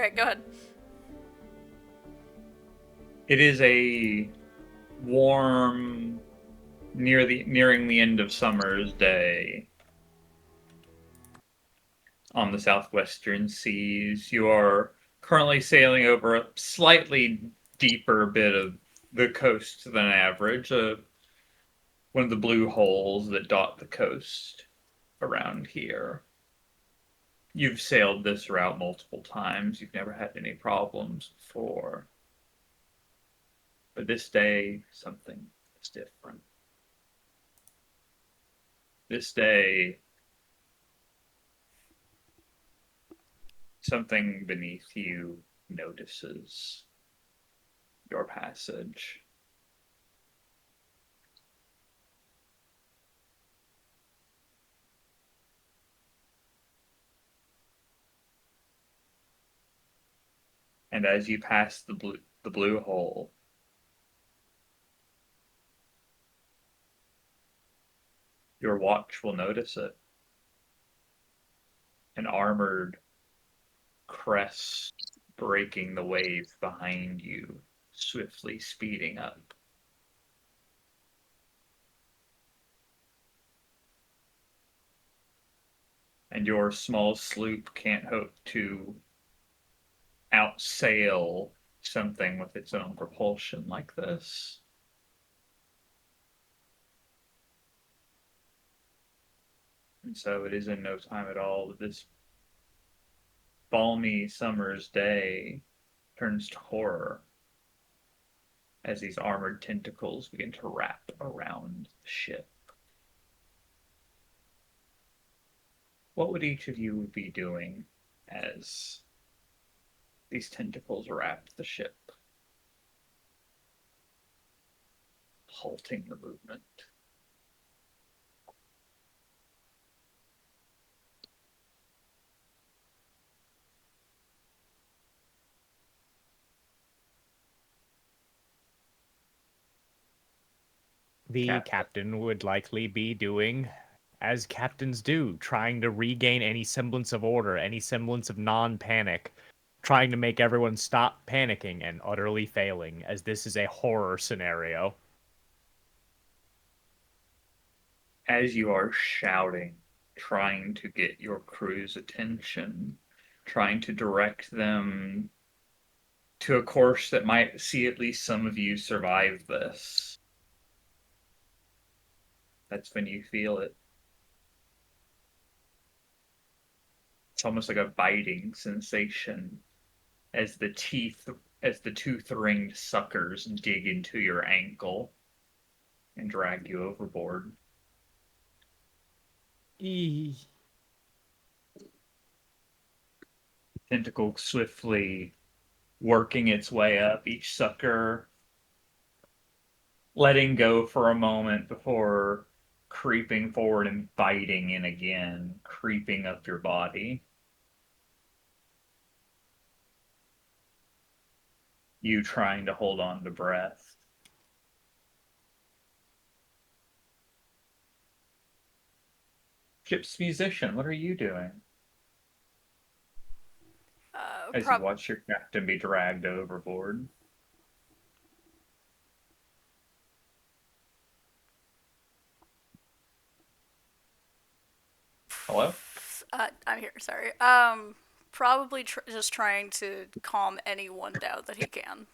Alright, go ahead. It is a warm, nearing the end of summer's day on the southwestern seas. You are currently sailing over a slightly deeper bit of the coast than average, one of the blue holes that dot the coast around here. You've sailed this route multiple times. You've never had any problems before. But this day, something is different. This day, something beneath you notices your passage. And as you pass the blue hole, your watch will notice it. An armored crest breaking the wave behind you, swiftly speeding up. And your small sloop can't hope to outsail something with its own propulsion like this. And so it is in no time at all that this balmy summer's day turns to horror as these armored tentacles begin to wrap around the ship. What would each of you be doing as these tentacles wrap the ship, halting the movement? The Captain. captain would likely be doing as captains do, trying to regain any semblance of order, any semblance of non panic, trying to make everyone stop panicking and utterly failing, as this is a horror scenario. As you are shouting, trying to get your crew's attention, trying to direct them to a course that might see at least some of you survive this, that's when you feel it. It's almost like a biting sensation as the tooth-ringed suckers dig into your ankle and drag you overboard. E- Tentacle swiftly working its way up, each sucker letting go for a moment before creeping forward and biting in again, creeping up your body. You trying to hold on to breath. Ship's musician, what are you doing Uh, as you prob- watch your captain be dragged overboard? Hello? I'm here, sorry. Probably just trying to calm anyone down that he can.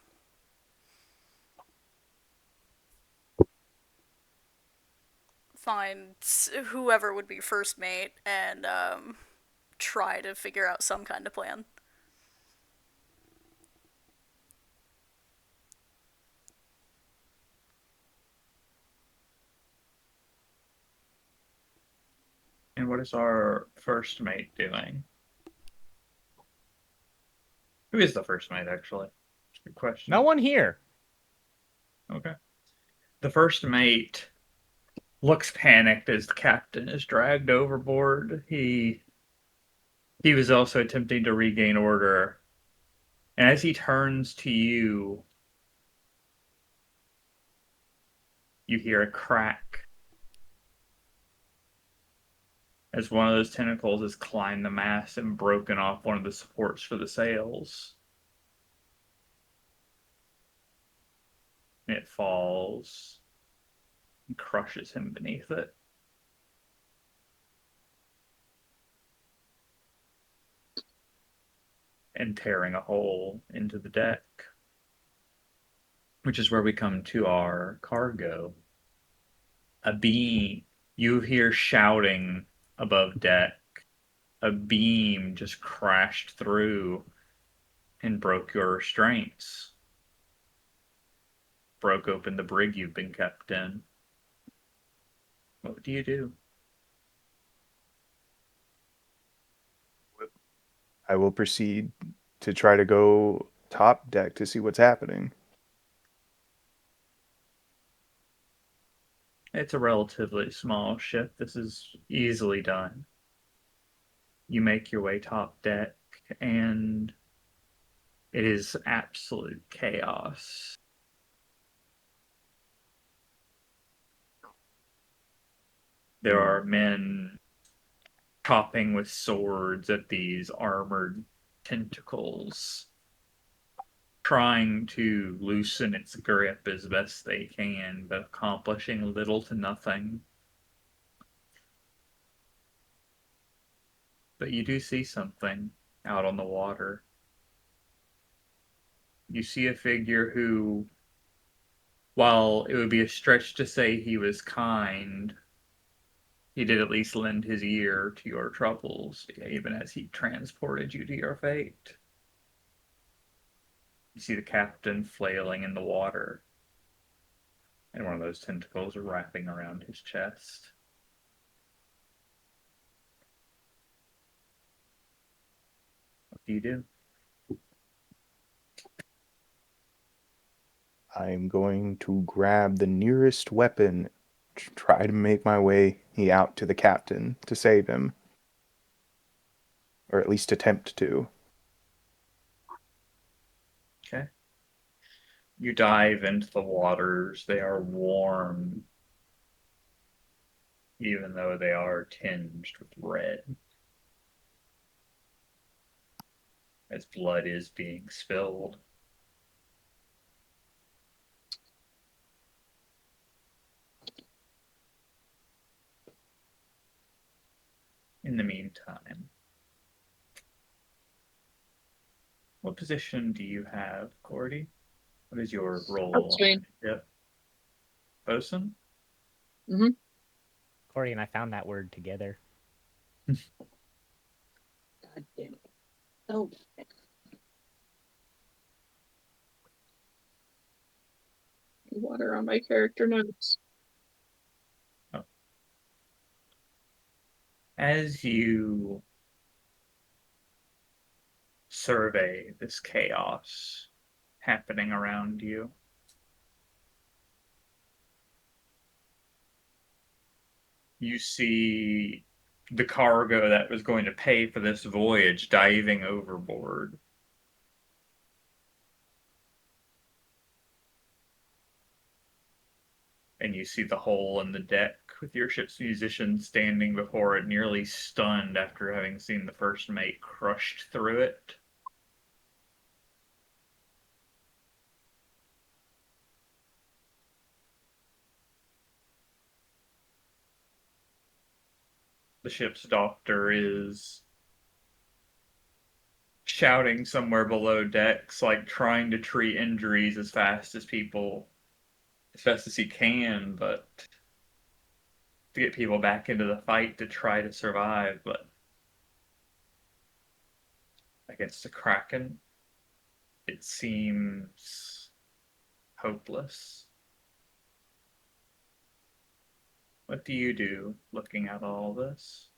Find whoever would be first mate and try to figure out some kind of plan. And what is our first mate doing? Who is the first mate, actually? Good no question. one here. Okay. The first mate looks panicked as the captain is dragged overboard. He was also attempting to regain order. And as he turns to you, you hear a crack as one of those tentacles has climbed the mast and broken off one of the supports for the sails. And it falls and crushes him beneath it. And tearing a hole into the deck, which is where we come to our cargo. A beam, you hear shouting above deck. A beam just crashed through and broke your restraints, broke open the brig you've been kept in. What do you do? I will proceed to try to go top deck to see what's happening. It's a relatively small ship. This is easily done. You make your way top deck, and it is absolute chaos. There are men chopping with swords at these armored tentacles, trying to loosen its grip as best they can, but accomplishing little to nothing. But you do see something out on the water. You see a figure who, while it would be a stretch to say he was kind, he did at least lend his ear to your troubles, even as he transported you to your fate. You see the captain flailing in the water, and one of those tentacles wrapping around his chest. What do you do? I'm going to grab the nearest weapon, try to make my way out to the captain to save him. Or at least attempt to. Okay. You dive into the waters. They are warm, even though they are tinged with red, as blood is being spilled. In the meantime, what position do you have, Cordy? What is your role on Boatswain. the ship? Bosun? Mm-hmm. Corey and I found that word together. God damn it. Oh. Water on my character notes. Oh. As you survey this chaos happening around you, you see the cargo that was going to pay for this voyage diving overboard. And you see the hole in the deck with your ship's musician standing before it, nearly stunned after having seen the first mate crushed through it. The ship's doctor is shouting somewhere below decks, like trying to treat injuries as fast as he can, but to get people back into the fight to try to survive. But against the Kraken, it seems hopeless. What do you do looking at all this?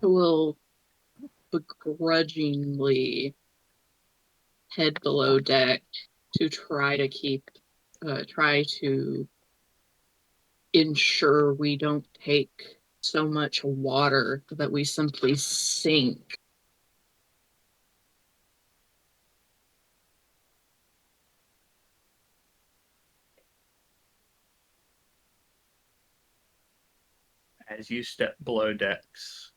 I will begrudgingly head below deck to try to ensure we don't take so much water that we simply sink. As you step below decks,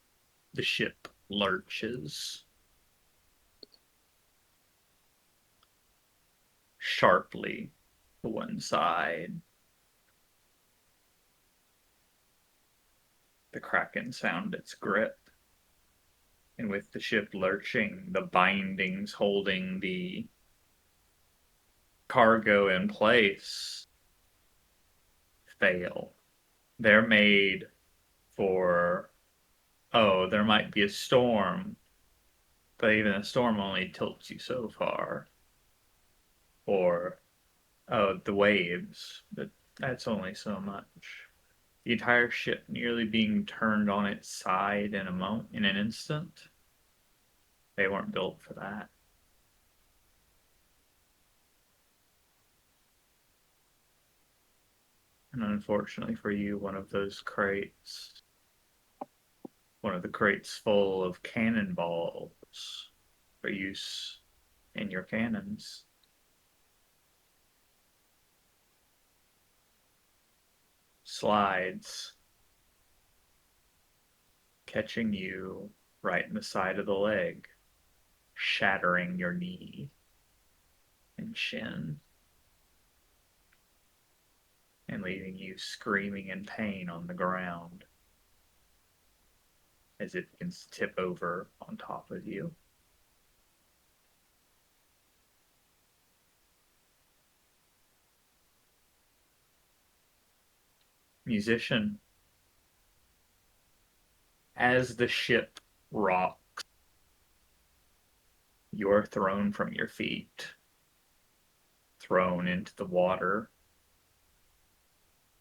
the ship lurches sharply to one side. The Kraken sound its grip, and with the ship lurching, the bindings holding the cargo in place fail. They're made for, oh, there might be a storm, but even a storm only tilts you so far. Or, oh, the waves, but that's only so much. The entire ship nearly being turned on its side in an instant. They weren't built for that. And unfortunately for you, one of the crates full of cannonballs for use in your cannons, slides, catching you right in the side of the leg, shattering your knee and shin, and leaving you screaming in pain on the ground as it begins to tip over on top of you. Musician, as the ship rocks, you're thrown from your feet, thrown into the water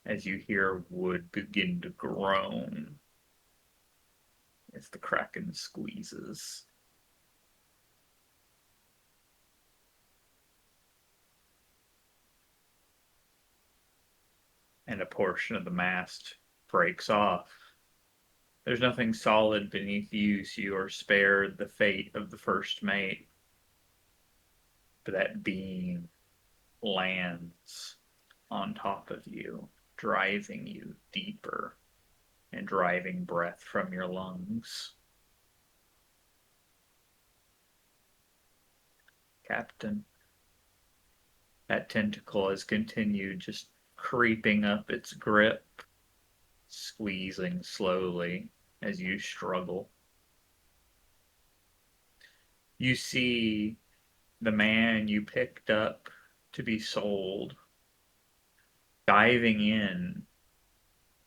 as you hear wood begin to groan as the Kraken squeezes. And a portion of the mast breaks off. There's nothing solid beneath you, so you are spared the fate of the first mate. But that beam lands on top of you, driving you deeper and driving breath from your lungs. Captain, that tentacle has continued just creeping up its grip, squeezing slowly as you struggle. You see the man you picked up to be sold diving in,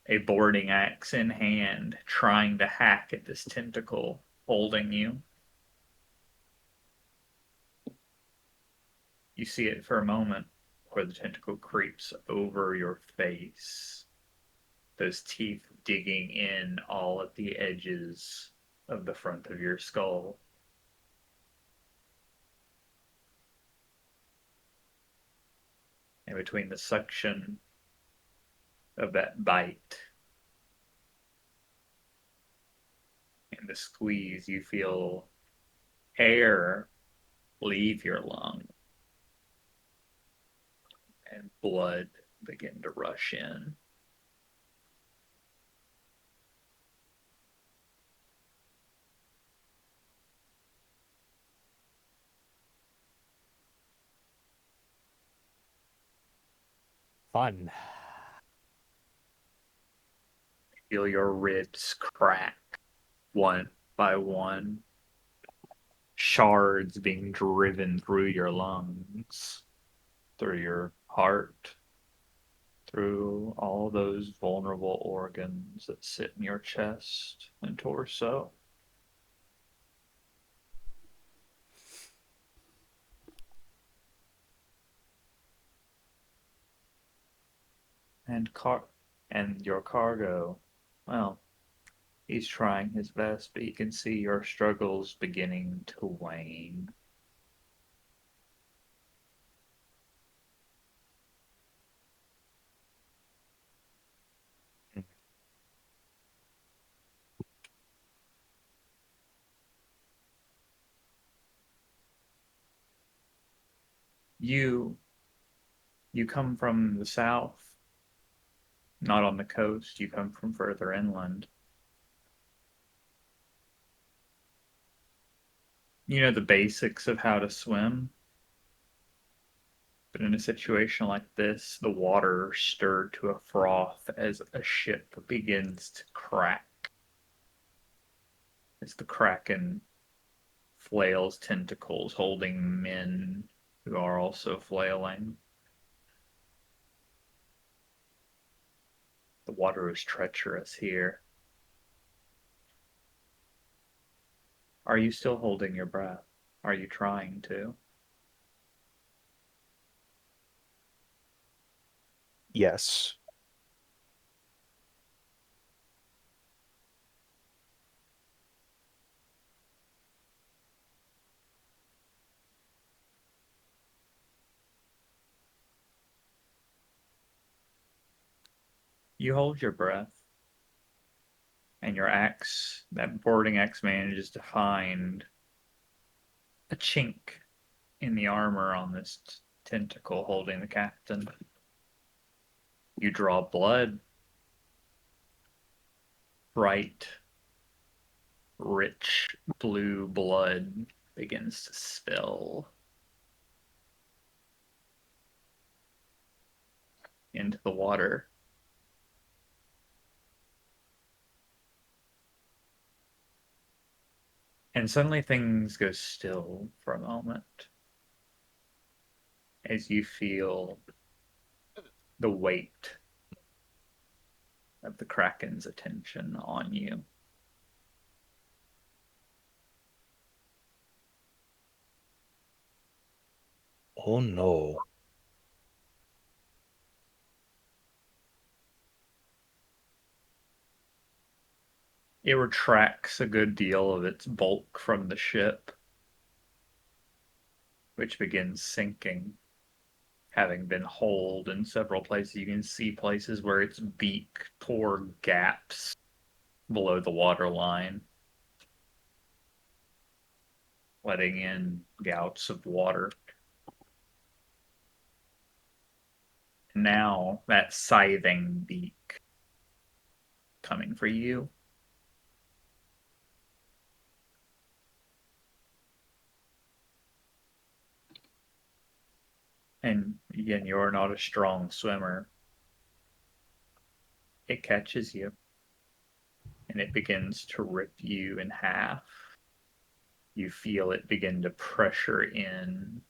a boarding axe in hand, trying to hack at this tentacle holding you. You see it for a moment where the tentacle creeps over your face, those teeth digging in all at the edges of the front of your skull. And between the suction of that bite and the squeeze, you feel air leave your lung and blood begin to rush in. Fun. Feel your ribs crack one by one, shards being driven through your lungs, through your heart, through all those vulnerable organs that sit in your chest and torso. And your cargo, well, he's trying his best, but you can see your struggles beginning to wane. You come from the south, not on the coast. You come from further inland. You know the basics of how to swim, but in a situation like this, the water stirred to a froth as a ship begins to crack. As the kraken flails tentacles holding men who are also flailing. The water is treacherous here. Are you still holding your breath? Are you trying to? Yes. You hold your breath, and your axe, that boarding axe, manages to find a chink in the armor on this tentacle holding the captain. You draw blood, bright, rich blue blood begins to spill into the water. And suddenly things go still for a moment as you feel the weight of the Kraken's attention on you. Oh no. It retracts a good deal of its bulk from the ship, which begins sinking, having been holed in several places. You can see places where its beak tore gaps below the waterline, letting in gouts of water. Now that scything beak coming for you. And again, you're not a strong swimmer. It catches you and it begins to rip you in half. You feel it begin to pressure in.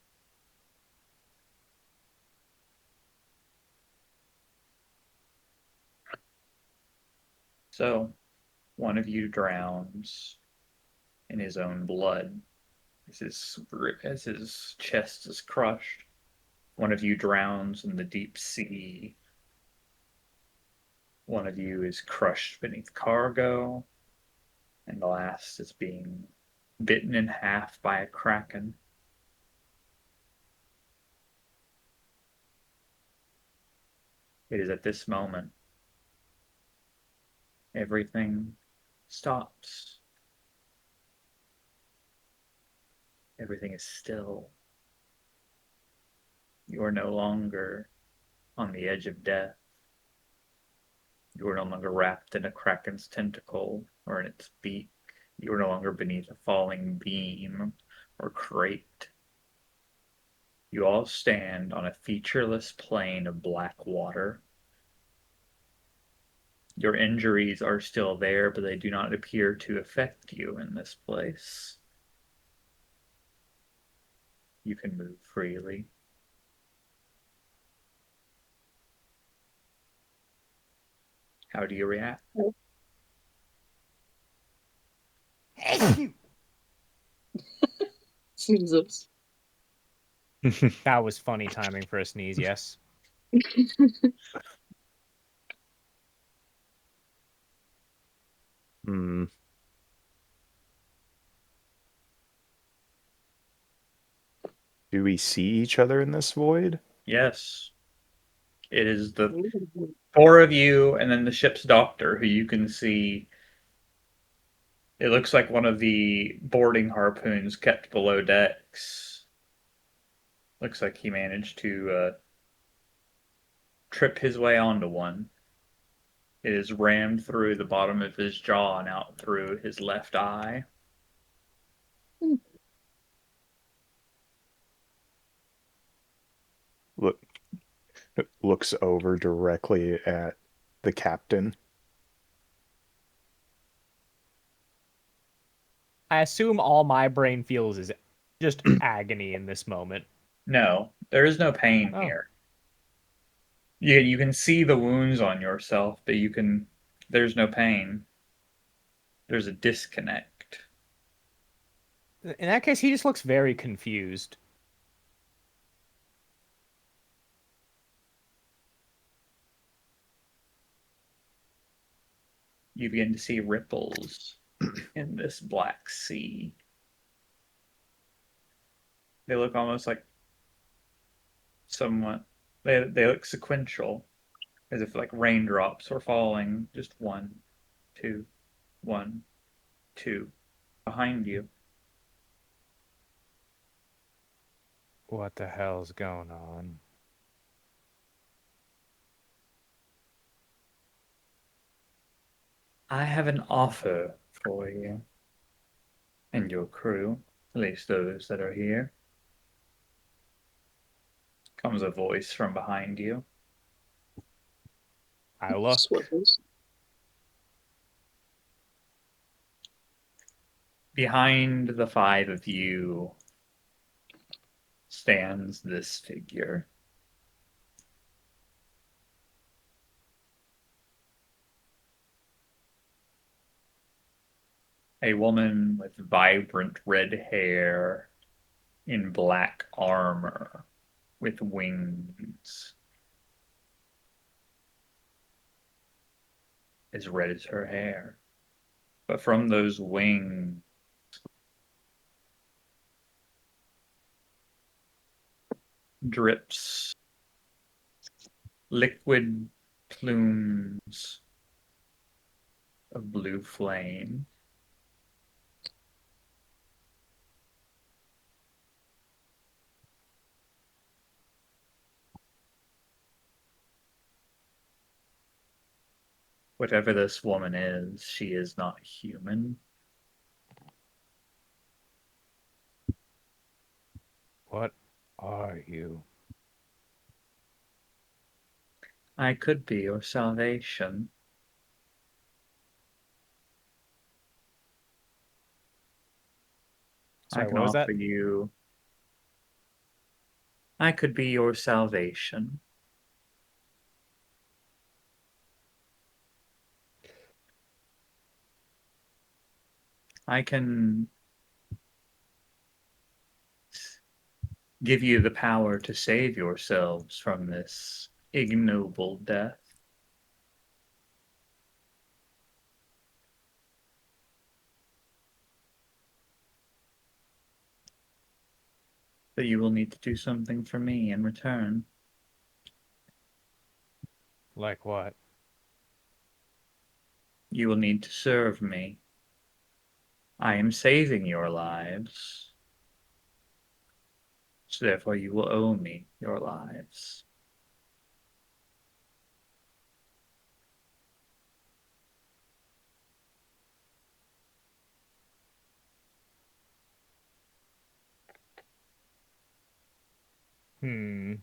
So one of you drowns in his own blood as his chest is crushed. One of you drowns in the deep sea. One of you is crushed beneath cargo. And the last is being bitten in half by a kraken. It is at this moment everything stops. Everything is still. You are no longer on the edge of death. You are no longer wrapped in a kraken's tentacle or in its beak. You are no longer beneath a falling beam or crate. You all stand on a featureless plain of black water. Your injuries are still there, but they do not appear to affect you in this place. You can move freely. How do you react? Sneezes. That was funny timing for a sneeze, yes. Hmm. Do we see each other in this void? Yes. It is the four of you and then the ship's doctor, who you can see. It looks like one of the boarding harpoons kept below decks. Looks like he managed to trip his way onto one. It is rammed through the bottom of his jaw and out through his left eye. Hmm. Look, looks over directly at the captain. I assume all my brain feels is just agony in this moment. No, there is no pain Oh. here. You can see the wounds on yourself, but there's no pain. There's a disconnect. In that case, he just looks very confused. You begin to see ripples in this black sea. They look almost like somewhat they look sequential, as if like raindrops were falling, just one, two, one, two, behind you. What the hell's going on? I have an offer for you and your crew, at least those that are here. Comes a voice from behind you. I look. Swivels. Behind the five of you stands this figure. A woman with vibrant red hair in black armor with wings as red as her hair. But from those wings drips liquid plumes of blue flame. Whatever this woman is, she is not human. What are you? I could be your salvation. I Sorry, can what was offer that? you. I could be your salvation. I can give you the power to save yourselves from this ignoble death. But you will need to do something for me in return. Like what? You will need to serve me. I am saving your lives. So therefore you will owe me your lives. Hmm.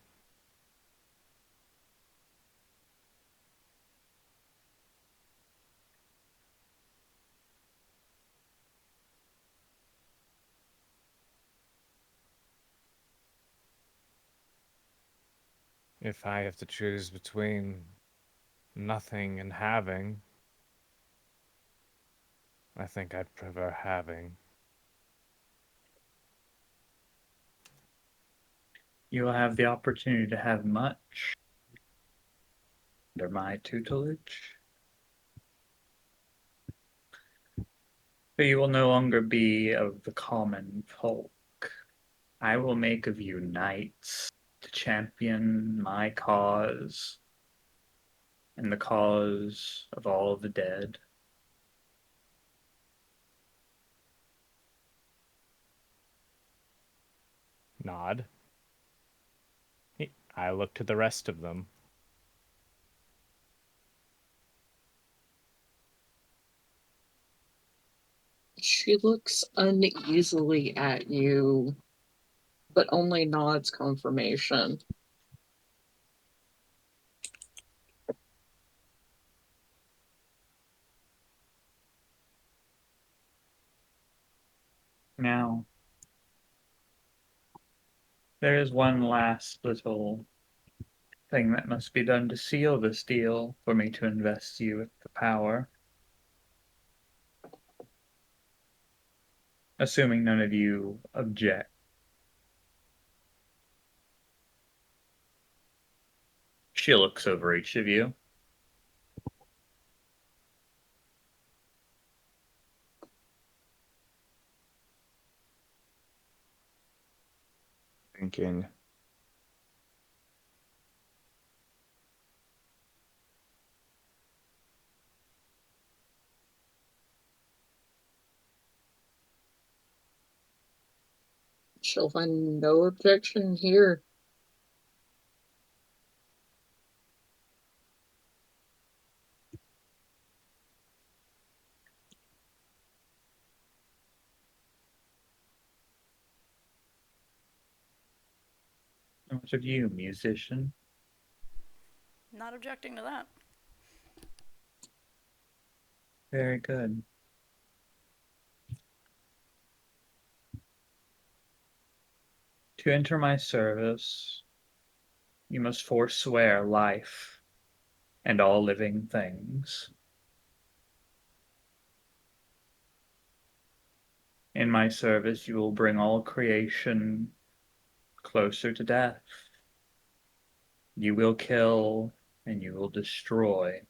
If I have to choose between nothing and having, I think I'd prefer having. You will have the opportunity to have much under my tutelage. But you will no longer be of the common folk. I will make of you knights to champion my cause and the cause of all the dead. Nod. I look to the rest of them. She looks uneasily at you, but only nods confirmation. Now, there is one last little thing that must be done to seal this deal for me to invest you with the power. Assuming none of you object. She looks over each of you. Thinking, She'll find no objection here. What of you, musician? Not objecting to that. Very good. To enter my service, you must forswear life and all living things. In my service, you will bring all creation closer to death. You will kill and you will destroy.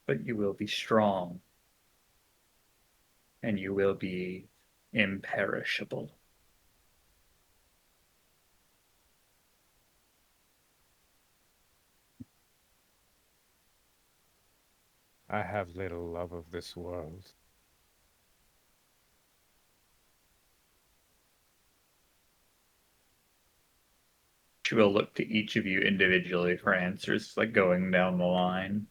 But you will be strong and you will be imperishable. I have little love of this world. She will look to each of you individually for answers, like going down the line.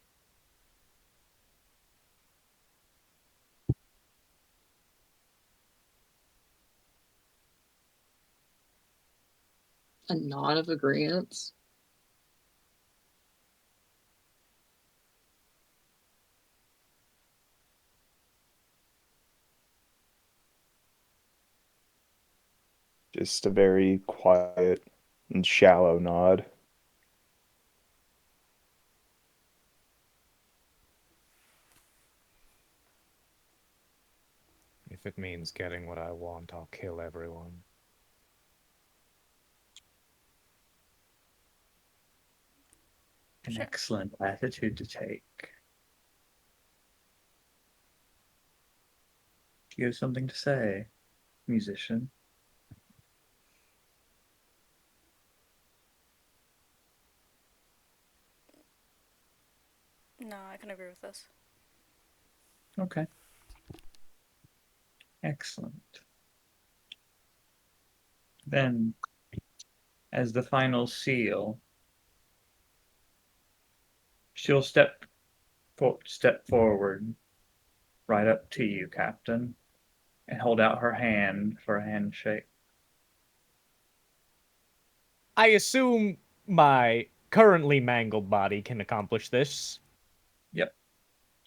A nod of agreement. just a very quiet and shallow nod. If it means getting what I want, I'll kill everyone. An Sure. excellent attitude to take. Do you have something to say, musician? No, I can agree with this. Okay. Excellent. Then, as the final seal, she'll step forward, right up to you, Captain, and hold out her hand for a handshake. I assume my currently mangled body can accomplish this. Yep.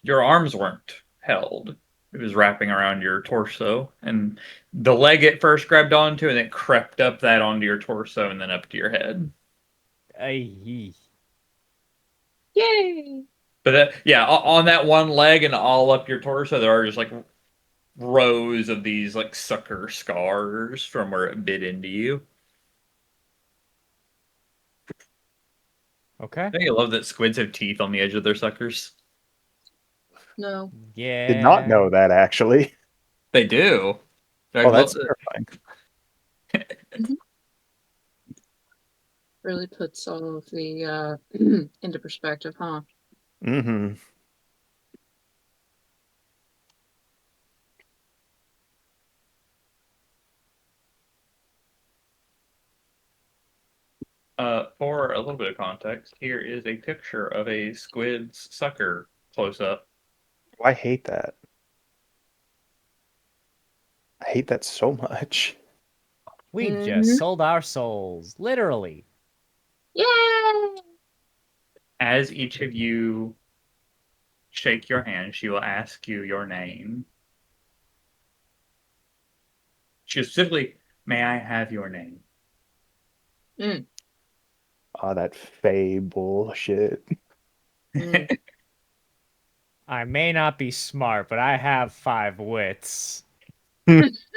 Your arms weren't held. It was wrapping around your torso, and the leg it first grabbed onto, and then crept up that onto your torso, and then up to your head. Ay, Yay! But yeah, on that one leg and all up your torso, there are just like rows of these like sucker scars from where it bit into you. okay. Don't you love that squids have teeth on the edge of their suckers? No. Did not Yeah. know that actually. They do. Oh, that's terrifying. Mhm. Really puts all of the into perspective, huh? Mm-hmm. For a little bit of context, here is a picture of a squid's sucker close up. I hate that. I hate that so much. We've just Mhm. sold our souls, literally. Yay! As each of you shake your hand, she will ask you your name. Specifically, may I have your name? Mm, Ah, that Fey bullshit. mm. I may not be smart, but I have 5 wits.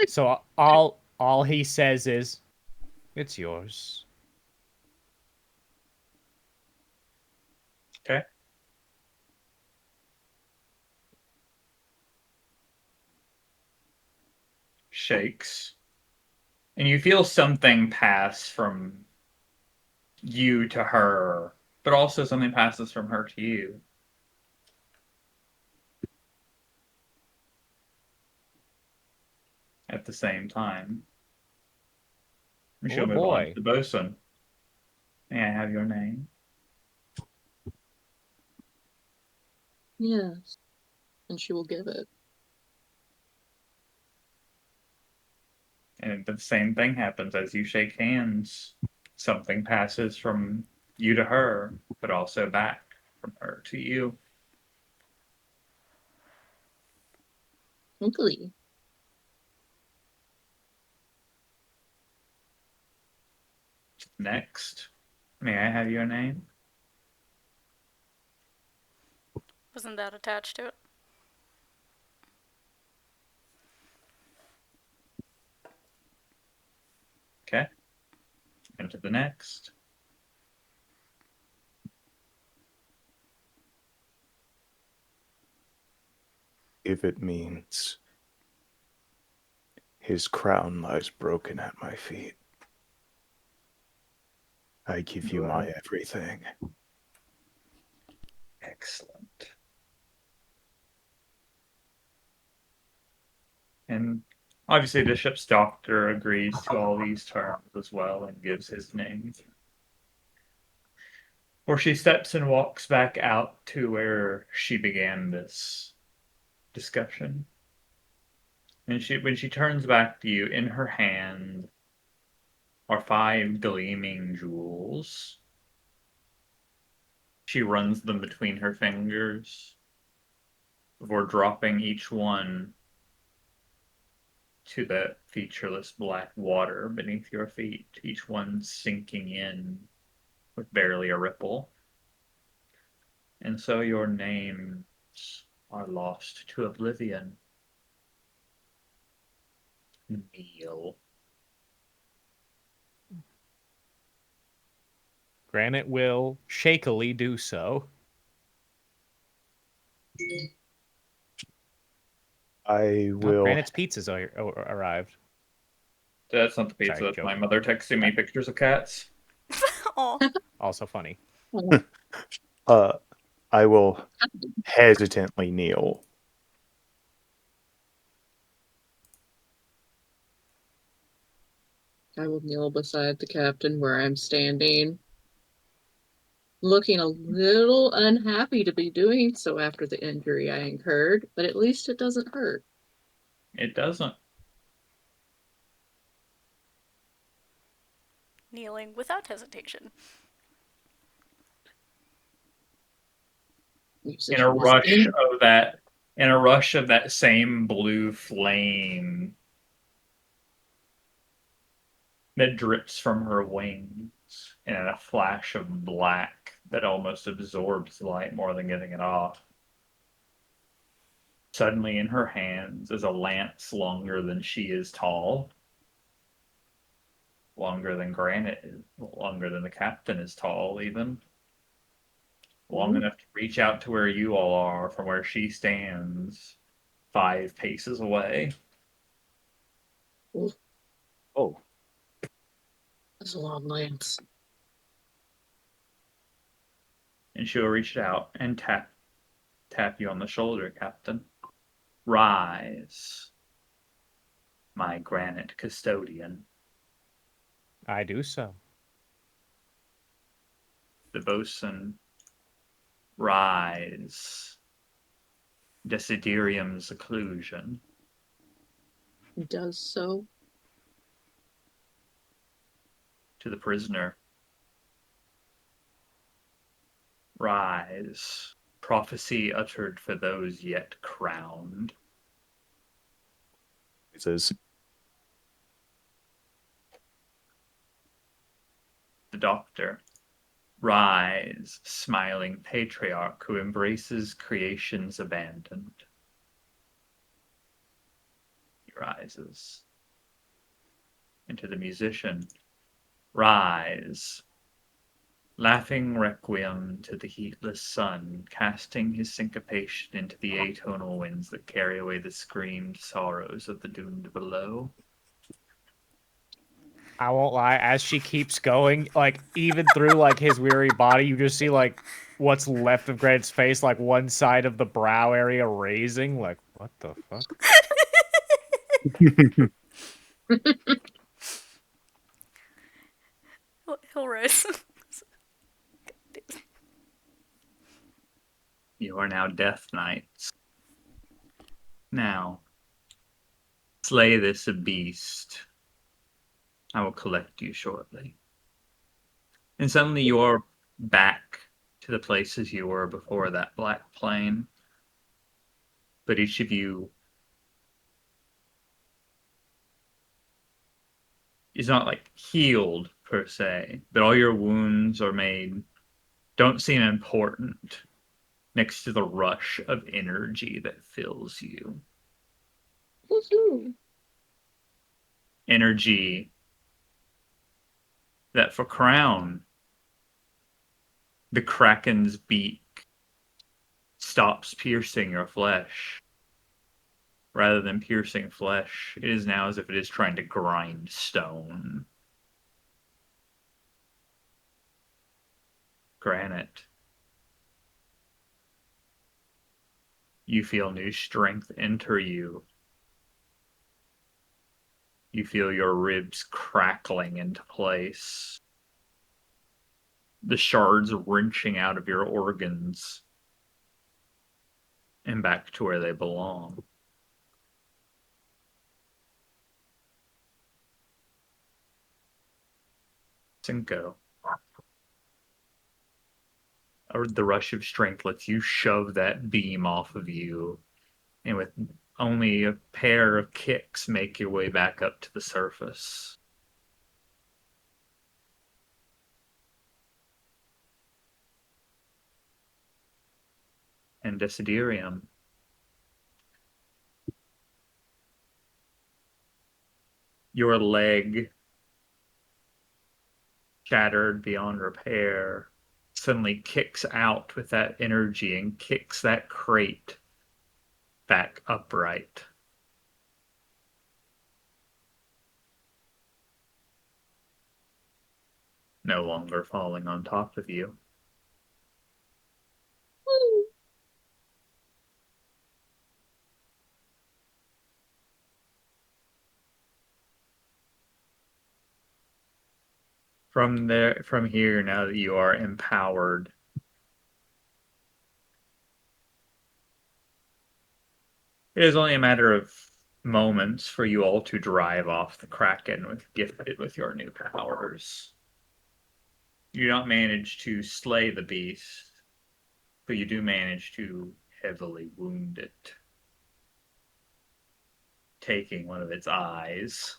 So all he says is, "It's yours." Okay. Shakes. And you feel something pass from you to her, but also something passes from her to you. At the same time. And she'll Oh move on to boy. the bosun. May I have your name? Yes. And she will give it. And the same thing happens as you shake hands. Something passes from you to her, but also back from her to you. Twinkly. Next, may I have your name? Wasn't that attached to it? Okay. And to the next. If it means his crown lies broken at my feet, I give you my Good. everything. Excellent. And obviously, the ship's doctor agrees to all these terms as well and gives his name. Or she steps and walks back out to where she began this discussion. And when she turns back to you, in her hand are 5 gleaming jewels. She runs them between her fingers before dropping each one to the featureless black water beneath your feet, each one sinking in with barely a ripple. And so your names are lost to oblivion. Kneel. Granite will shakily do so. I Oh, will. Granite's pizzas arrived. That's not the pizza, Sorry, that's my joke. mother texting me pictures of cats. Oh, Also funny. Oh, Uh, I will hesitantly kneel. I will kneel beside the captain where I'm standing, looking a little unhappy to be doing so after the injury I incurred, but at least it doesn't hurt. It doesn't. kneeling without hesitation. In a Musician is rush in. of that, in a rush of that same blue flame that drips from her wings, and in a flash of black that almost absorbs light more than getting it off. Suddenly, in her hands is a lance longer than she is tall, longer than Granite, longer than the captain is tall, even. Long enough to reach out to where you all are from where she stands 5 paces away. Ooh, Oh, that's a long lance. And she'll reach out and tap you on the shoulder, Captain. Rise, my granite custodian. I do so. The bosun rise. Desiderium's occlusion. Does so. To the prisoner. Rise. Prophecy uttered for those yet crowned. He says, The doctor. Rise, smiling patriarch who embraces creation's abandoned. He rises. Into the musician. Rise. Laughing requiem to the heatless sun, casting his syncopation into the atonal winds that carry away the screamed sorrows of the doomed below. I won't lie, as she keeps going, like even through like his weary body, you just see like what's left of Grant's face, like one side of the brow area raising. Like, what the fuck? He'll rise. You are now Death Knights. Now, slay this beast. I will collect you shortly. And suddenly you are back to the places you were before that black plane. But each of you is not like healed per se, but all your wounds are made, don't seem important next to the rush of energy that fills you. Woohoo! Energy that for Crown, the Kraken's beak stops piercing your flesh. Rather than piercing flesh, it is now as if it is trying to grind stone. Granite. You feel new strength enter you. You feel your ribs crackling into place. The shards wrenching out of your organs and back to where they belong. Cinco. Or the rush of strength lets you shove that beam off of you, and with only a pair of kicks make your way back up to the surface. And Desiderium. Your leg, shattered beyond repair, suddenly kicks out with that energy and kicks that crate back upright. No longer falling on top of you. Woo! From here, now that you are empowered, it is only a matter of moments for you all to drive off the Kraken gifted with your new powers. You do not manage to slay the beast, but you do manage to heavily wound it, taking one of its eyes.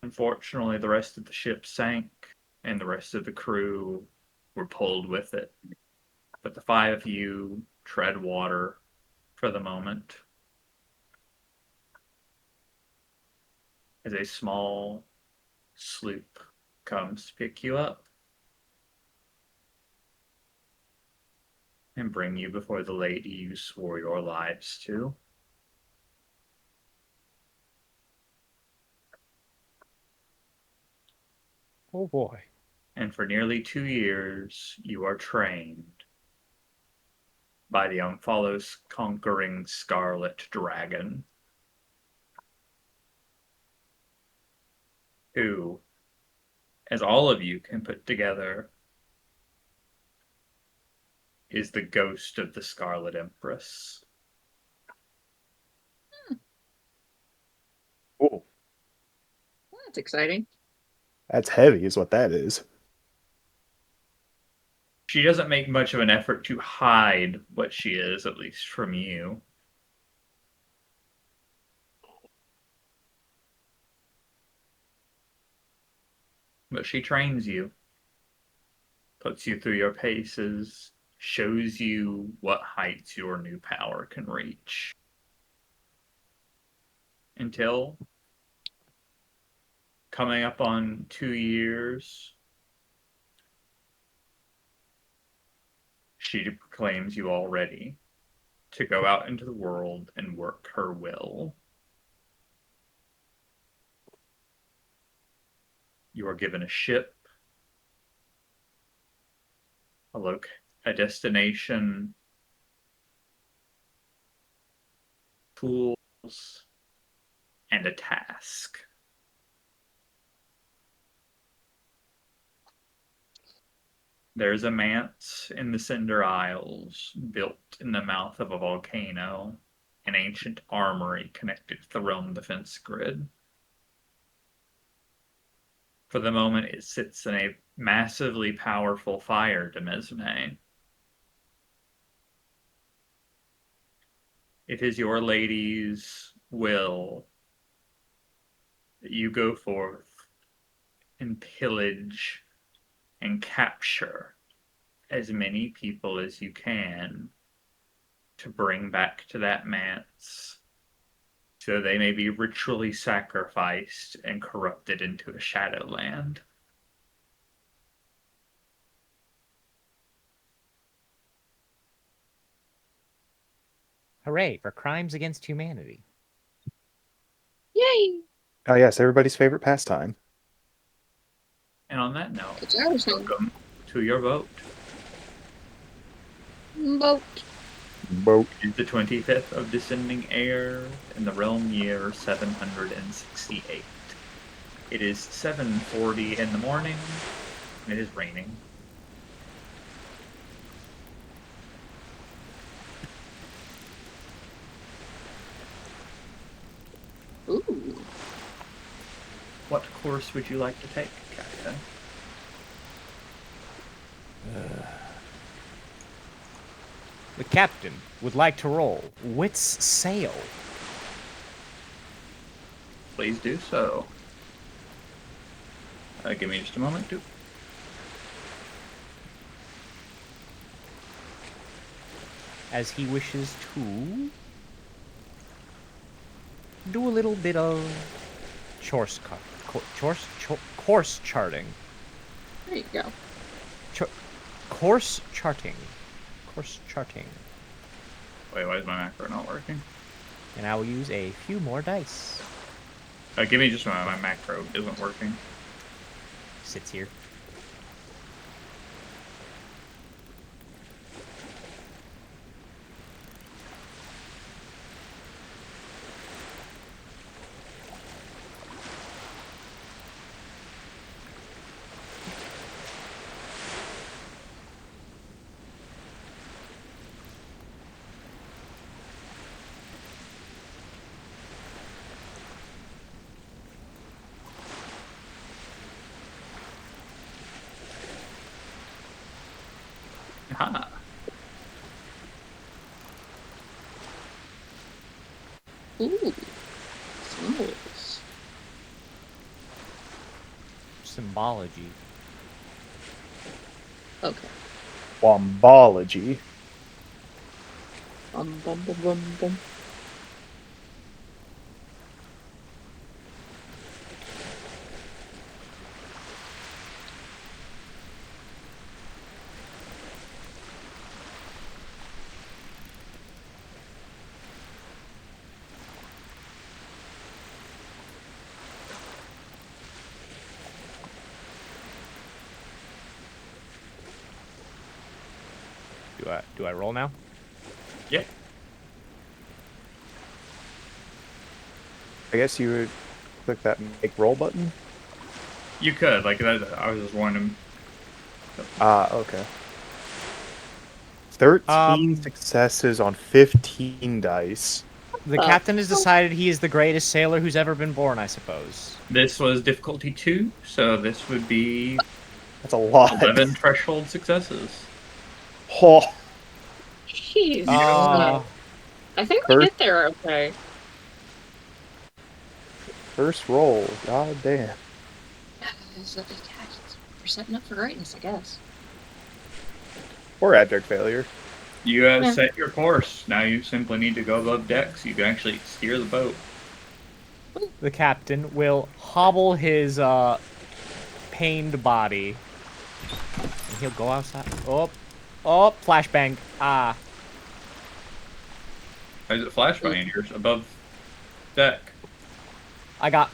Unfortunately, the rest of the ship sank, and the rest of the crew were pulled with it. But the five of you tread water for the moment as a small sloop comes to pick you up and bring you before the lady you swore your lives to. Oh boy. And for nearly 2 years, you are trained by the Unfollow's conquering scarlet dragon, who, as all of you can put together, is the ghost of the Scarlet Empress. Oh, That's exciting. that's heavy, is what that is. She doesn't make much of an effort to hide what she is, at least from you. But she trains you, puts you through your paces, shows you what heights your new power can reach. Until coming up on 2 years, she proclaims you all ready to go out into the world and work her will. You are given a ship, a destination, tools, and a task. There's a manse in the Cinder Isles, built in the mouth of a volcano, an ancient armory connected to the realm defense grid. For the moment, it sits in a massively powerful fire demesne. It is your lady's will that you go forth and pillage and capture as many people as you can to bring back to that manse so they may be ritually sacrificed and corrupted into a shadowland. Hooray for crimes against humanity. Yay! Oh, yes, everybody's favorite pastime. And on that note, It's our turn. welcome to your vote. Boat. Boat. It is the 25th of Descending Air in the realm year 768. It is 7:40 in the morning, and it is raining. Ooh. What course would you like to take, Captain? The captain would like to roll Wits Sail. Please do so. Give me just a moment, too. As he wishes to do a little bit of course charting. There you go. Course charting. Course charting. Wait, why is my macro not working? And I will use a few more dice. Give me just a moment. My macro isn't working. Sits here. Aha. Ooh. Symbols. Symbology. Okay. Wombology. Bum bum bum bum bum. Do I roll now? Yeah. I guess you would click that make roll button. You could, like, I was just wondering. Ah, okay. 13 Um, successes on 15 dice. The captain has decided he is the greatest sailor who's ever been born, I suppose. This was difficulty 2, so this would be That's a lot. 11 threshold successes. Oh, Jeez. Uh, I think we First- get there okay. first roll. God damn. We're setting up for greatness, I guess. Or abject failure. You have Yeah. set your course. Now you simply need to go above deck so you can actually steer the boat. the captain will hobble his pained body. And he'll go outside. Oh, flashbang. Ah. Why is it flashbang? You're above deck.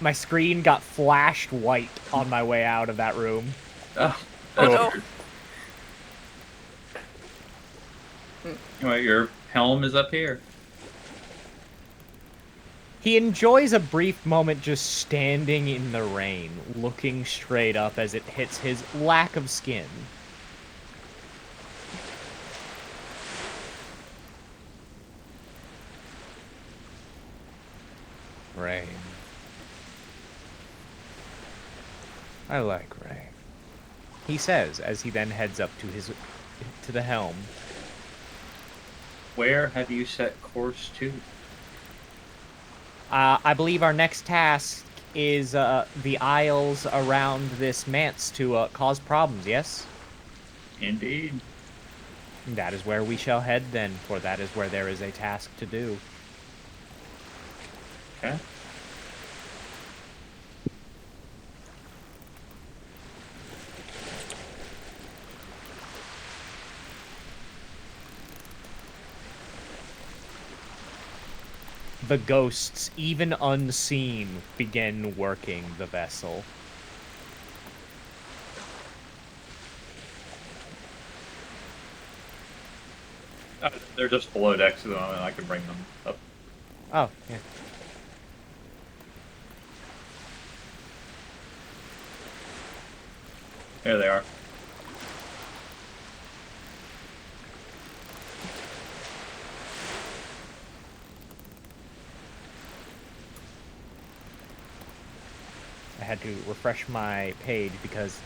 My screen got flashed white on my way out of that room. Oh, Oh, that's no. weird. Anyway, your helm is up here. He enjoys a brief moment just standing in the rain, looking straight up as it hits his lack of skin. Rain. I like rain. He says as he then heads up to the helm. Where have you set course to? I believe our next task is the isles around this manse to cause problems, yes? Indeed. That is where we shall head then, for that is where there is a task to do. Okay. The ghosts, even unseen, begin working the vessel. They're just below decks at the moment. I can bring them up. Oh, yeah. There they are. I had to refresh my page because,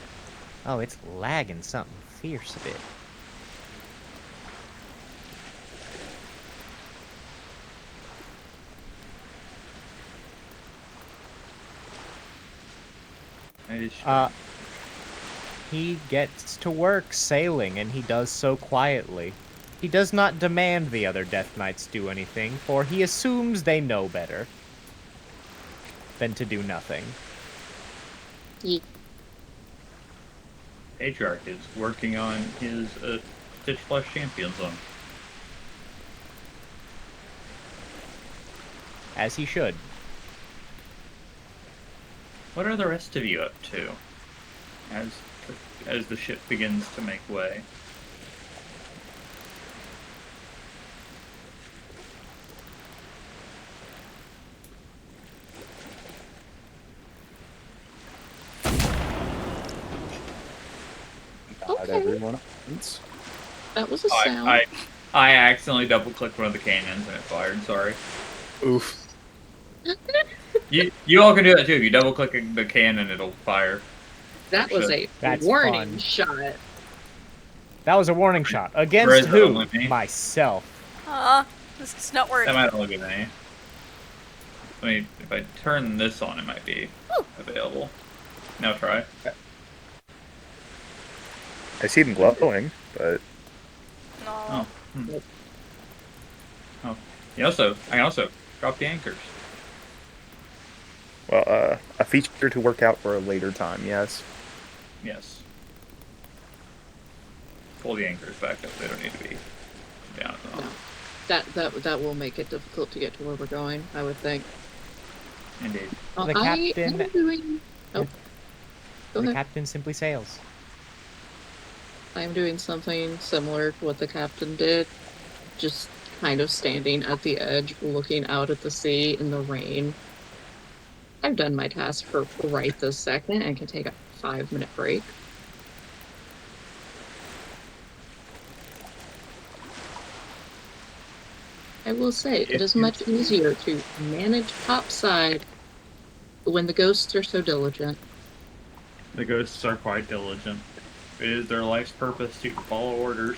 oh, it's lagging something fierce a bit. He gets to work sailing, and he does so quietly. He does not demand the other Death Knights do anything, for he assumes they know better than to do nothing. Patriarch is working on his Stitch Plus Champion Zone. As he should. What are the rest of you up to? As the ship begins to make way. Not Okay. everyone else. That was a sound. I accidentally double-clicked one of the cannons and it fired. Sorry. Oof. You all can do that too. If you double-click the cannon, it'll fire. That was a That's warning fun. shot. That was a warning shot. Where Against is it who? on me? Myself. This is not working. That might only be me. I mean, if I turn this on, it might be available. Now try. I see them glowing, but No. Oh. Oh. I can also drop the anchors. well, a feature to work out for a later time. Yes. Yes. Pull the anchors back up. They don't need to be down at the No. bottom. That will make it difficult to get to where we're going, I would think. Indeed. The I captain- am doing. Oh. Go The ahead. captain simply sails. I am doing something similar to what the captain did. Just kind of standing at the edge, looking out at the sea in the rain. I've done my task for right this second and can take a 5-minute break. I will say, it is much easier to manage topside when the ghosts are so diligent. The ghosts are quite diligent. It is their life's purpose to follow orders.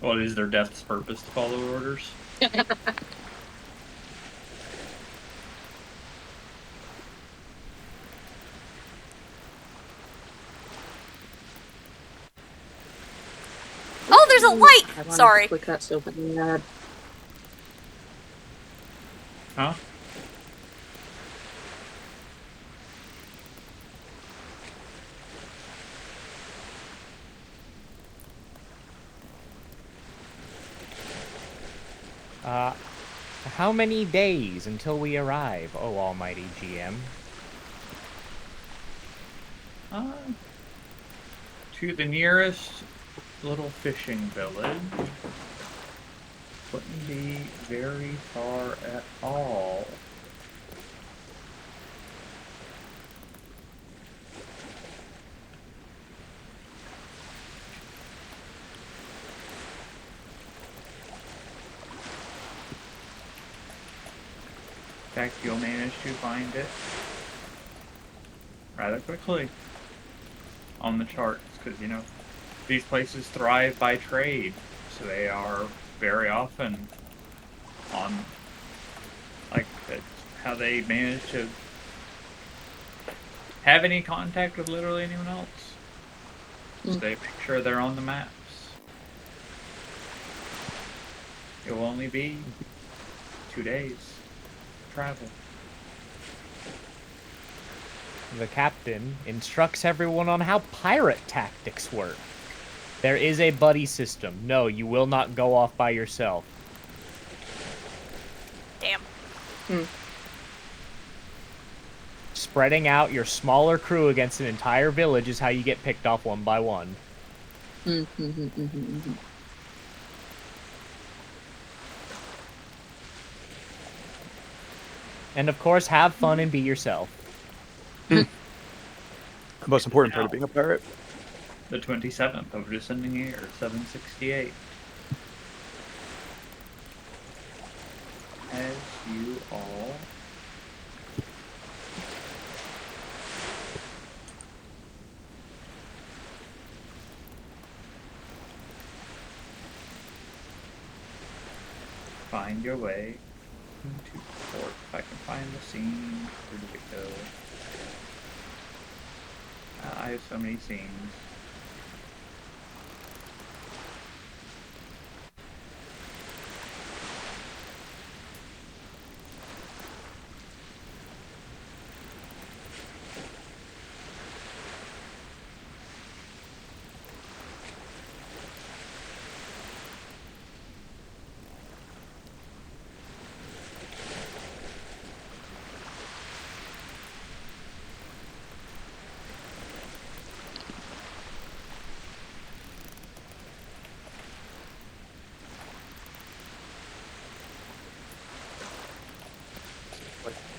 Well, it is their death's purpose to follow orders. Oh, there's a I light! wanted to Sorry. click that so bad. Huh? How many days until we arrive, oh almighty GM? To the nearest little fishing village. Wouldn't be very far at all. In fact, you'll manage to find it rather quickly on the charts, because, you know, these places thrive by trade, so they are very often on, like, that's how they manage to have any contact with literally anyone else. So they make sure they're on the maps. It will only be 2 days travel. The captain instructs everyone on how pirate tactics work. There is a buddy system. No, you will not go off by yourself. Damn. Spreading out your smaller crew against an entire village is how you get picked off one by one. And of course, have fun and be yourself. The most important part of being a pirate. The 27th of descending year, 768. As you all find your way into port. If I can find the scene, where did it go? I have so many scenes.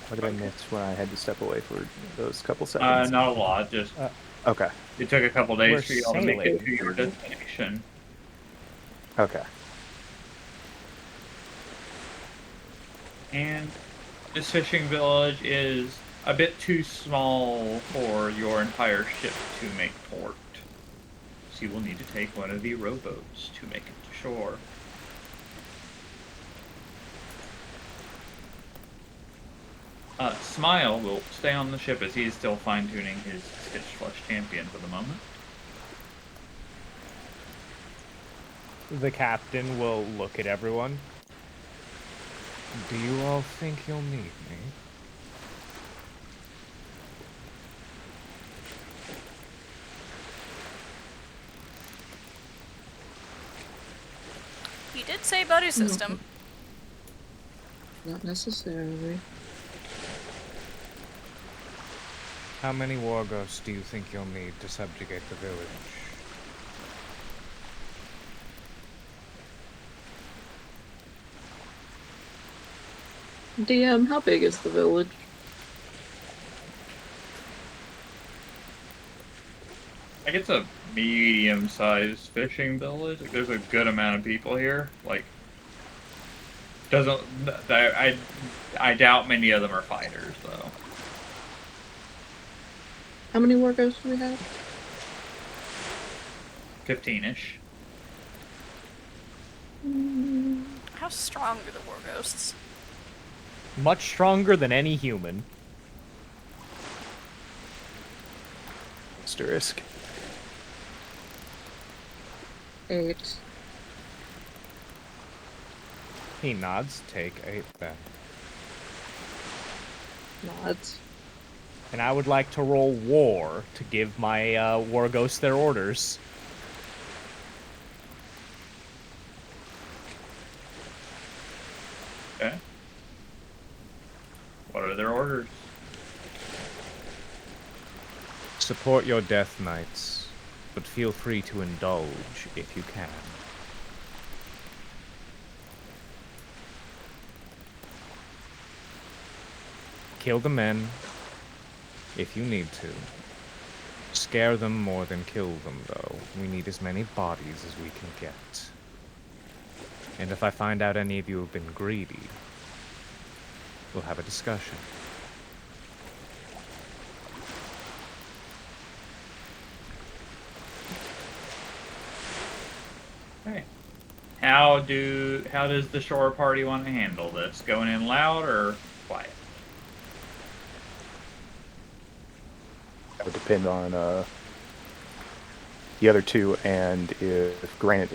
What did I miss when I had to step away for those couple seconds? Not a lot, just Okay. it took a couple days We're for y'all to make it sailing. to your destination. Okay. And this fishing village is a bit too small for your entire ship to make port. So you will need to take one of the rowboats to make it to shore. Smile will stay on the ship as he is still fine-tuning his Stitch Flush champion for the moment. The captain will look at everyone. Do you all think you'll need me? You did say buddy system. Not necessarily. How many war ghosts do you think you'll need to subjugate the village? DM, how big is the village? Like it's a medium-sized fishing village. Like there's a good amount of people here. Like doesn't I doubt many of them are fighters though. How many war ghosts do we have? 15-ish. How strong are the war ghosts? Much stronger than any human. Asterisk. 8. He nods. Take 8 then. Nods. And I would like to roll war to give my war ghosts their orders. Okay. What are their orders? Support your death knights, but feel free to indulge if you can. Kill the men, if you need to. Scare them more than kill them, though. We need as many bodies as we can get. And if I find out any of you have been greedy, we'll have a discussion. Okay. How does the shore party want to handle this? Going in loud or quiet? That would depend on the other two, and if Granite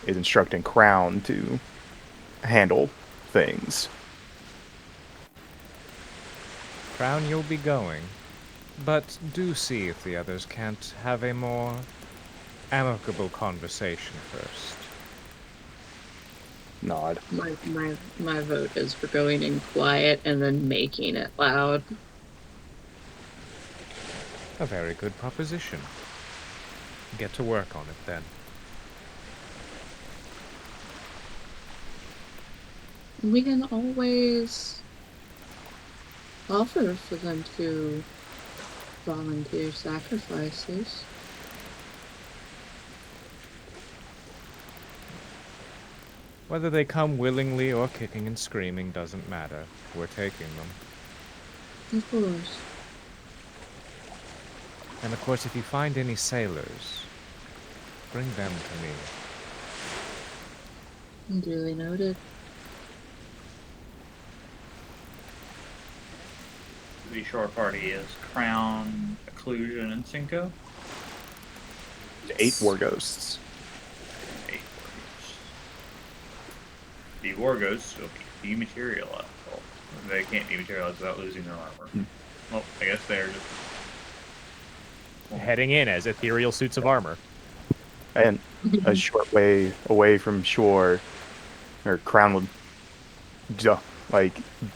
is instructing Crown to handle things. Crown, you'll be going. But do see if the others can't have a more amicable conversation first. Nod. My vote is for going in quiet and then making it loud. A very good proposition. Get to work on it then. We can always offer for them to volunteer sacrifices. Whether they come willingly or kicking and screaming doesn't matter. We're taking them. Of course. And of course, if you find any sailors, bring them to me. Duly noted. The shore party is Crown, Occlusion, and Cinco. 8 war ghosts. 8 warghosts. The war ghosts will be dematerialized. Well, they can't dematerialize without losing their armor. Well, I guess they're just Heading in as ethereal suits of armor. And a short way away from shore, or Crown would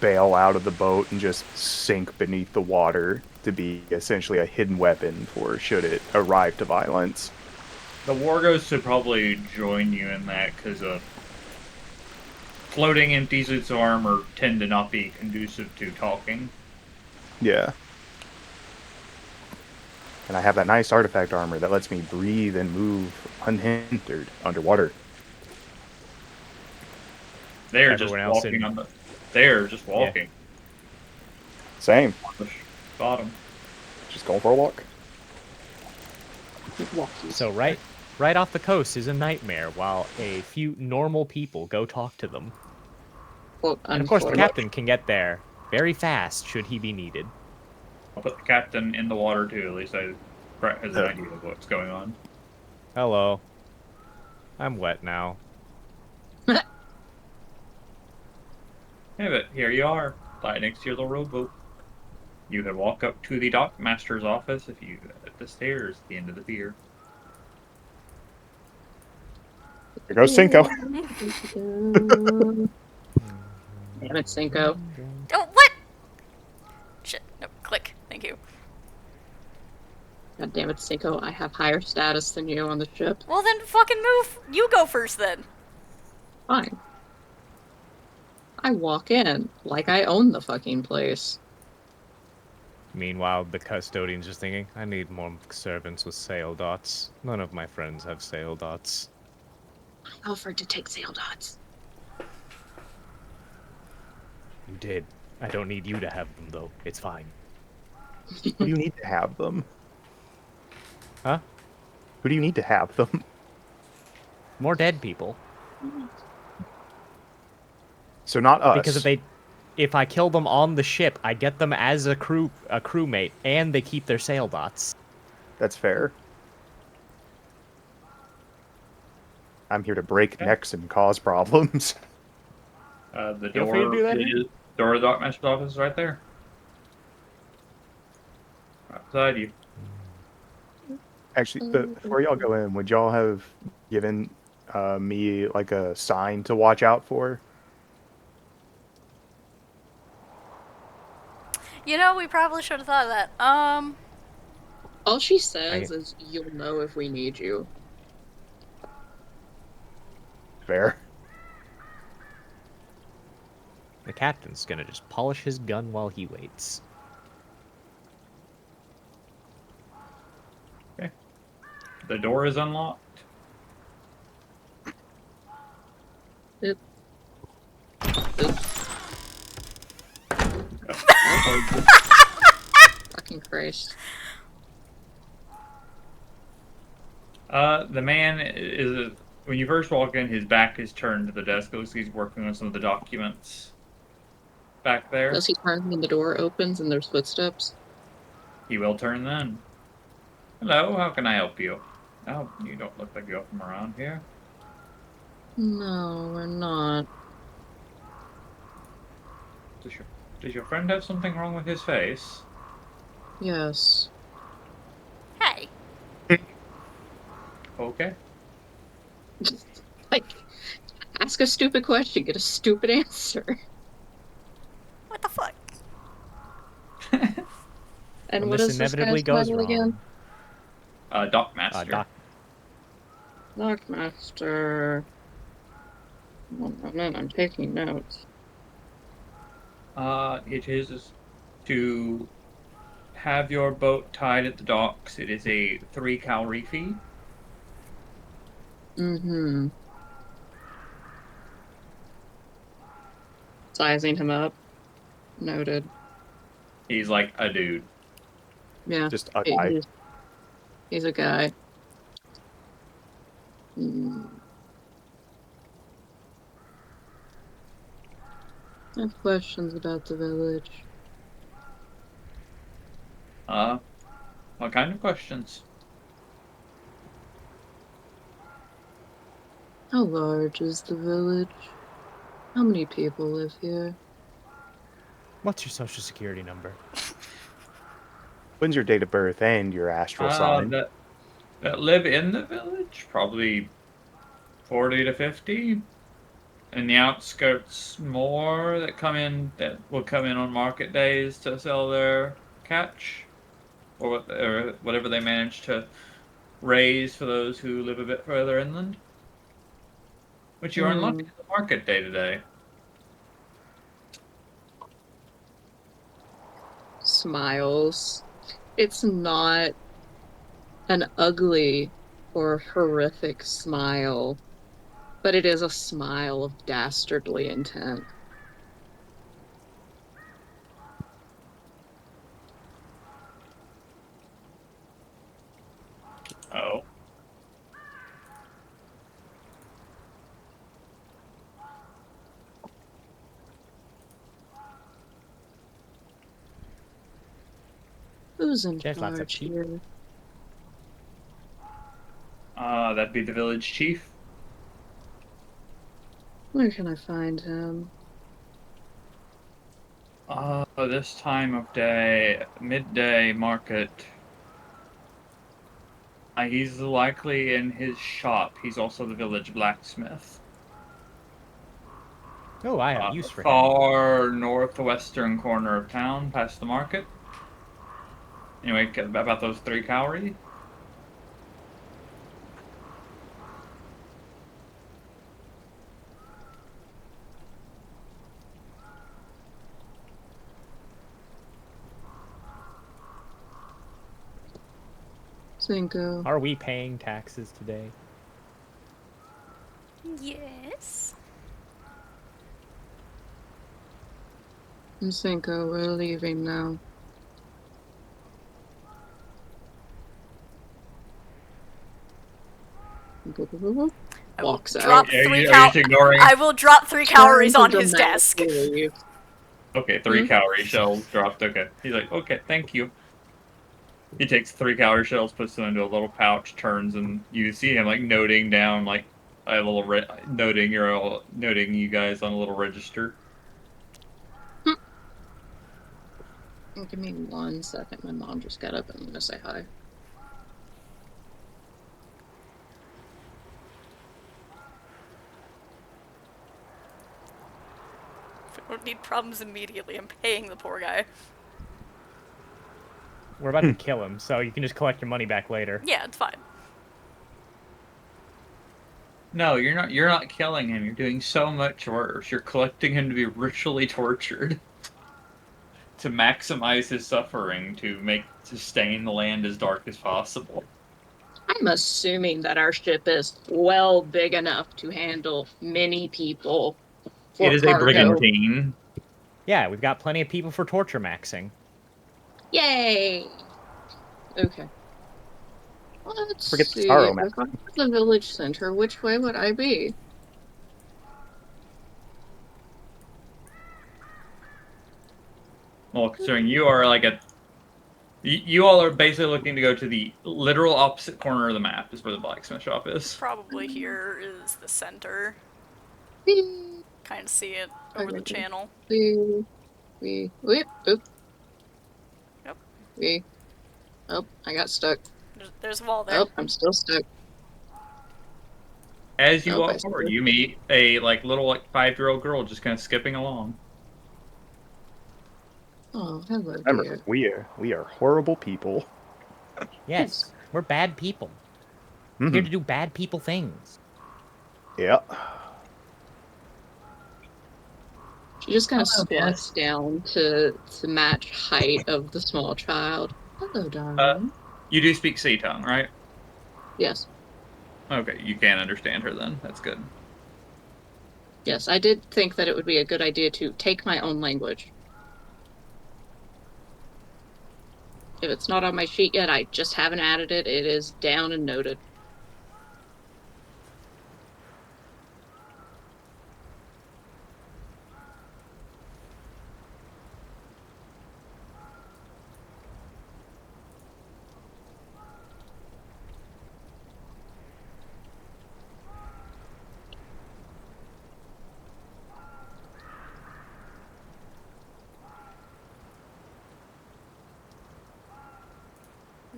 bail out of the boat and just sink beneath the water to be essentially a hidden weapon for should it arrive to violence. The war ghosts should probably join you in that because floating empty suits of armor tend to not be conducive to talking. Yeah. And I have that nice artifact armor that lets me breathe and move unhindered underwater. They're Everyone just else walking in- on the. They're just walking Same. on the bottom. Just going for a walk. Walkies. So right off the coast is a nightmare, while a few normal people go talk to them. Quote, And of course, the unquote. captain can get there very fast should he be needed. I'll put the captain in the water too. At least Brett has an idea of what's going on. Hello. I'm wet now. Yeah, but here you are, right next to your little rowboat. You can walk up to the dockmaster's office if you at the stairs at the end of the pier. There goes Cinco. Damn it, Cinco. Oh, what? Shit. No, click. Thank you. God damn it, Cinco. I have higher status than you on the ship. Well, then fucking move. You go first then. Fine. I walk in like I own the fucking place. Meanwhile, the custodian's just thinking, I need more servants with sail dots. None of my friends have sail dots. I offered to take sail dots. You did. I don't need you to have them, though. It's fine. Who do you need to have them? Huh? Who do you need to have them? More dead people. So not us. Because if I kill them on the ship, I get them as a crewmate, and they keep their sail dots. That's fair. I'm here to break Okay. necks and cause problems. The Feel free to do that here. door of the Dockmaster's office is right there. Right beside you. Actually, before y'all go in, would y'all have given me like a sign to watch out for? You know, we probably should have thought of that. All she says is, "You'll know if we need you." Fair. The captain's gonna just polish his gun while he waits. Okay. The door is unlocked. It. Fucking Christ. The man is when you first walk in, his back is turned to the desk. It looks like he's working on some of the documents back there. Does he turn when the door opens and there's footsteps? He will turn then. Hello, how can I help you? Oh, you don't look like you're from around here. No, we're not. Does your friend have something wrong with his face? Yes. hey. Okay. Like, ask a stupid question, get a stupid answer. What the fuck? And When what this is this inevitably guy's goes title again? wrong, Dockmaster. Lockmaster. One moment, I'm taking notes. It is to have your boat tied at the docks. It is a 3 calorie fee. Mm-hmm. Sizing him up. Noted. He's like a dude. Yeah. Just a guy. He's a guy. Hmm. I have questions about the village. What kind of questions? How large is the village? How many people live here? what's your social security number? When's your date of birth and your astral sign? That live in the village? Probably 40 to 50. In the outskirts, more that will come in on market days to sell their catch, or whatever they manage to raise for those who live a bit further inland. Which you are unlucky at the market day today. Smiles. It's not an ugly or horrific smile, but it is a smile of dastardly intent. Oh. Who's in There's lots of charge sheep. here? That'd be the village chief. Where can I find him? This time of day, midday market. He's likely in his shop. He's also the village blacksmith. Oh, I have use for him. Far northwestern corner of town, past the market. Anyway, about those 3 calories. Cinco. Are we paying taxes today? Yes. Cinco, we're leaving now. I will Walks drop out. Are three you just ignoring? I will drop 3 Trying calories to on his desk. dramatically leave. Okay, 3 Hmm? calorie shells dropped. Okay. He's like, okay, thank you. He takes 3 calorie shells, puts them into a little pouch, turns, and you see him like noting down like a little noting you guys on a little register. Give me 1 second. My mom just got up and I'm gonna say hi. If I don't need problems immediately, I'm paying the poor guy. We're about to kill him, so you can just collect your money back later. Yeah, it's fine. No, you're not. You're not killing him. You're doing so much worse. You're collecting him to be ritually tortured, to maximize his suffering, to stain the land as dark as possible. I'm assuming that our ship is well big enough to handle many people for It is a cargo. brigantine. Yeah, we've got plenty of people for torture maxing. Yay! Okay. Let's Forget the see. sorrow If map. I'm at the village center, which way would I be? Well, considering you are like you all are basically looking to go to the literal opposite corner of the map is where the blacksmith shop is. Probably here is the center. Beep, Kind of see it over the channel. beep, beep, whip, oop. Yep. Beep. Oh, I got stuck. There's a wall there. Oh, I'm still stuck. As you Nope, I walk see forward, it. you meet a little 5-year-old girl just kind of skipping along. Oh, hello, Remember, dear. we are horrible people. Yes, we're bad people. Here Mhm. to do bad people things. Yeah. She just kind of Hello, squats down to match height of the small child. Hello, darling. You do speak Sea Tongue, right? Yes. Okay, you can understand her then. That's good. Yes, I did think that it would be a good idea to take my own language. If it's not on my sheet yet, I just haven't added it. It is down and noted.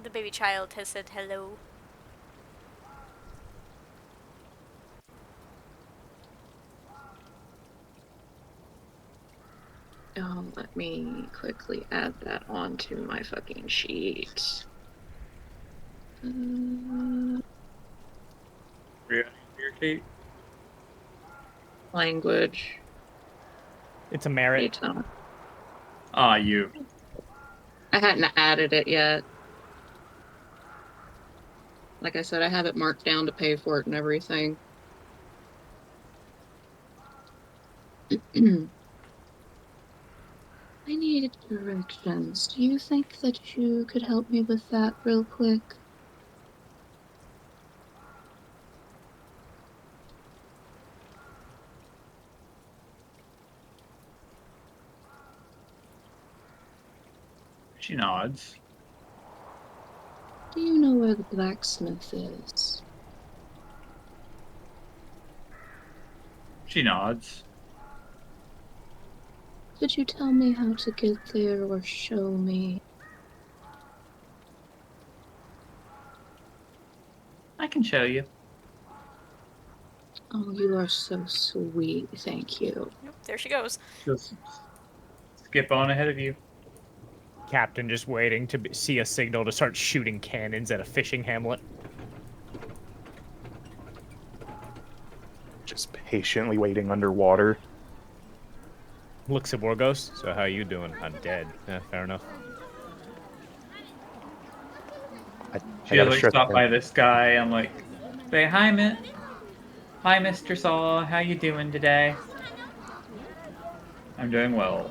The baby child has said hello. Let me quickly add that onto my fucking sheet. Your sheet? Language. It's a merit. Daytona. Ah, you. I hadn't added it yet. Like I said, I have it marked down to pay for it and everything. I needed directions. Do you think that you could help me with that real quick? She nods. Do you know where the blacksmith is? She nods. Could you tell me how to get there or show me? I can show you. Oh, you are so sweet. Thank you. Yep, there she goes. Just skip on ahead of you. Captain just waiting to see a signal to start shooting cannons at a fishing hamlet. Just patiently waiting underwater. Looks at Wargos. So how you doing? I'm dead. Yeah, fair enough. She gotta like shut stop that. by this guy and like say hi, hi, Mr. Saul. How you doing today? I'm doing well.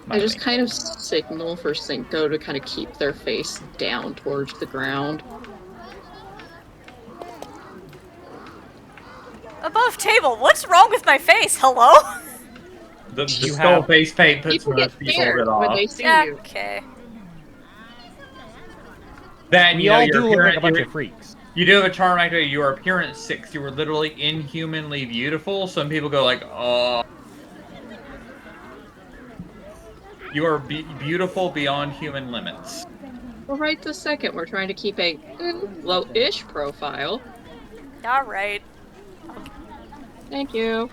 I just Smiling. kind of signal for Cinco to kind of keep their face down towards the ground. Above table, what's wrong with my face? Hello? The You skull have- face paint puts People get most people a scared bit when they off. see Yeah, you. okay. Then We you know all your do look like a bunch appearance. of freaks. You do have a charm activity. Your appearance 6. You were literally inhumanly beautiful. Some people go like, "Oh, you are beautiful beyond human limits." Well, right this second, we're trying to keep a low-ish profile. Alright. Thank you.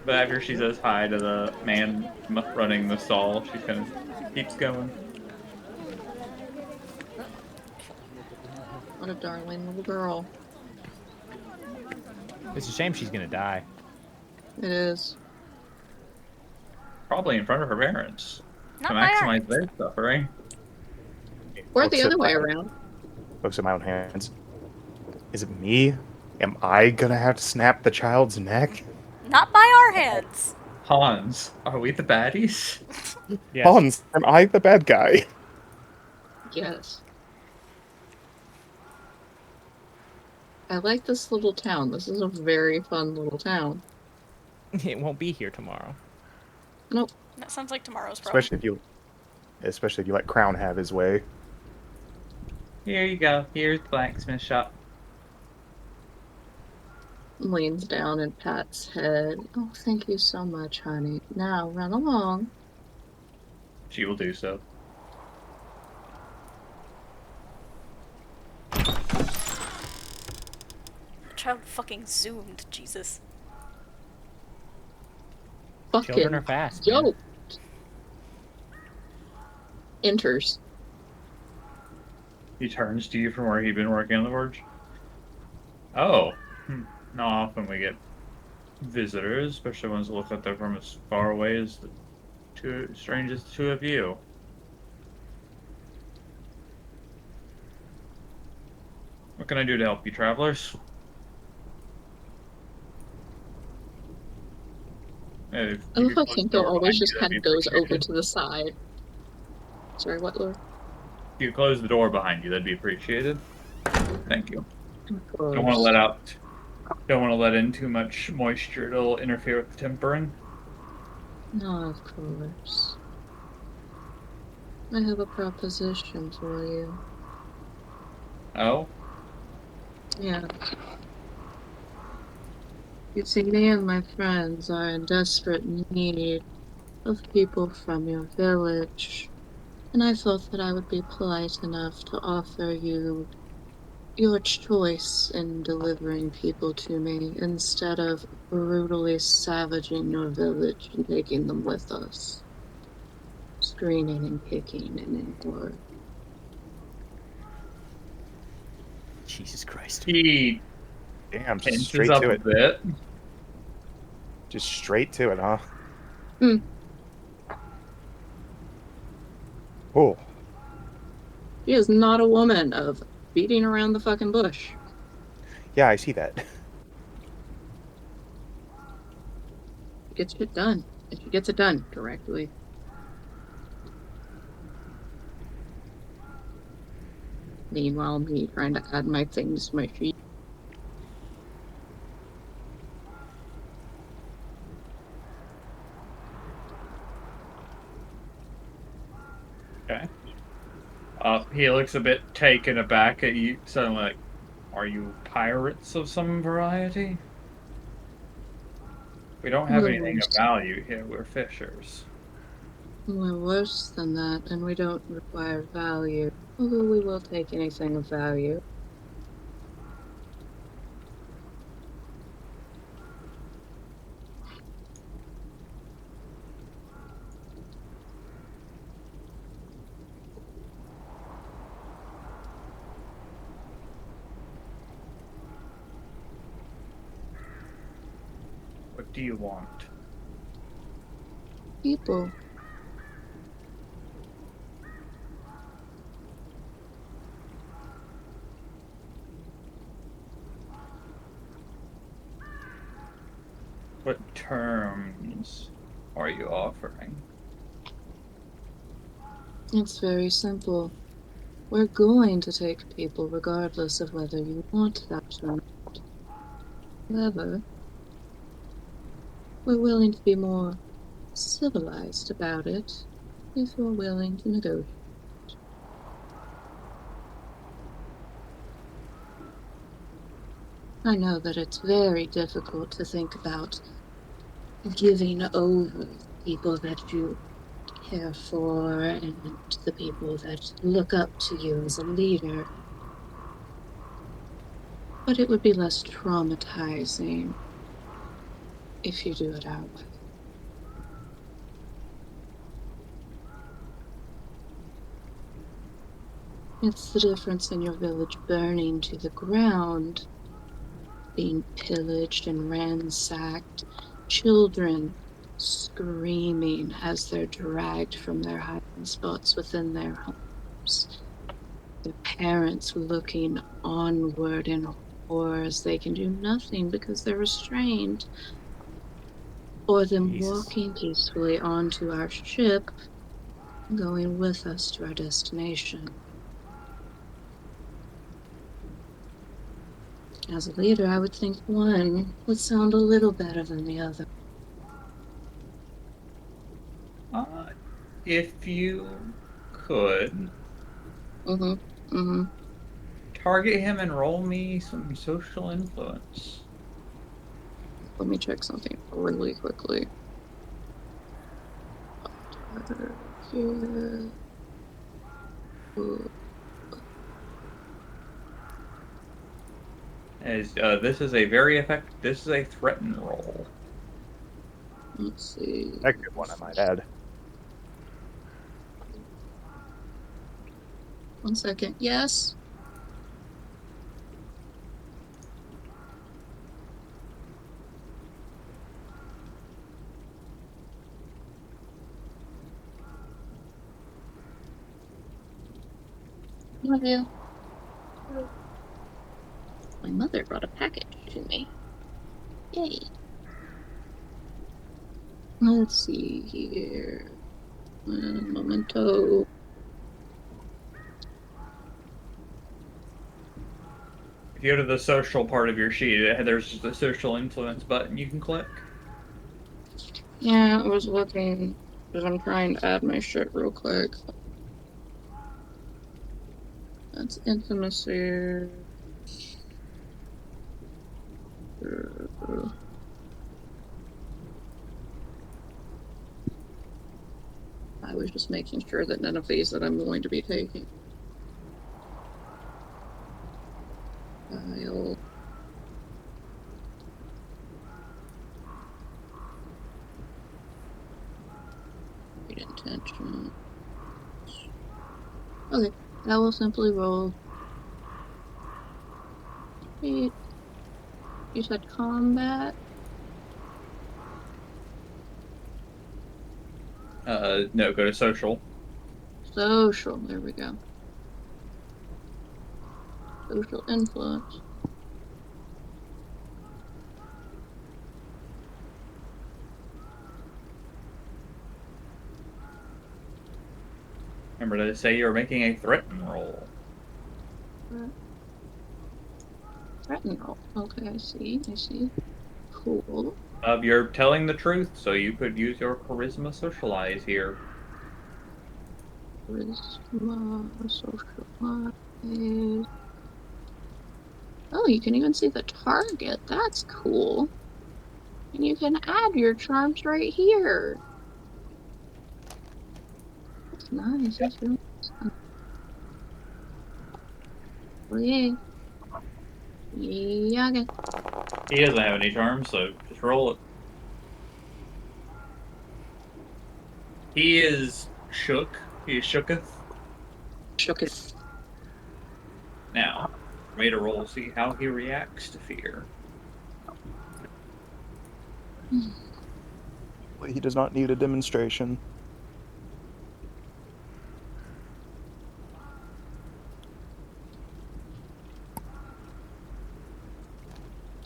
But after she says hi to the man running the stall, she kind of keeps going. What a darling little girl. It's a shame she's gonna die. It is. Probably in front of her parents to Not by our maximize hands, their though. suffering. Or the other way around. Looks at my own hands. Is it me? Am I gonna have to snap the child's neck? Not by our hands. Hans, are we the baddies? Yes. Hans, am I the bad guy? Yes. I like this little town. This is a very fun little town. It won't be here tomorrow. Nope. That sounds like tomorrow's problem. Especially if you let Crown have his way. Here you go. Here's the blacksmith shop. Leans down and pats head. Oh, thank you so much, honey. Now run along. She will do so. Child fucking zoomed, Jesus. Children are Fucking fast. man. yoked. Enters. He turns to you from where he'd been working on the forge. Oh. Not often we get visitors, especially ones that look like they're from as far away as the strangest two of you. What can I do to help you, travelers? If I you love could how close the Cinco door always behind just you, kind that'd of be goes over appreciated. to the side. Sorry, what, Lord? If you could close the door behind you, that'd be appreciated. Thank you. Of Don't want to course. let out. Don't want to let in too much moisture. It'll interfere with the tempering. No, of course. I have a proposition for you. Oh, Yeah. You see, me and my friends are in desperate need of people from your village, and I thought that I would be polite enough to offer you your choice in delivering people to me instead of brutally savaging your village and taking them with us. Screening and picking and ignoring. Jesus Christ. he Damn, just tenses straight up to a it. bit. Just straight to it, huh? Hmm. Oh, She is not a woman of beating around the fucking bush. yeah, I see that. She gets shit done. And she gets it done correctly. Meanwhile, me trying to add my things to my sheet. Okay. He looks a bit taken aback at you, suddenly like, "Are you pirates of some variety? We don't have We're anything of worse. value here. We're fishers." We're worse than that, and we don't require value. Although we will take anything of value. What do you want? People. What terms are you offering? It's very simple. We're going to take people regardless of whether you want that or not. However, we're willing to be more civilized about it if you're willing to negotiate. I know that it's very difficult to think about giving over the people that you care for and the people that look up to you as a leader, but it would be less traumatizing if you do it our way. It's the difference in your village burning to the ground, being pillaged and ransacked, children screaming as they're dragged from their hiding spots within their homes, their parents looking onward in horror as they can do nothing because they're restrained, or them Jesus. walking peacefully onto our ship, going with us to our destination. As a leader, I would think one would sound a little better than the other. If you could Mm-hmm. Mm-hmm. target him and roll me some social influence. Let me check something really quickly. Here. Ooh, As this is a very effective. This is a threaten roll. let's see. A good one, I might add. 1 second. Yes. Love you. My mother brought a package to me. Yay. Let's see here. Memento. If you go to the social part of your sheet, there's just a social influence button you can click. Yeah, I was looking because I'm trying to add my shit real quick. That's intimacy. I was just making sure that none of these that I'm going to be taking. File. Great intention. Okay, that will simply roll. Wait, you said combat? No, go to social. Social, there we go. Social influence. Remember to say you're making a threaten roll. Threaten roll. Okay, I see, I see. Cool. You're telling the truth, so you could use your charisma socialize here. Charisma, socialize. Oh, you can even see the target. That's cool. And you can add your charms right here. That's nice. That's really nice. Oh, yeah. Yeah, okay. He doesn't have any charms, so just roll it. He is shook. He is shooketh. Shooketh. Now, made a roll, see how he reacts to fear. He does not need a demonstration.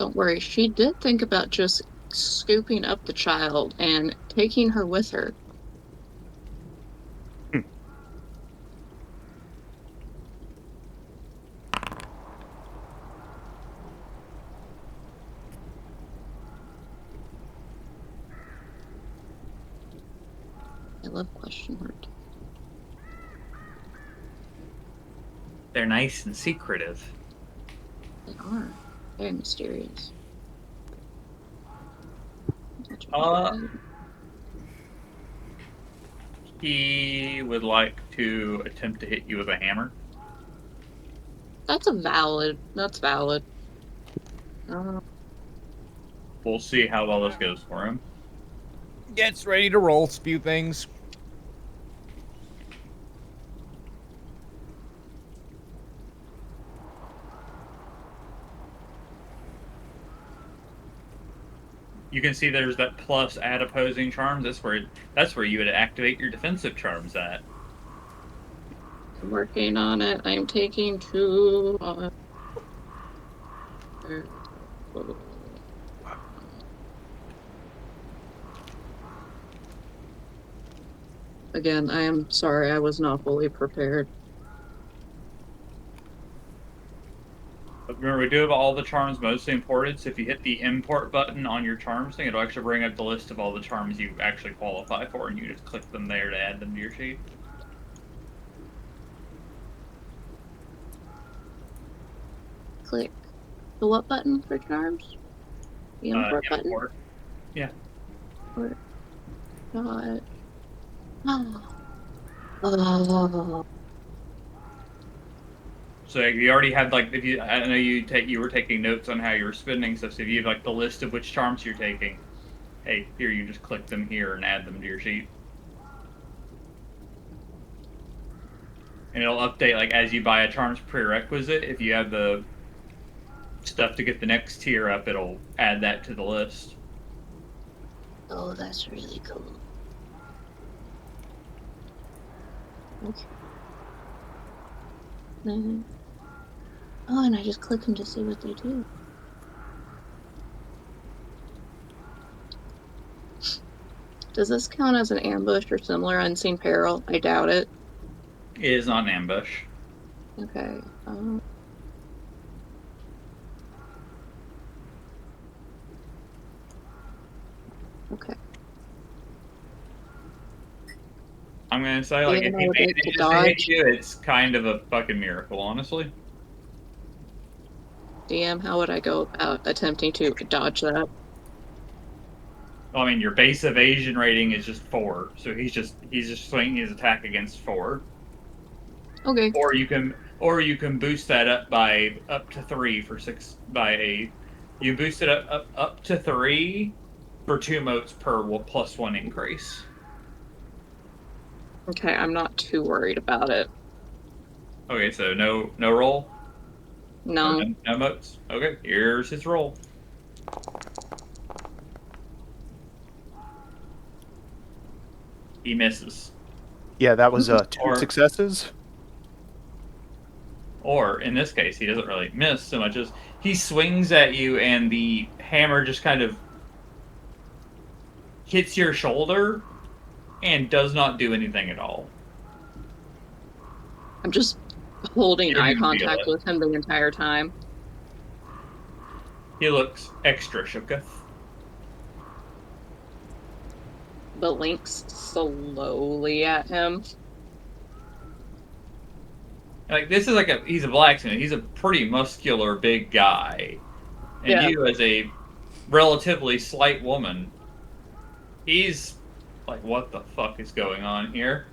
Don't worry, she did think about just scooping up the child and taking her with her. I love question mark. They're nice and secretive. They are very mysterious. He would like to attempt to hit you with a hammer. That's valid. We'll see how well this goes for him. Gets ready to roll, spew things. You can see there's that plus add opposing charms. That's where you would activate your defensive charms at. I'm working on it. I'm taking 2. Again, I am sorry, I was not fully prepared. But remember, we do have all the charms mostly imported, so if you hit the import button on your charms thing, it'll actually bring up the list of all the charms you actually qualify for, and you just click them there to add them to your sheet. Click the what button for charms? The import button? Import. Yeah. Import. God. Oh. So if you already had I know you were taking notes on how you were spending stuff. So if you have like the list of which charms you're taking, hey, here you just click them here and add them to your sheet, and it'll update like as you buy a charms prerequisite. If you have the stuff to get the next tier up, it'll add that to the list. Oh, that's really cool. Okay. Then, oh, and I just click them to see what they do. Does this count as an ambush or similar unseen peril? I doubt it. It is not an ambush. Okay. Okay. I'm gonna say, like, if he manages to hit you, it's kind of a fucking miracle, honestly. DM, how would I go about attempting to dodge that? I mean, your base evasion rating is just 4, so he's just swinging his attack against 4. Okay. Or you can boost that up to 3 for 6 you boost it up to 3 for 2 motes per +1 increase. Okay, I'm not too worried about it. Okay, so no roll? No. No motes? Okay, here's his roll. He misses. Yeah, that was 2 successes. Or, in this case, he doesn't really miss so much as he swings at you and the hammer just kind of hits your shoulder and does not do anything at all. I'm just holding eye contact with him the entire time. He looks extra shooketh. But Link's slowly at him. Like, this is he's a blacksmith. He's a pretty muscular, big guy. And you, as a relatively slight woman, he's like, what the fuck is going on here?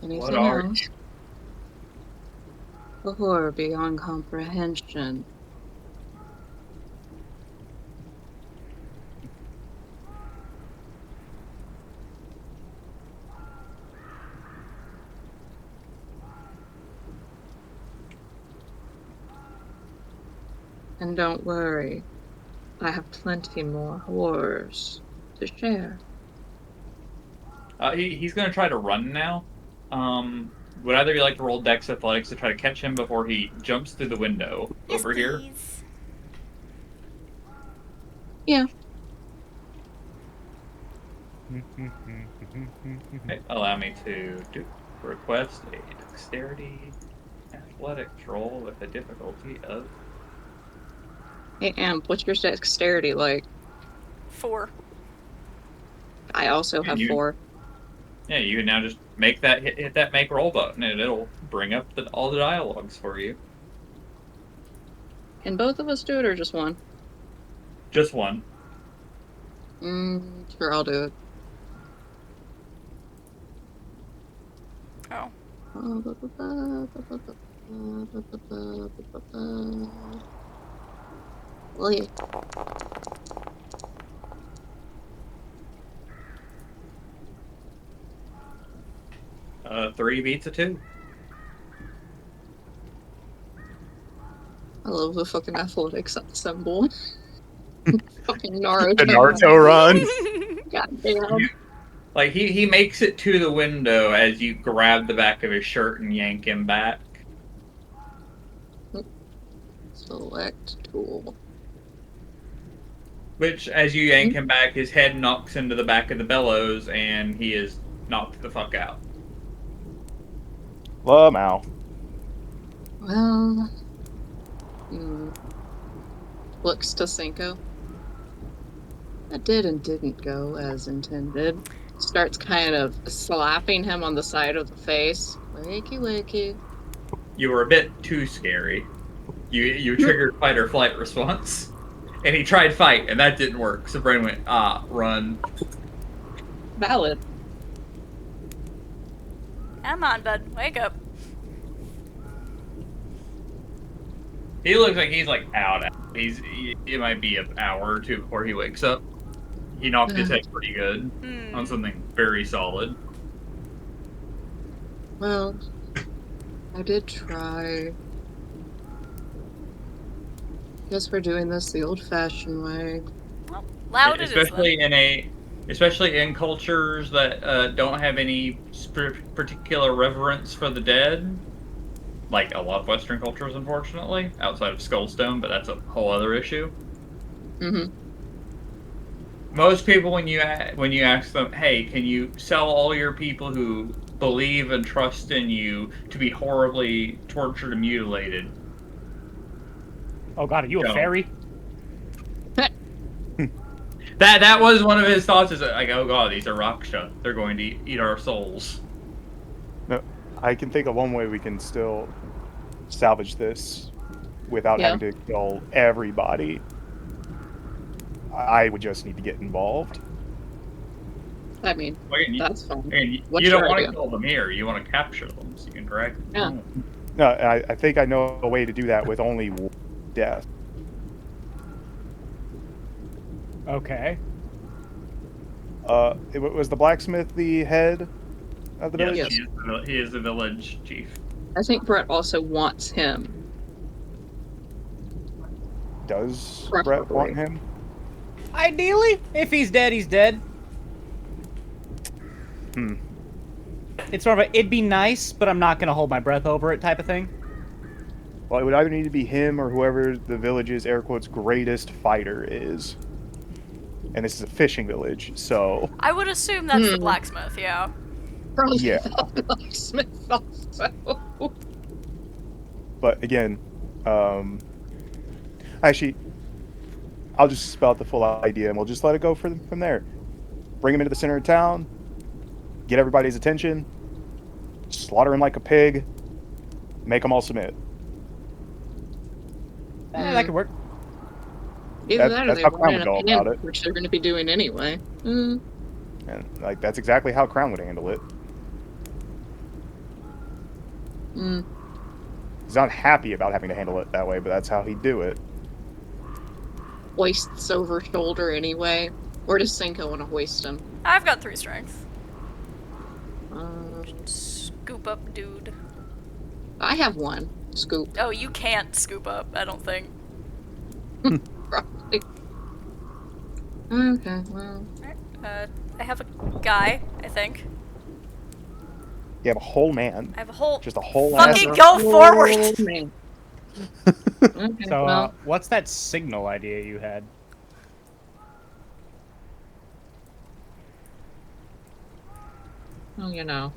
Anything what are else? you? A horror beyond comprehension. And don't worry, I have plenty more horrors to share. He's going to try to run now. Would either of you like to roll Dex Athletics to try to catch him before he jumps through the window over here? Please. Yeah. Okay, allow me to request a dexterity athletics roll with a difficulty of. Hey, Amp, what's your dexterity like? 4. I also And have you, 4. yeah, you can now just make that hit that make roll button, and it'll bring up all the dialogues for you. Can both of us do it or just one? Just one. Sure, I'll do it. Oh. Well, yeah. Three beats a two. I love the fucking athletics symbol. Fucking The Naruto. Naruto run. Goddamn. Like he makes it to the window as you grab the back of his shirt and yank him back. Select tool. Which, as you yank him back, his head knocks into the back of the bellows, and he is knocked the fuck out. Ow. Well, looks to Cinco. That did and didn't go as intended. Starts kind of slapping him on the side of the face. Wakey, wakey. You were a bit too scary. You triggered fight or flight response. And he tried fight, and that didn't work. So Brain went, run. Valid. Come on, bud. Wake up. He looks like he's like out. It might be an hour or two before he wakes up. He knocked his head pretty good on something very solid. Well, I did try. Guess we're doing this the old-fashioned way. Well, loud it is then. Especially in cultures that don't have any particular reverence for the dead, like a lot of Western cultures, unfortunately, outside of Skullstone, but that's a whole other issue. Mm-hmm. Most people, when you ask them, "Hey, can you sell all your people who believe and trust in you to be horribly tortured and mutilated?" Oh god, are you a fairy? That was one of his thoughts. Is like, oh god, these are Raksha. They're going to eat our souls. No, I can think of one way we can still salvage this without having to kill everybody. I would just need to get involved. I mean, that's fine. And you don't want to kill them here. You want to capture them so you can drag them home. No, I think I know a way to do that with only one death. Okay. Was the blacksmith the head of the village? Yes, he is the village chief. I think Brett also wants him. Does Brett want him? Ideally, if he's dead, he's dead. It's sort of a, it'd be nice, but I'm not going to hold my breath over it type of thing. Well, it would either need to be him or whoever the village's, air quotes, greatest fighter is. And this is a fishing village, so... I would assume that's the blacksmith, yeah. Probably Yeah. the blacksmith also. But again, actually, I'll just spell out the full idea and we'll just let it go from there. Bring him into the center of town, get everybody's attention, slaughter him like a pig, make them all submit. That could work. Either that or that's they how want Crown an would go opinion, about it. which they're going to be doing anyway. And like that's exactly how Crown would handle it. He's not happy about having to handle it that way, but that's how he'd do it. Hoists over shoulder anyway. Or does Cinco want to hoist him? I've got 3 strength. Uh, Scoop up, dude. I have 1. Scoop. Oh, you can't scoop up, I don't think. Probably. Okay, well. I have a guy, I think. You have a whole man. I have a whole... Just a whole Fucking ass. go forward! Oh, man. Okay, So, well, what's that signal idea you had? Well, you know.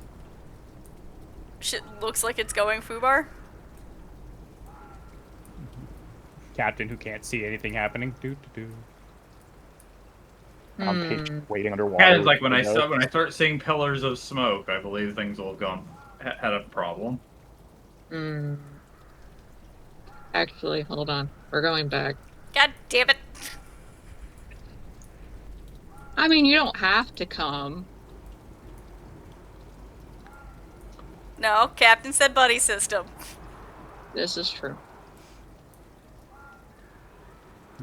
Shit looks like it's going foobar. Captain who can't see anything happening. I'm patient, Hmm. waiting underwater. Kind of like with when the I start seeing pillars of smoke, I believe things will have had a problem. Hmm. Actually, hold on. We're going back. God damn it. I mean, you don't have to come. No, Captain said buddy system. This is true.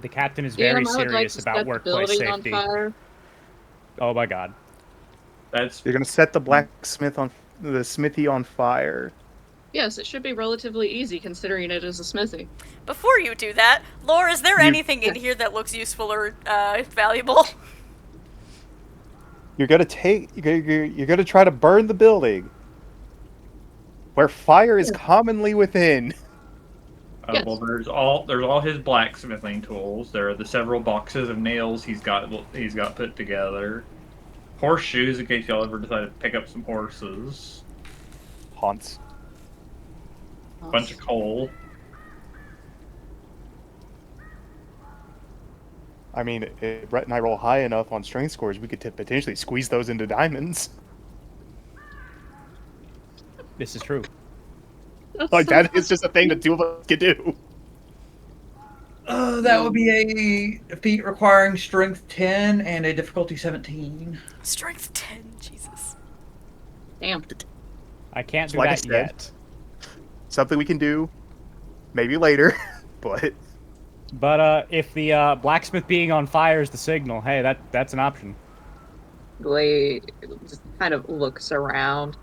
The captain is DM, very I would like serious to about set the workplace building on safety. fire. Oh my god. That's You're gonna set the blacksmith on the smithy on fire. Yes, it should be relatively easy considering it is a smithy. Before you do that, Laura, is there You- anything in here that looks useful or valuable? You're gonna you're gonna try to burn the building where fire is Yeah. commonly within. Yes. well, there's all his blacksmithing tools. There are the several boxes of nails he's got put together. Horseshoes in case y'all ever decide to pick up some horses. Haunts. Bunch of coal. I mean, if Brett and I roll high enough on strength scores, we could potentially squeeze those into diamonds. This is true. Like that is just a thing the two of us could do. That would be a feat requiring strength 10 and a difficulty 17. Strength 10, Jesus. Damn. I can't do Like I that said. yet. Something we can do, maybe later, but But if the blacksmith being on fire is the signal, hey, that's an option. Glade just kind of looks around.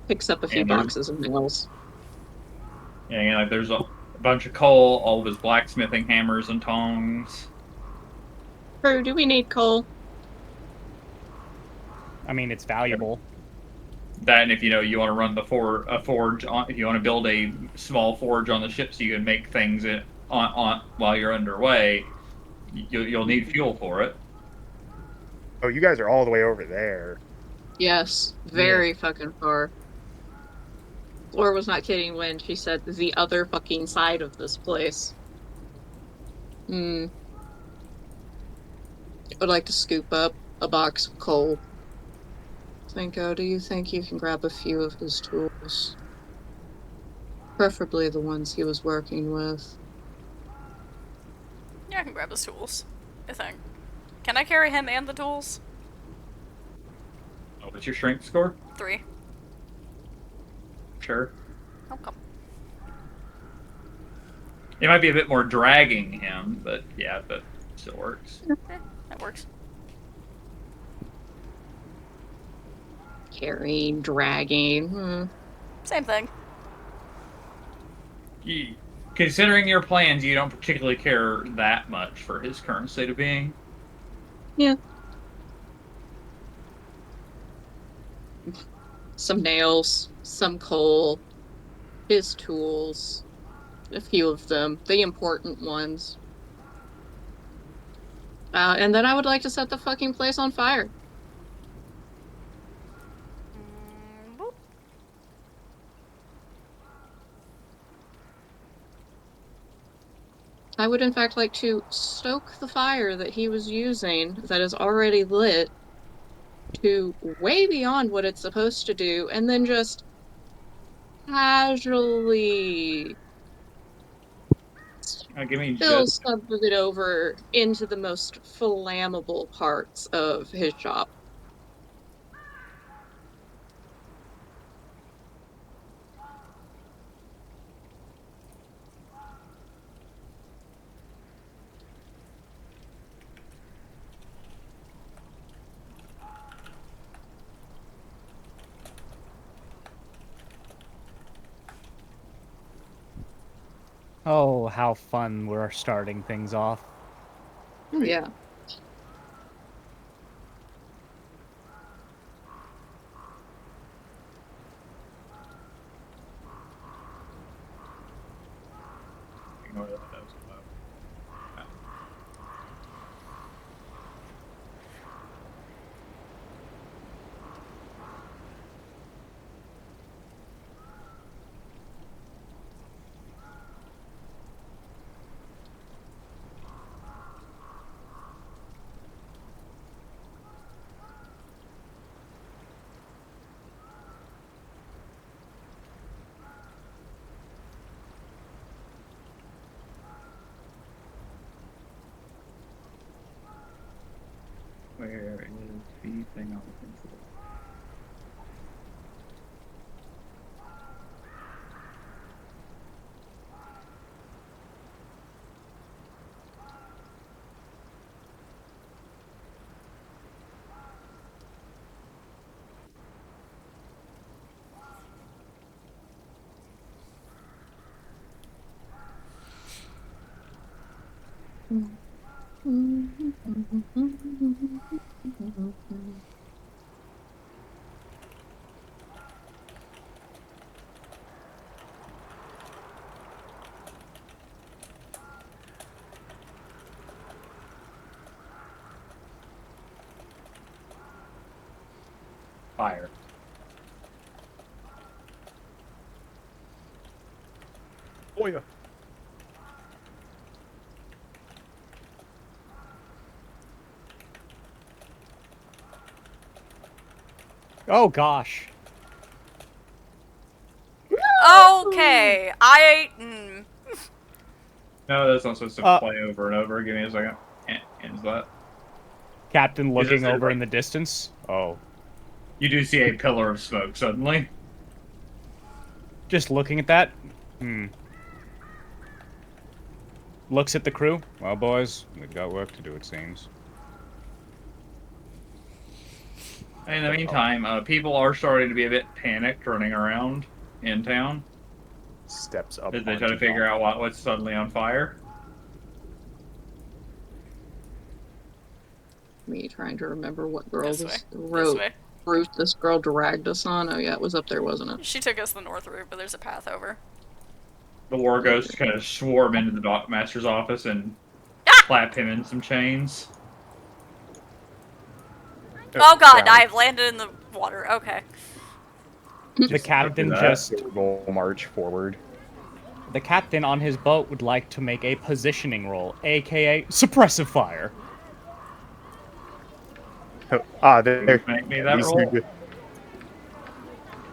Picks up a few And there's- boxes of nails. Yeah, like there's a bunch of coal, all of his blacksmithing hammers and tongs. Crew, do we need coal? I mean, it's valuable. That, and if you want to run a forge on, if you want to build a small forge on the ship so you can make things on while you're underway, you'll need fuel for it. oh, you guys are all the way over there. Yes, very fucking far. Laura was not kidding when she said the other fucking side of this place. Hmm. I would like to scoop up a box of coal. Cinco, do you think you can grab a few of his tools? Preferably the ones he was working with. Yeah, I can grab his tools. I think. Can I carry him and the tools? What's your strength score? 3. Sure. Okay. It might be a bit more dragging him, but yeah, but still works. That works. Carrying, dragging. Same thing. Considering your plans, you don't particularly care that much for his current state of being. Yeah. Some nails, some coal, his tools, a few of them, the important ones. And then I would like to set the fucking place on fire. Boop. I would in fact like to stoke the fire that he was using that is already lit to way beyond what it's supposed to do, and then just casually Give me spill just some of it over into the most flammable parts of his shop. Oh, how fun we're starting things off. Yeah. ignore that that was above. Where is the thing on the pencil? Fire. Oh yeah. Oh gosh. Okay, No, that's not supposed to play over and over. Give me a second. Ends that. Captain Is this looking it, over like- in the distance. Oh. You do see a pillar of smoke suddenly. Just looking at that. Looks at the crew. Well, boys, we've got work to do, it seems. In the meantime, people are starting to be a bit panicked running around in town Steps up. as they try to figure out what's suddenly on fire. Me trying to remember what girl This this way. wrote. This way. Route this girl dragged us on. Oh yeah, it was up there, wasn't it? She took us the north route, but there's a path over. The war ghosts kind of swarm into the dockmaster's office and clap him in some chains. Oh god, I've landed in the water. Okay. The captain that. just... Roll march forward. The captain on his boat would like to make a positioning roll, aka suppressive fire. There. Make me that roll.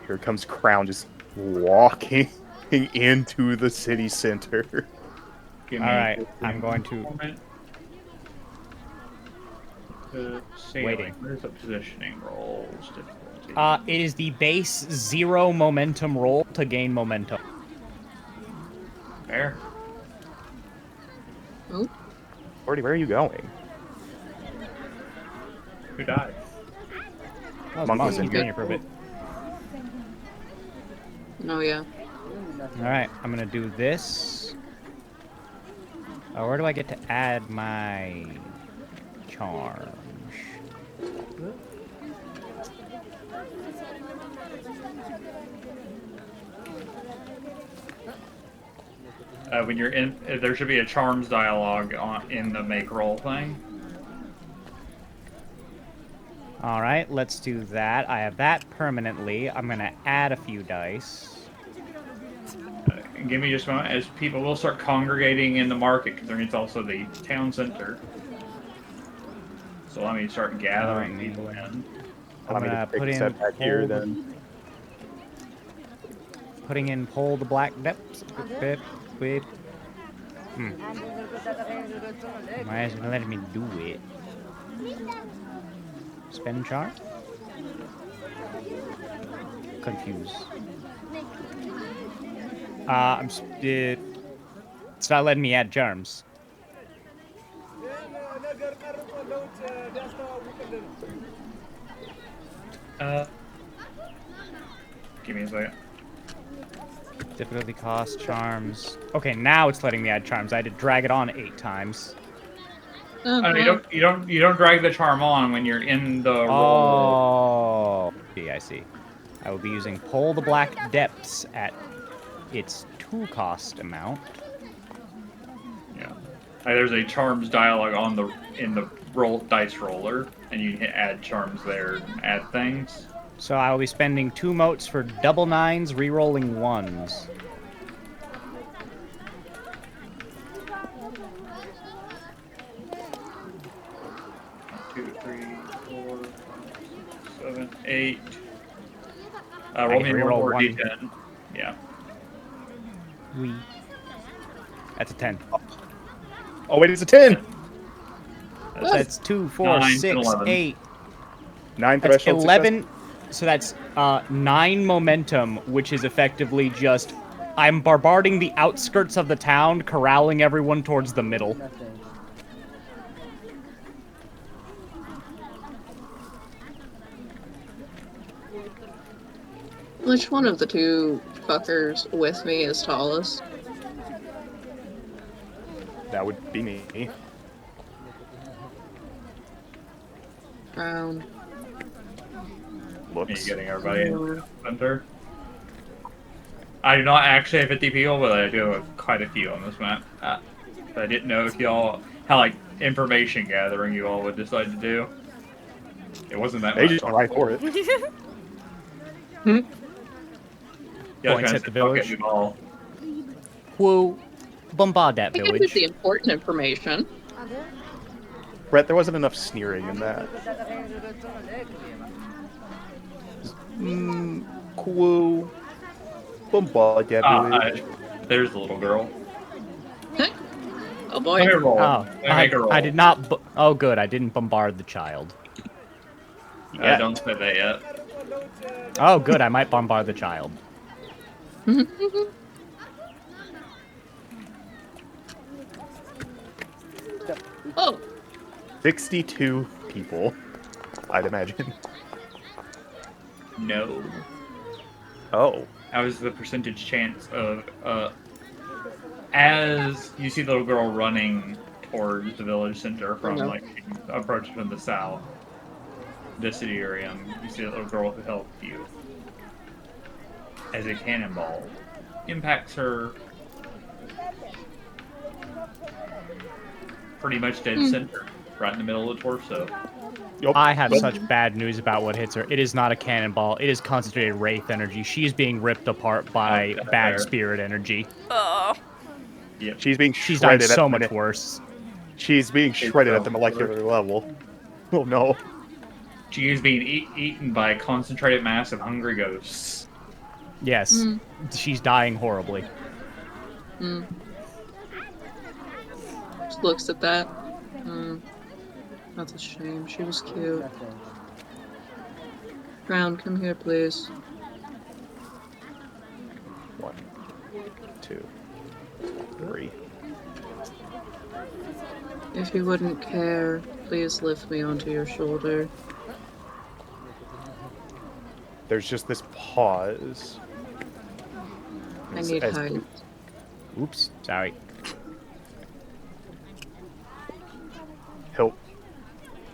Here comes Crown just walking into the city center. Give me Alright, a I'm going to... moment. Waiting. Where's the positioning rolls? Difficulty. It is the base 0 momentum roll to gain momentum. Fair. Oh, Gordy, where are you going? Who died? Monk was in Keep being here. here for a bit. no, yeah. Alright, I'm gonna do this. Oh, where do I get to add my charms? When you're in, there should be a charms dialogue in the make roll thing. Alright, let's do that. I have that permanently. I'm gonna add a few dice. Give me just a moment as people will start congregating in the market because it's also the town center. So let me start gathering people in. Allow me to take a step back here then. Putting in pull the black depths. Why isn't it letting me do it? Spend charm? Confused. It's not letting me add charms. Give me a second. Difficulty cost, charms. Okay, now it's letting me add charms. I had to drag it on 8 times. You don't drag the charm on when you're in the roll. Oh, I see. I will be using pull the black depths at its 2 cost amount. Yeah. There's a charms dialogue in the roll dice roller, and you can add charms there, and add things. So I will be spending 2 motes for double 9s, re-rolling 1s. Two, 3, 4, 5, 6, 7, 8. Roll me re-roll more one. d10. Yeah. That's a 10. Oh wait, it's a 10. So that's 2, 4, 9 and 6, 11. 8. 9 That's threshold 11. So that's 9 momentum, which is effectively just I'm bombarding the outskirts of the town, corralling everyone towards the middle. Which one of the two fuckers with me is tallest? That would be me. Brown. Are you Looks. getting everybody in center? I do not actually have 50 people, but I do have quite a few on this map. I didn't know if y'all how like information gathering you all would decide to do. It wasn't that They much. just went right for it. Y'all Points kinda at the said, "Fuck it, village. do it all." Whoa. Bombard that I can do village. the important information. Brett, there wasn't enough sneering in that. Cool. Bombard that village. There's the little girl. Oh boy. Let me roll. Oh, Let me make a roll. I did not. Oh, good. I didn't bombard the child. Yeah. Don't say that yet. Oh, good. I might bombard the child. Oh, 62 people, I'd imagine. No. Oh. How is the percentage chance of as you see the little girl running towards the village center from No. like approaching from the south, the city area, you see that little girl who helped you as a cannonball impacts her pretty much dead center, right in the middle of the torso. Yep. I have such bad news about what hits her. It is not a cannonball. It is concentrated wraith energy. She's being ripped apart by Okay, bad fair. spirit energy. Oh. Yep. She's being She's dying shredded so at much worse. She's being shredded at the so molecular level. Oh no. She is being eaten by a concentrated mass of hungry ghosts. Yes, she's dying horribly. just looks at that. That's a shame. She was cute. Brown, come here, please. 1, 2, 3. If you wouldn't care, please lift me onto your shoulder. There's just this pause. I need As- height. Oops, sorry.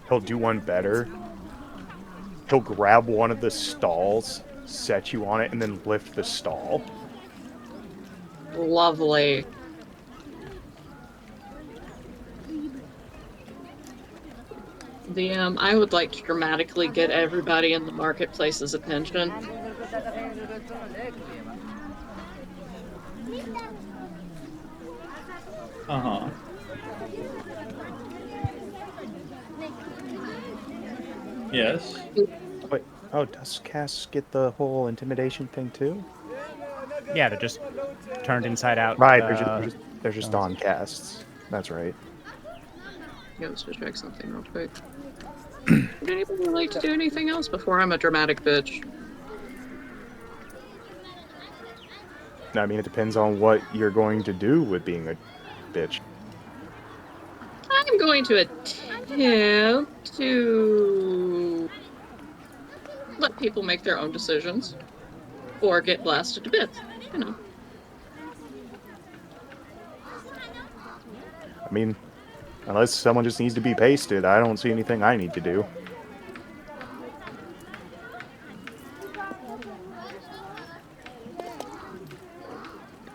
He'll do one better. He'll grab one of the stalls, set you on it, and then lift the stall. Lovely. I would like to dramatically get everybody in the marketplace's attention. Uh-huh. Yes. Wait, oh, does Cass get the whole intimidation thing too? Yeah, they're just turned inside out. Right, they're just on casts. That's right. Yeah, let's just check something real quick. Would anybody like to do anything else before I'm a dramatic bitch? I mean, it depends on what you're going to do with being a bitch. I'm going to attempt to let people make their own decisions. Or get blasted to bits, you know. I mean, unless someone just needs to be pasted, I don't see anything I need to do.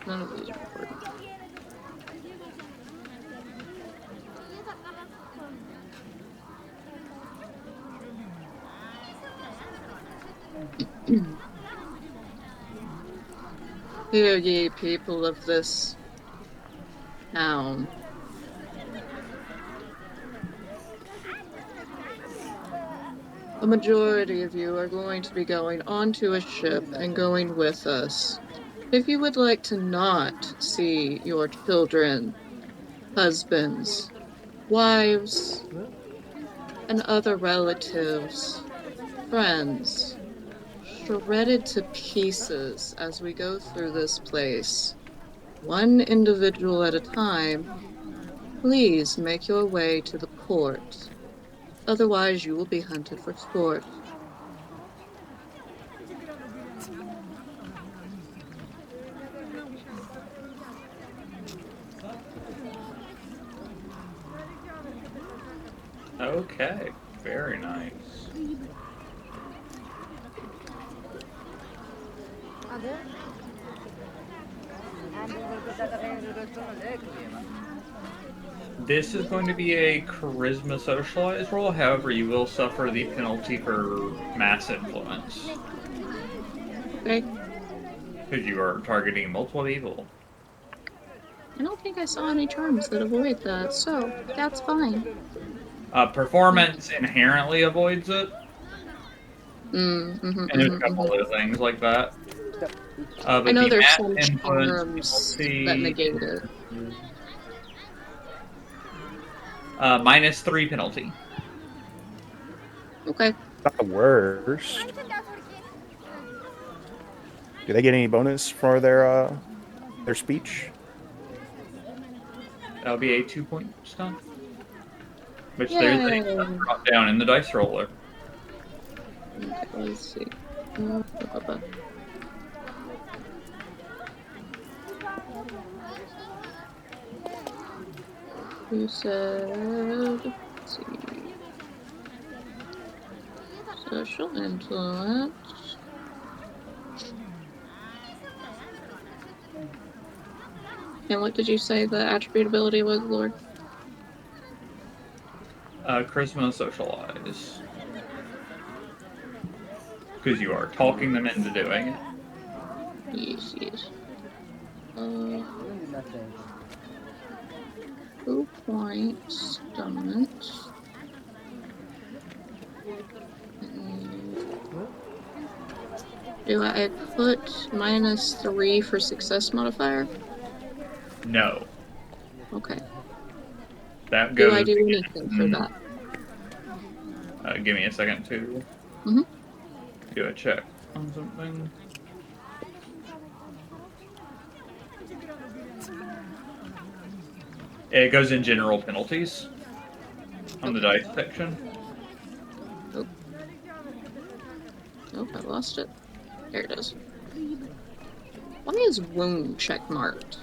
None of these are important. Hear ye, people of this town. A majority of you are going to be going onto a ship and going with us. If you would like to not see your children, husbands, wives, and other relatives, friends, shredded to pieces as we go through this place, one individual at a time, please make your way to the port. Otherwise, you will be hunted for sport. Okay, very nice. This is going to be a charisma socialized roll, however, you will suffer the penalty for mass influence. Okay? Because you are targeting multiple people. I don't think I saw any charms that avoid that, so that's fine. Performance inherently avoids it, and there's a couple other things like that. I But know the there's mass some influence charms that penalty, negate it. -3 penalty. Okay. Not the worst. Do they get any bonus for their speech? That'll be a 2-point stunt. Which there's Yay! a drop down in the dice roller. Okay, let's see. You said, let's see, social influence. And what did you say the attribute ability was, Lord? Charisma socialize. Because you are talking them into doing it. Yes, yes. 2 points, stunt. Do I put -3 for success modifier? No. Okay. That Do goes. I do anything for that? Give me a second to do a check on something. It goes in general penalties on the dice section. Oh. Oh, I lost it. There it is. Why is wound checkmarked?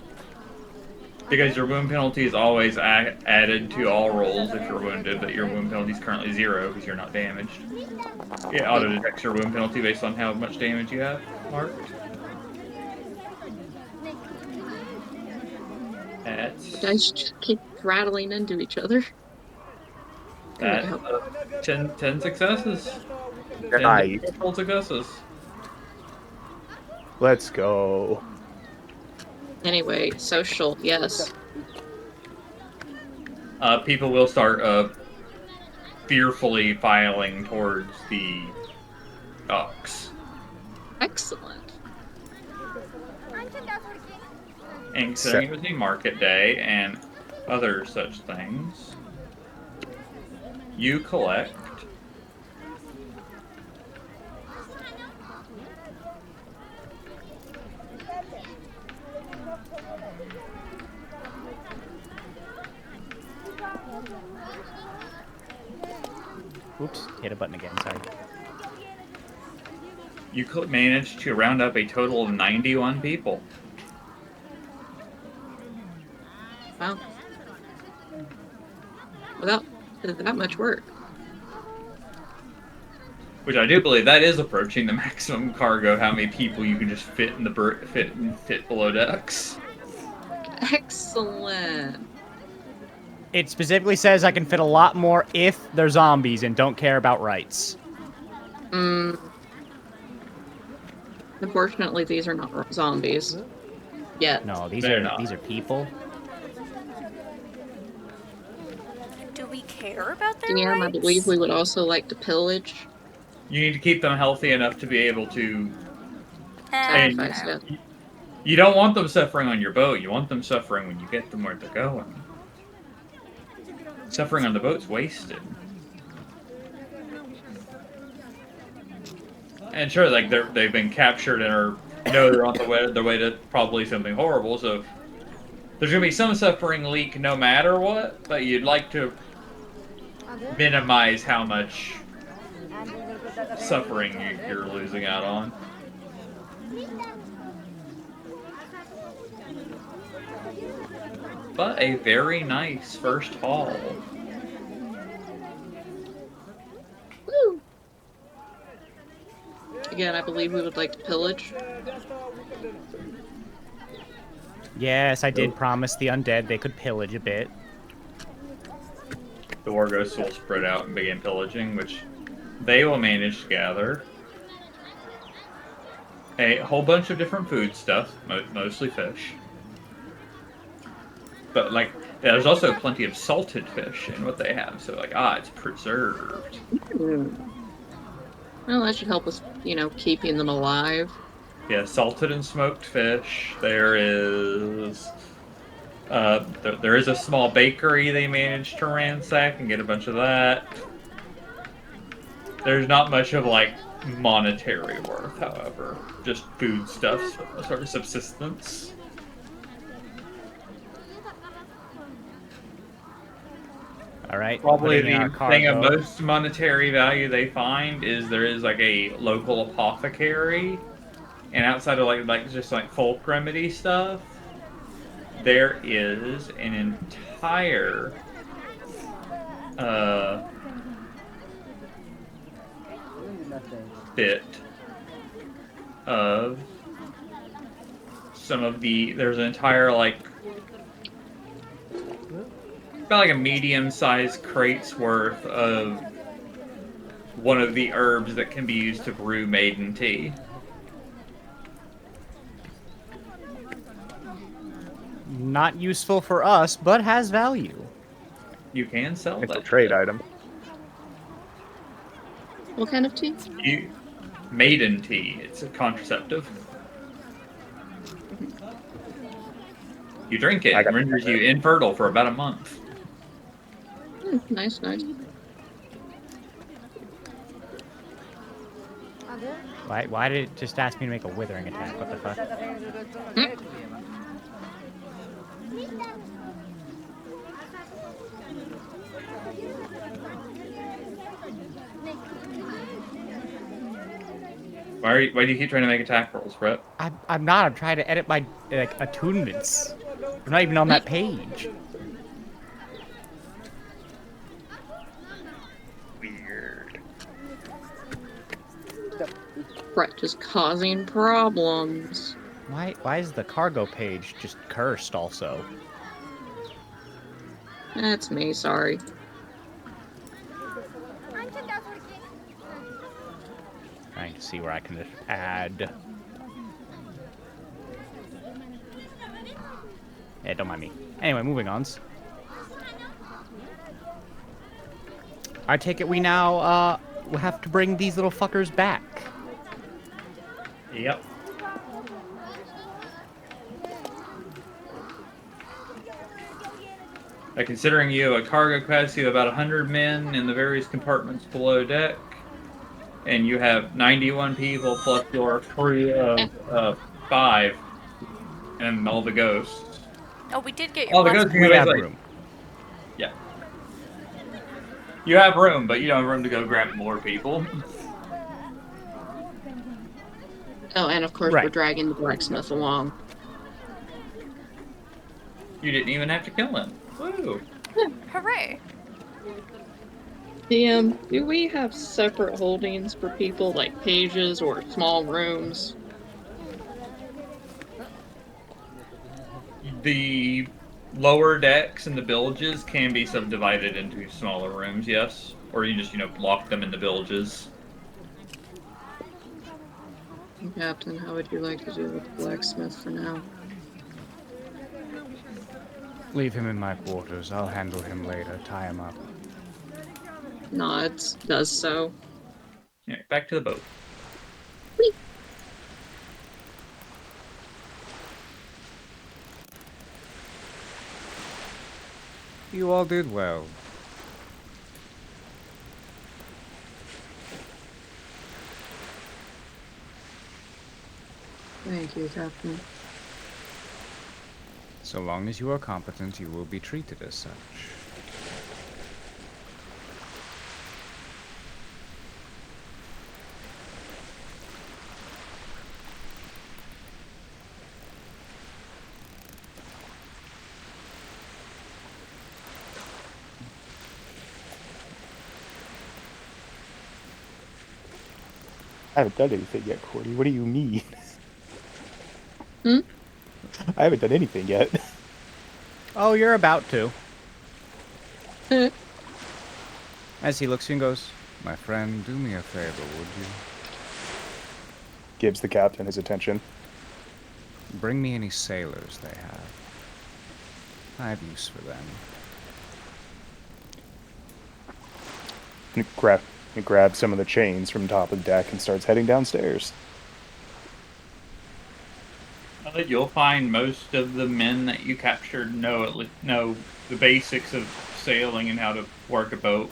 Because your wound penalty is always added to all rolls if you're wounded, but your wound penalty is currently 0 because you're not damaged. It auto detects your wound penalty based on how much damage you have marked. That's Dice just keep rattling into each other. that 10 successes. 10 Nice. full successes. Let's go. Anyway, social, yes. People will start fearfully filing towards the docks. Excellent. And considering it was a market day and other such things, you collect Oops, hit a button again, sorry. you managed to round up a total of 91 people. Wow. Without that much work. Which I do believe that is approaching the maximum cargo. How many people you can just fit in the fit below decks? Excellent. It specifically says I can fit a lot more if they're zombies and don't care about rights. Unfortunately, these are not zombies. Yet. No, these They're are not. people. Do we care about their DM, I rights? believe we would also like to pillage. You need to keep them healthy enough to be able to. Sacrifice, yeah. You don't want them suffering on your boat. You want them suffering when you get them where they're going. Suffering on the boat's wasted. And sure, like they've been captured and are they're on their way to probably something horrible. So there's gonna be some suffering leak no matter what, but you'd like to minimize how much suffering you're losing out on. But a very nice first haul. Woo! Again, I believe we would like to pillage. Yes, I did promise the undead they could pillage a bit. The war ghosts will spread out and begin pillaging, which they will manage to gather a whole bunch of different food stuff, mostly fish. But like, there's also plenty of salted fish in what they have. So like, it's preserved. Well, that should help us, keeping them alive. Yeah, salted and smoked fish. There is, there is a small bakery they managed to ransack and get a bunch of that. There's not much of like monetary worth, however, just food stuff, sort of subsistence. All right. Probably putting in our the thing of cargo. most monetary value they find is there is like a local apothecary, and outside of like just like folk remedy stuff, there is an entire bit of some of the there's an entire like about like a medium-sized crate's worth of one of the herbs that can be used to brew maiden tea. Not useful for us, but has value. You can sell It's a that. trade item. What kind of tea? Maiden tea. It's a contraceptive. You drink it, I it got renders that. you infertile for about a month. Nice. Why did it just ask me to make a withering attack? What the fuck? Why do you keep trying to make attack rolls, Brett? I'm not. I'm trying to edit my attunements. I'm not even on that page. Weird. Brett just causing problems. Why is the cargo page just cursed also? That's me, sorry. Trying to see where I can just add. Yeah, don't mind me. Anyway, moving on. I take it we now will have to bring these little fuckers back. Yep. Considering you have a cargo capacity of about 100 men in the various compartments below deck, and you have 91 people plus your crew of 5, and all the ghosts. Oh, we did get All your the last ghosts We you have basically, room. yeah. You have room, but you don't have room to go grab more people. Oh, and of course Right. we're dragging the blacksmith along. You didn't even have to kill him. Woo! Hooray! DM, do we have separate holdings for people like pages or small rooms? The lower decks and the villages can be subdivided into smaller rooms, yes. Or you just, lock them in the villages. Captain, how would you like to do with the blacksmith for now? Leave him in my quarters. I'll handle him later. Tie him up. Nods, does so. Alright, back to the boat. Whee! You all did well. Thank you, Captain. So long as you are competent, you will be treated as such. I haven't done anything yet, Cordy. What do you mean? Hmm? I haven't done anything yet. Oh, you're about to. As he looks at you and goes, "My friend, do me a favor, would you? Gives the captain his attention. Bring me any sailors they have. I have use for them." And he grabs some of the chains from top of the deck and starts heading downstairs. You'll find most of the men that you captured know the basics of sailing and how to work a boat.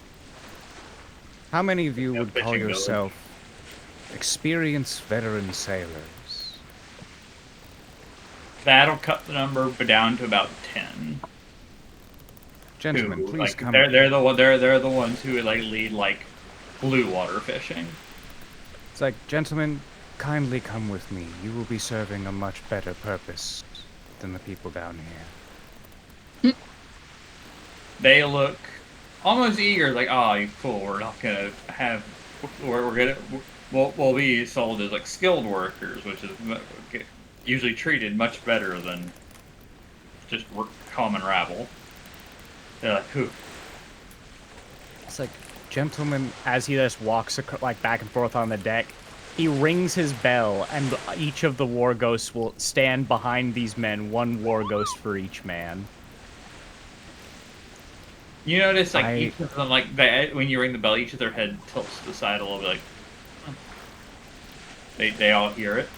How many of you No would call fishing village. yourself experienced veteran sailors? That'll cut the number down to about 10. Gentlemen, Who, please like, come. they're the ones who like lead like blue water fishing. It's like, gentlemen, kindly come with me. You will be serving a much better purpose than the people down here. They look almost eager, like, "Oh, you fool! We're not gonna have. We're gonna. We'll be sold as like skilled workers, which is usually treated much better than just common rabble." They're like, "Who?" It's like, gentlemen, as he just walks like back and forth on the deck, he rings his bell, and each of the war ghosts will stand behind these men, one war ghost for each man. You notice, like, each of them, like, when you ring the bell, each of their head tilts to the side a little bit, like, huh. They all hear it.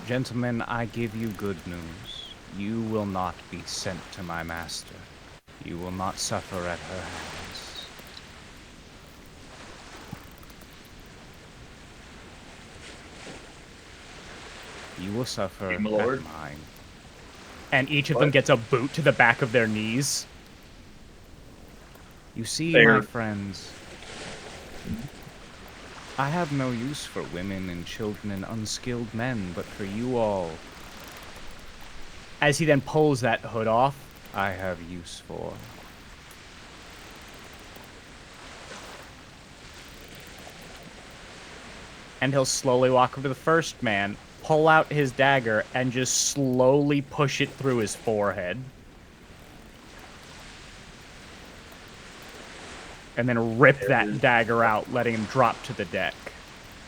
Gentlemen, I give you good news. You will not be sent to my master. You will not suffer at her hands. You will suffer King at Lord. mine. And each of them gets a boot to the back of their knees. You see, They're- my friends, I have no use for women and children and unskilled men, but for you all, As he then pulls that hood off, I have use for. and he'll slowly walk over to the first man, pull out his dagger, and just slowly push it through his forehead. And then rip that dagger out, letting him drop to the deck.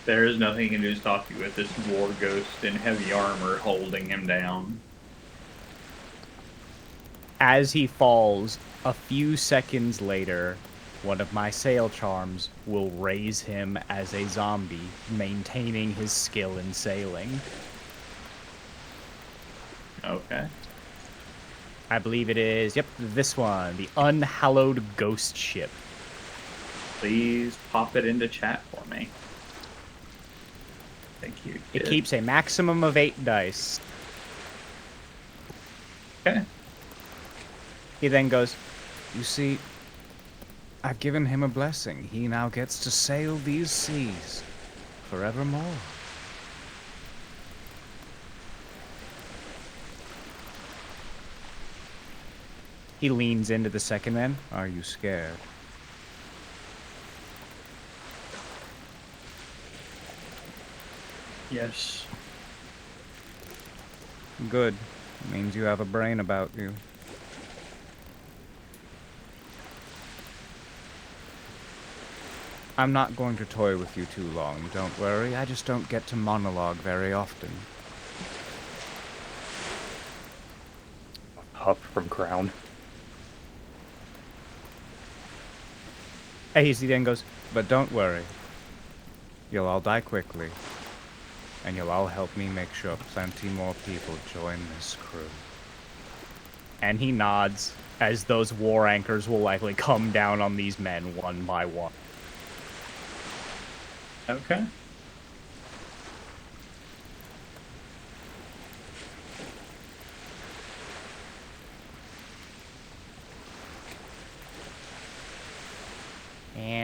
There is nothing he can do to stop you with this war ghost in heavy armor holding him down. As he falls, a few seconds later, one of my sail charms will raise him as a zombie, maintaining his skill in sailing. Okay. I believe it is, yep, this one, the Unhallowed Ghost Ship. Please pop it into chat for me. Thank you. It kid. keeps a maximum of 8 dice. Okay. He then goes, You see, I've given him a blessing. He now gets to sail these seas forevermore. he leans into the second man. Are you scared? Yes. Good. Means you have a brain about you. I'm not going to toy with you too long, don't worry. I just don't get to monologue very often. Huff from Crown. And he then goes, But don't worry. You'll all die quickly. And you'll all help me make sure plenty more people join this crew. and he nods as those war anchors will likely come down on these men one by one. Okay.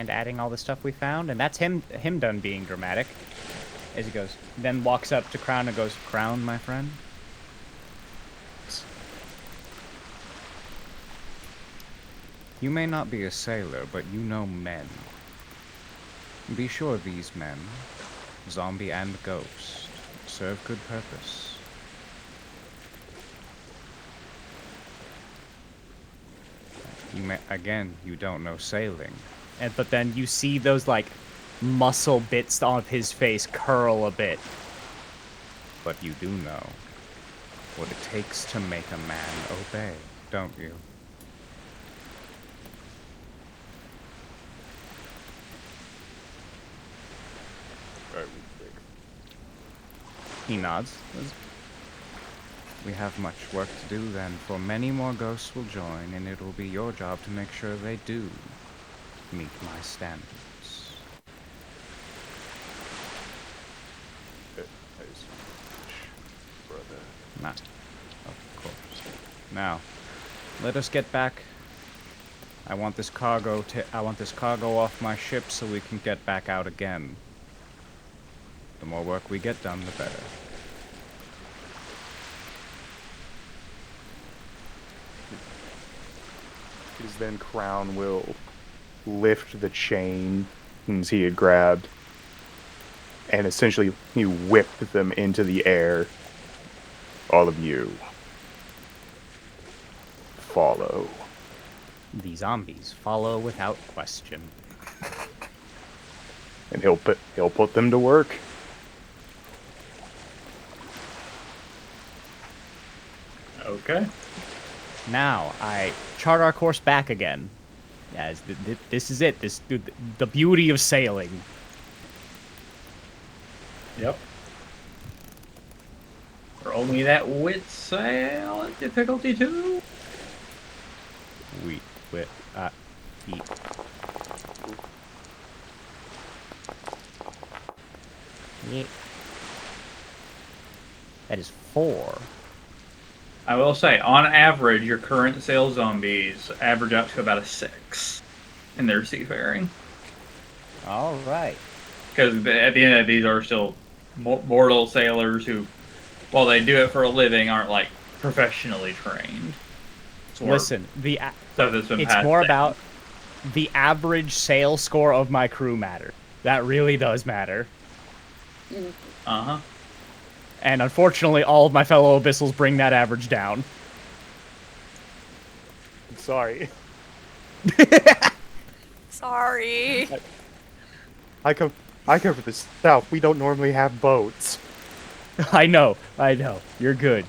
and adding all the stuff we found, and that's him done being dramatic. As he goes, then walks up to Crown and goes, "Crown, my friend." You may not be a sailor, but you know men. Be sure these men, zombie and ghost, serve good purpose. You may, again, you don't know sailing. But then you see those, like, muscle bits of his face curl a bit. But you do know what it takes to make a man obey, don't you? He nods. We have much work to do then, for many more ghosts will join, and it will be your job to make sure they do meet my standards. Not, of course. Now, let us get back. I want this cargo off my ship so we can get back out again. The more work we get done, the better. Is then Crown will lift the chains he had grabbed and essentially he whipped them into the air. All of you follow. The zombies follow without question. And he'll put them to work. Okay. Now, I chart our course back again. As this is it. The beauty of sailing. Yep. Or only that wit sail at difficulty 2? Eat. Yeah. That is 4. I will say, on average, your current sail zombies average out to about a 6 in their seafaring. All right. Because at the end of these are still mortal sailors who, while they do it for a living, aren't like professionally trained. Listen, it's more down. about the average sail score of my crew matter. That really does matter. Uh-huh. And unfortunately, all of my fellow Abyssals bring that average down. Sorry. Sorry. I come from the south. We don't normally have boats. I know. You're good.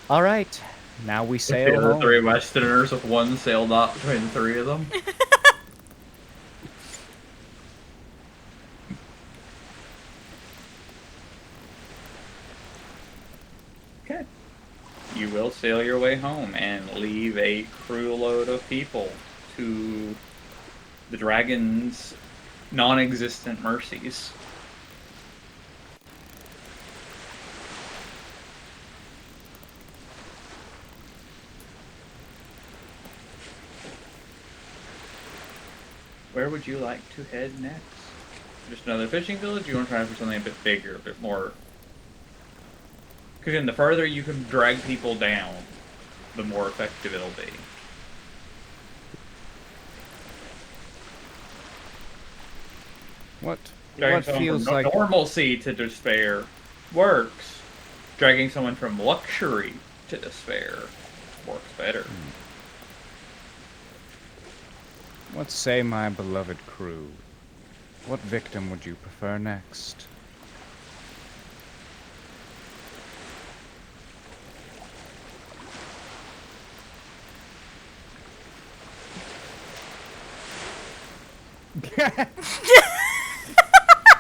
All right. Now we sail The home. 3 Westerners with 1 sail dot between the 3 of them. Okay. You will sail your way home and leave a crew load of people to the dragon's non-existent mercies. Where would you like to head next? Just another fishing village? You want to try for something a bit bigger, a bit more... Because then the further you can drag people down, the more effective it'll be. What Dragging someone feels from like normalcy to despair works. Dragging someone from luxury to despair works better. What say my beloved crew? What victim would you prefer next?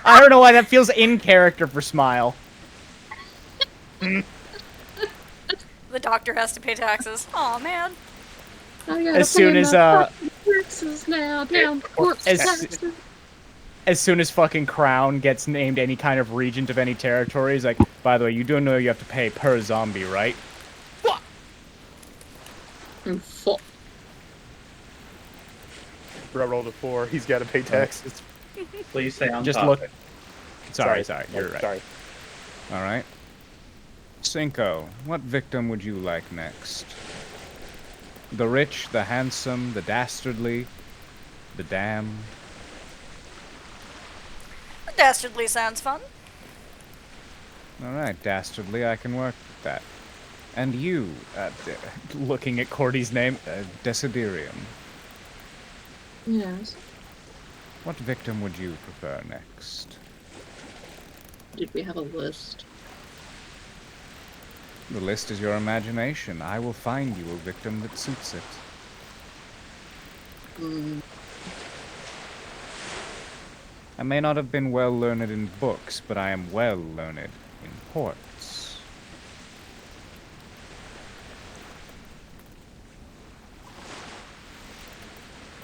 I don't know why that feels in character for Smile. The doctor has to pay taxes. Aw, man. I gotta As soon pay as my fucking taxes now, damn corpse as- taxes. As soon as fucking Crown gets named any kind of regent of any territory, he's like, by the way, you do know you have to pay per zombie, right? And fuck. Bro rolled a 4. He's got to pay tax. It's Please stay on just look. topic. Sorry. Oh, You're right. Sorry. All right. Cinco, what victim would you like next? The rich, the handsome, the dastardly, the damned? Dastardly sounds fun. All right, dastardly, I can work with that. And you, Looking at Cordy's name. Desiderium, Yes. what victim would you prefer next? Did we have a list? The list is your imagination. I will find you a victim that suits it. Mm, I may not have been well learned in books, but I am well learned in ports.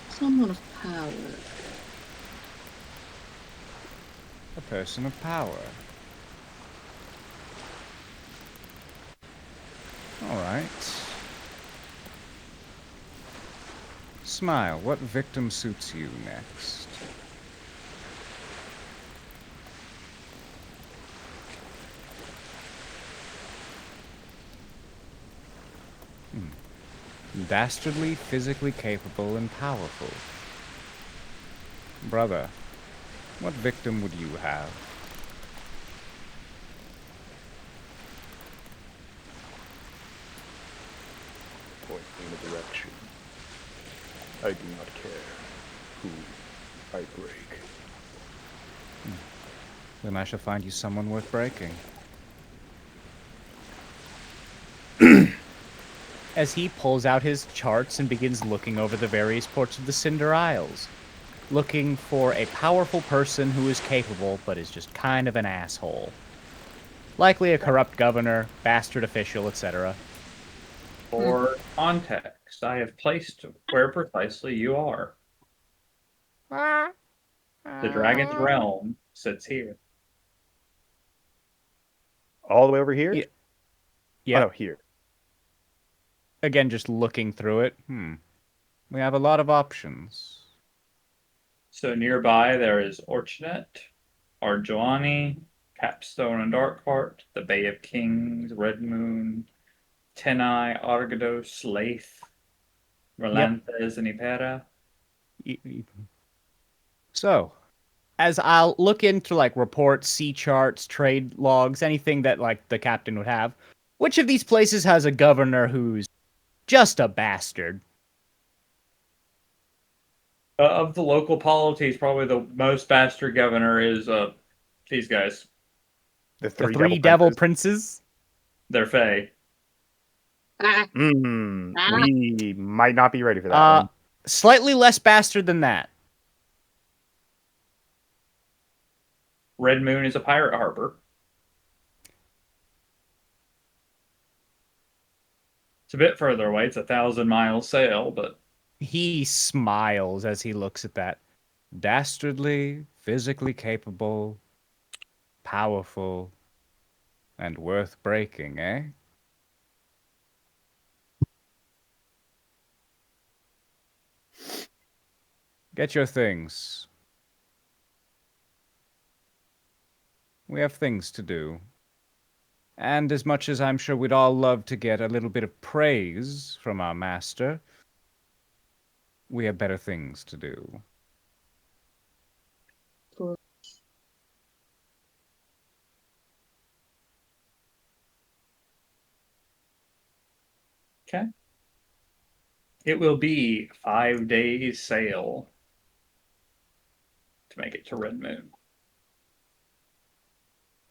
someone of power. A person of power. All right. Smile, what victim suits you next? Dastardly, physically capable, and powerful. Brother, what victim would you have? Point in the direction. I do not care who I break. Then I shall find you someone worth breaking. As he pulls out his charts and begins looking over the various ports of the Cinder Isles, looking for a powerful person who is capable but is just kind of an asshole. Likely a corrupt governor, bastard official, etc. For context, I have placed where precisely you are. The dragon's realm sits here. All the way over here? Yeah. Oh, Yeah. no, here. Again, just looking through it. We have a lot of options. So nearby there is Orchnet, Arjoani, Capstone and Darkheart, the Bay of Kings, Red Moon, Tenai, Argados, Lath, Relanthes, and Ipera. So, As I'll look into like reports, sea charts, trade logs, anything that like the captain would have, which of these places has a governor who's just a bastard? Of the local polities, probably the most bastard governor is these guys. The The three, three devil princes. princes? They're Fae. Ah, We might not be ready for that one. Slightly less bastard than that. Red Moon is a pirate harbor. It's a bit further away. It's 1,000 mile sail, but He smiles as he looks at that. dastardly, physically capable, powerful, and worth breaking, eh? Get your things. We have things to do. And as much as I'm sure we'd all love to get a little bit of praise from our master, we have better things to do. for okay. It will be 5 days sail to make it to Red Moon.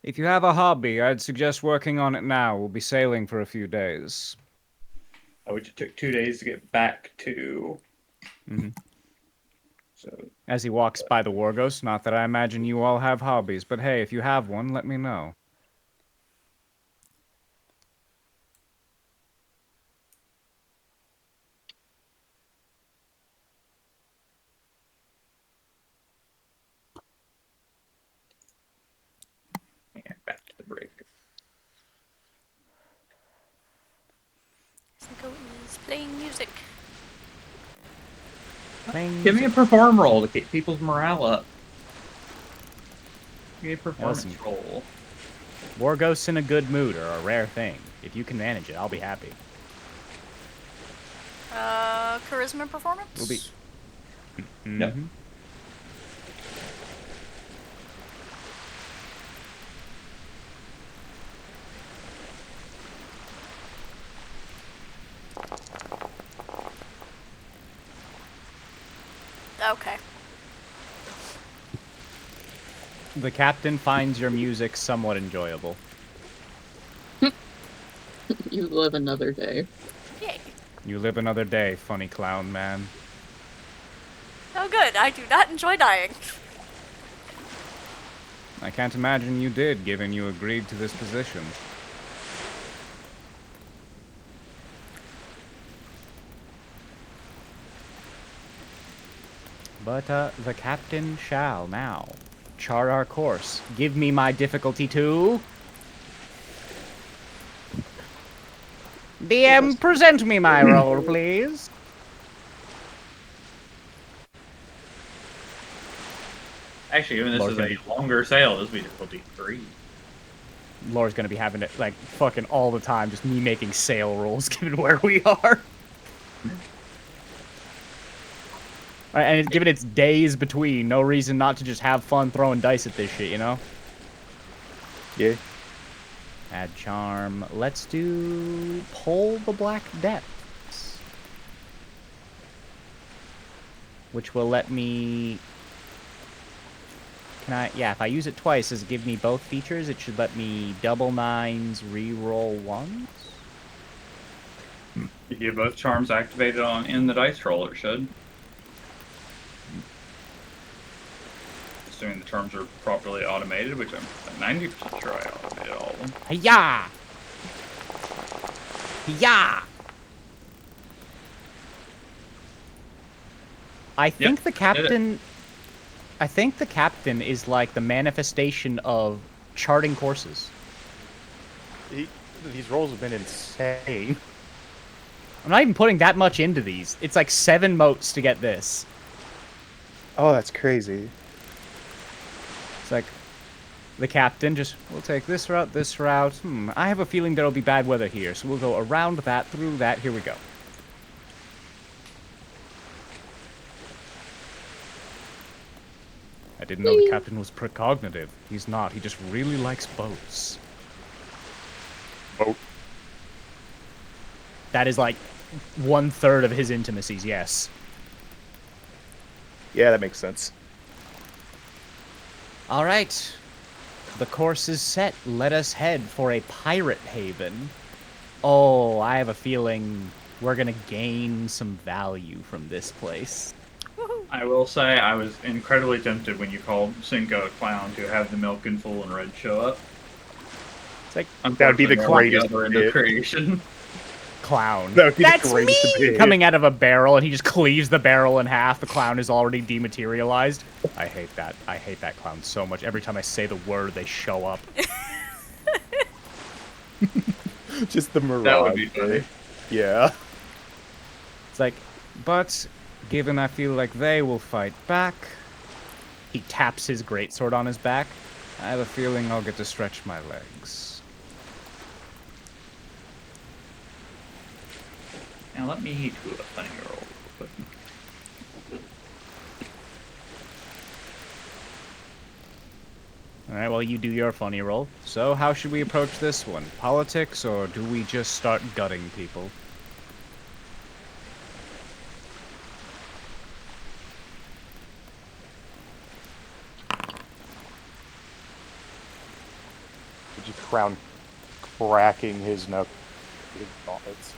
If you have a hobby, I'd suggest working on it now. We'll be sailing for a few days. Which took 2 days to get back to. Mhm. So As he walks by the War Ghost, not that I imagine you all have hobbies, but hey, if you have one, let me know. yeah, back to the brig. Cinco is playing music. Things. Give me a perform roll to keep people's morale up. Give me a performance Listen. roll. War ghosts in a good mood are a rare thing. If you can manage it, I'll be happy. Charisma performance? We'll be. Yep. Mhm. Okay. The captain finds your music somewhat enjoyable. You live another day. Yay. You live another day, funny clown man. Oh good, I do not enjoy dying. I can't imagine you did, given you agreed to this position. But the captain shall now chart our course. Give me my difficulty 2. DM, present me my roll, please. Actually, even this Lord, is gonna a longer sail. This will be difficulty 3. Laura's gonna be having it like fucking all the time, just me making sail rolls given where we are. And given it's days between, no reason not to just have fun throwing dice at this shit, you know? Yeah. Add charm. Let's do Pull the Black Depths. Which will let me... Can I... Yeah, if I use it twice, does it give me both features? It should let me double 9s, reroll 1s? If you have both charms activated on in the dice roll, it should. Assuming the charms are properly automated, which I'm 90% sure I automated all of them. Hiya! Hiya! I think the captain... I think the captain is like the manifestation of charting courses. These rolls have been insane. I'm not even putting that much into these. It's like 7 motes to get this. Oh, that's crazy. It's like, the captain just, we'll take this route, this route. I have a feeling there'll be bad weather here, so we'll go around that, through that, here we go. I didn't know the captain was precognitive. He's not, he just really likes boats. Boat. That is like 1/3 of his intimacies, yes. Yeah, that makes sense. All right. The course is set. Let us head for a pirate haven. Oh, I have a feeling we're going to gain some value from this place. I will say I was incredibly tempted when you called Cinco a clown to have the milk and full and red show up. It's like, That'd be the Unfortunately, greatest other end bit. of creation. clown. That would be the That's greatest me! bit. Coming out of a barrel, and he just cleaves the barrel in half. The clown is already dematerialized. I hate that. I hate that clown so much. Every time I say the word, they show up. Just the mirage. That would be funny. Yeah. It's like, But, given I feel like they will fight back, he taps his greatsword on his back. I have a feeling I'll get to stretch my legs. Now let me do a funny roll. Alright, well, you do your funny roll. So, how should we approach this one? Politics, or do we just start gutting people? Did you crown cracking his knuckles? His gauntlets.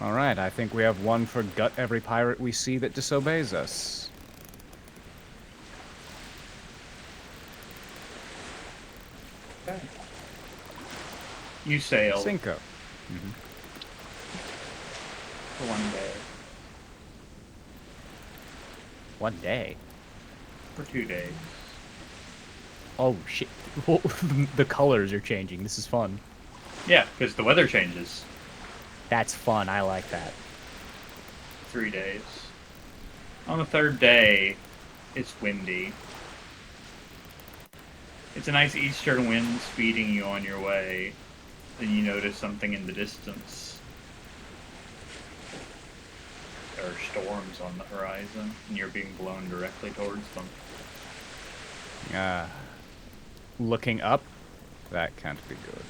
Alright, I think we have one for gut every pirate we see that disobeys us. You sail Cinco. for one day, One day. for 2 days. Oh, shit. The colors are changing. This is fun. Yeah, because the weather changes. That's fun. I like that. 3 days. On the third day, it's windy. It's a nice eastern wind speeding you on your way. Then you notice something in the distance. There are storms on the horizon, and you're being blown directly towards them. Looking up, that can't be good.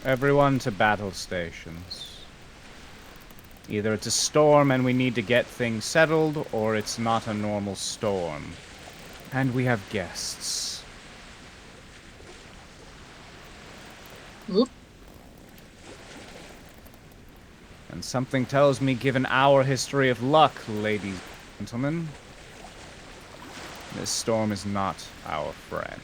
Everyone to battle stations. Either it's a storm and we need to get things settled, or it's not a normal storm. And we have guests. Oop. And something tells me, given our history of luck, ladies and gentlemen, this storm is not our friend.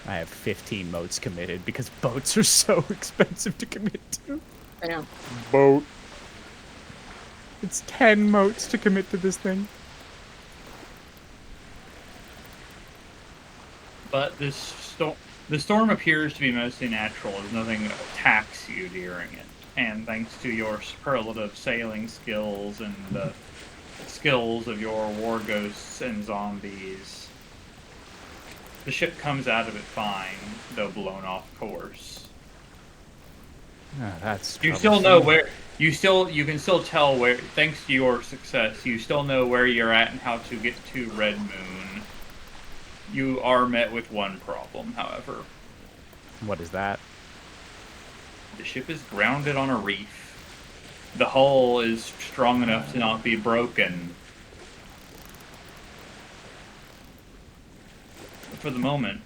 I have 15 moats committed because boats are so expensive to commit to. I know. Boat. It's 10 moats to commit to this thing. But the storm appears to be mostly natural, as nothing attacks you during it. And thanks to your superlative sailing skills and the skills of your war ghosts and zombies, the ship comes out of it fine, though blown off course. That's You still know where you can still tell where, thanks to your success, you still know where you're at and how to get to Red Moon. You are met with one problem, however. What is that? The ship is grounded on a reef. The hull is strong enough to not be broken. But for the moment,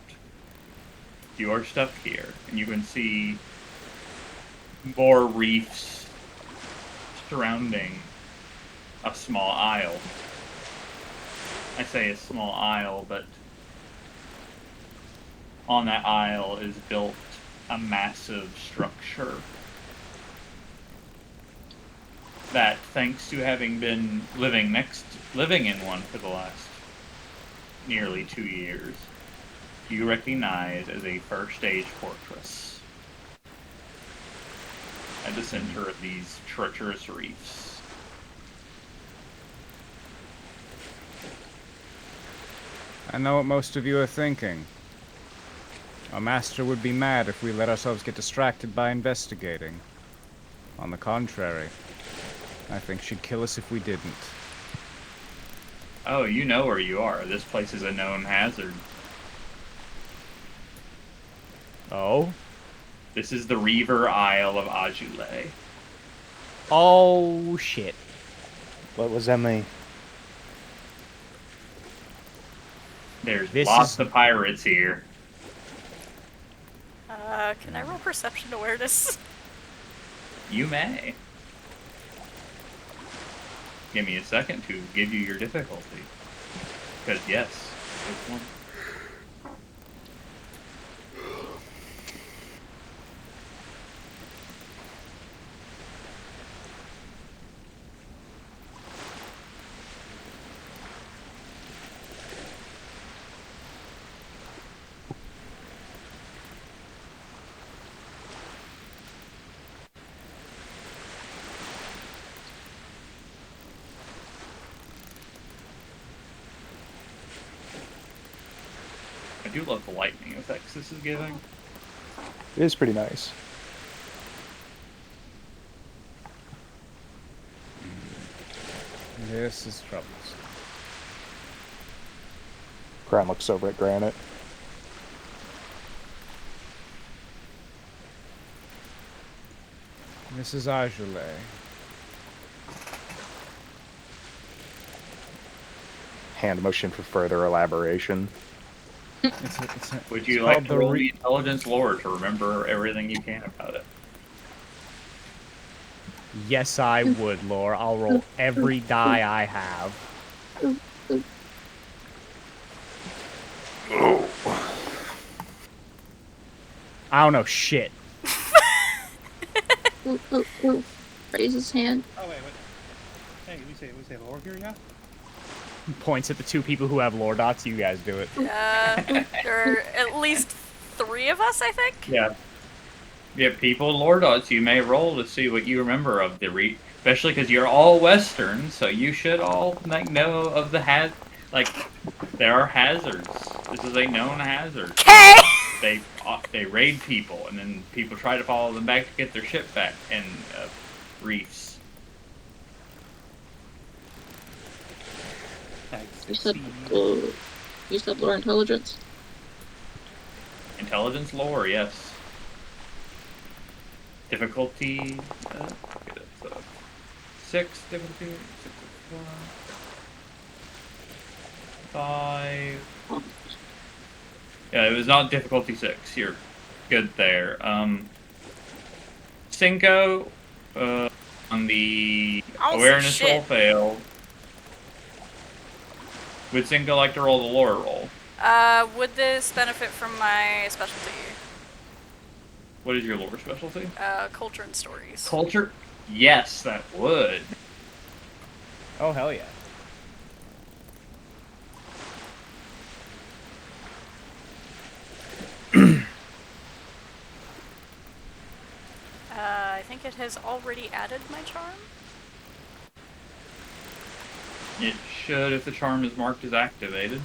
you are stuck here, and you can see more reefs surrounding a small isle. I say a small isle, but on that isle is built a massive structure that, thanks to having been living in one for the last nearly 2 years, you recognize as a first-stage fortress at the center of these treacherous reefs. I know what most of you are thinking. Our master would be mad if we let ourselves get distracted by investigating. On the contrary, I think she'd kill us if we didn't. Oh, you know where you are. This place is a known hazard. Oh? This is the Reaver Isle of Ajule. Oh, shit. What was in the... There's This lots is- of pirates here. Can I roll perception awareness? You may. Give me a second to give you your difficulty. Because yes, it's one. I do love the lightning effects this is giving. It is pretty nice. This is troublesome. Crown looks over at Granite. This is Ajule. Hand motion for further elaboration. Would you it's like called to the roll re- the intelligence lore to remember everything you can about it? Yes, I would, Lore. I'll roll every die I have. I don't know shit. Raise his hand. Oh wait. Hey, we say lore here, yeah? Points at the two people who have lore dots. You guys do it. There are at least 3 of us, I think. Yeah. Yeah, people, lore dots, you may roll to see what you remember of the especially because you're all Western, so you should all know of the there are hazards. This is a known hazard. Okay. They raid people, and then people try to follow them back to get their ship back, and reefs. You said lore intelligence? Intelligence lore, yes. Difficulty, 6, difficulty, 6, 5. Yeah, it was not difficulty 6. You're good there. Cinco, on the Oh, awareness shit. roll failed. Would Cinco like to roll the lore roll? Would this benefit from my specialty? What is your lore specialty? Culture and stories. Culture? Yes, that would. Oh hell yeah! I think it has already added my charm. It should if the charm is marked as activated.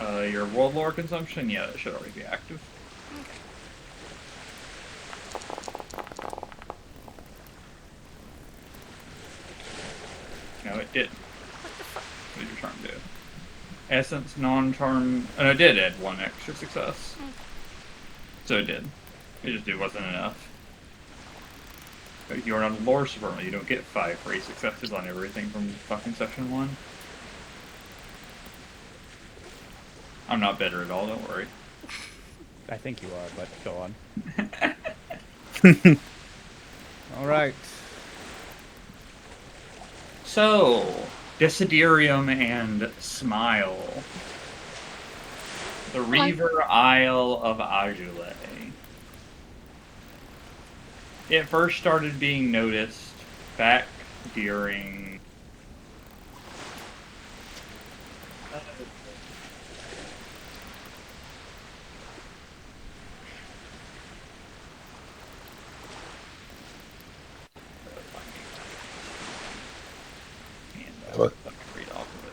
Your world lore consumption? Yeah, that should already be active. No, it didn't. What the fuck? What did your charm do? Essence, non-charm... Oh, no, it did add 1 extra success. So it did. It wasn't enough. But you're not a lore supernal. You don't get 5 free successes on everything from fucking session 1. I'm not bitter at all, don't worry. I think you are, but go on. All right. So, Desiderium and Smile. The Reaver Isle of Ajule. It first started being noticed back during... What? Read off of it.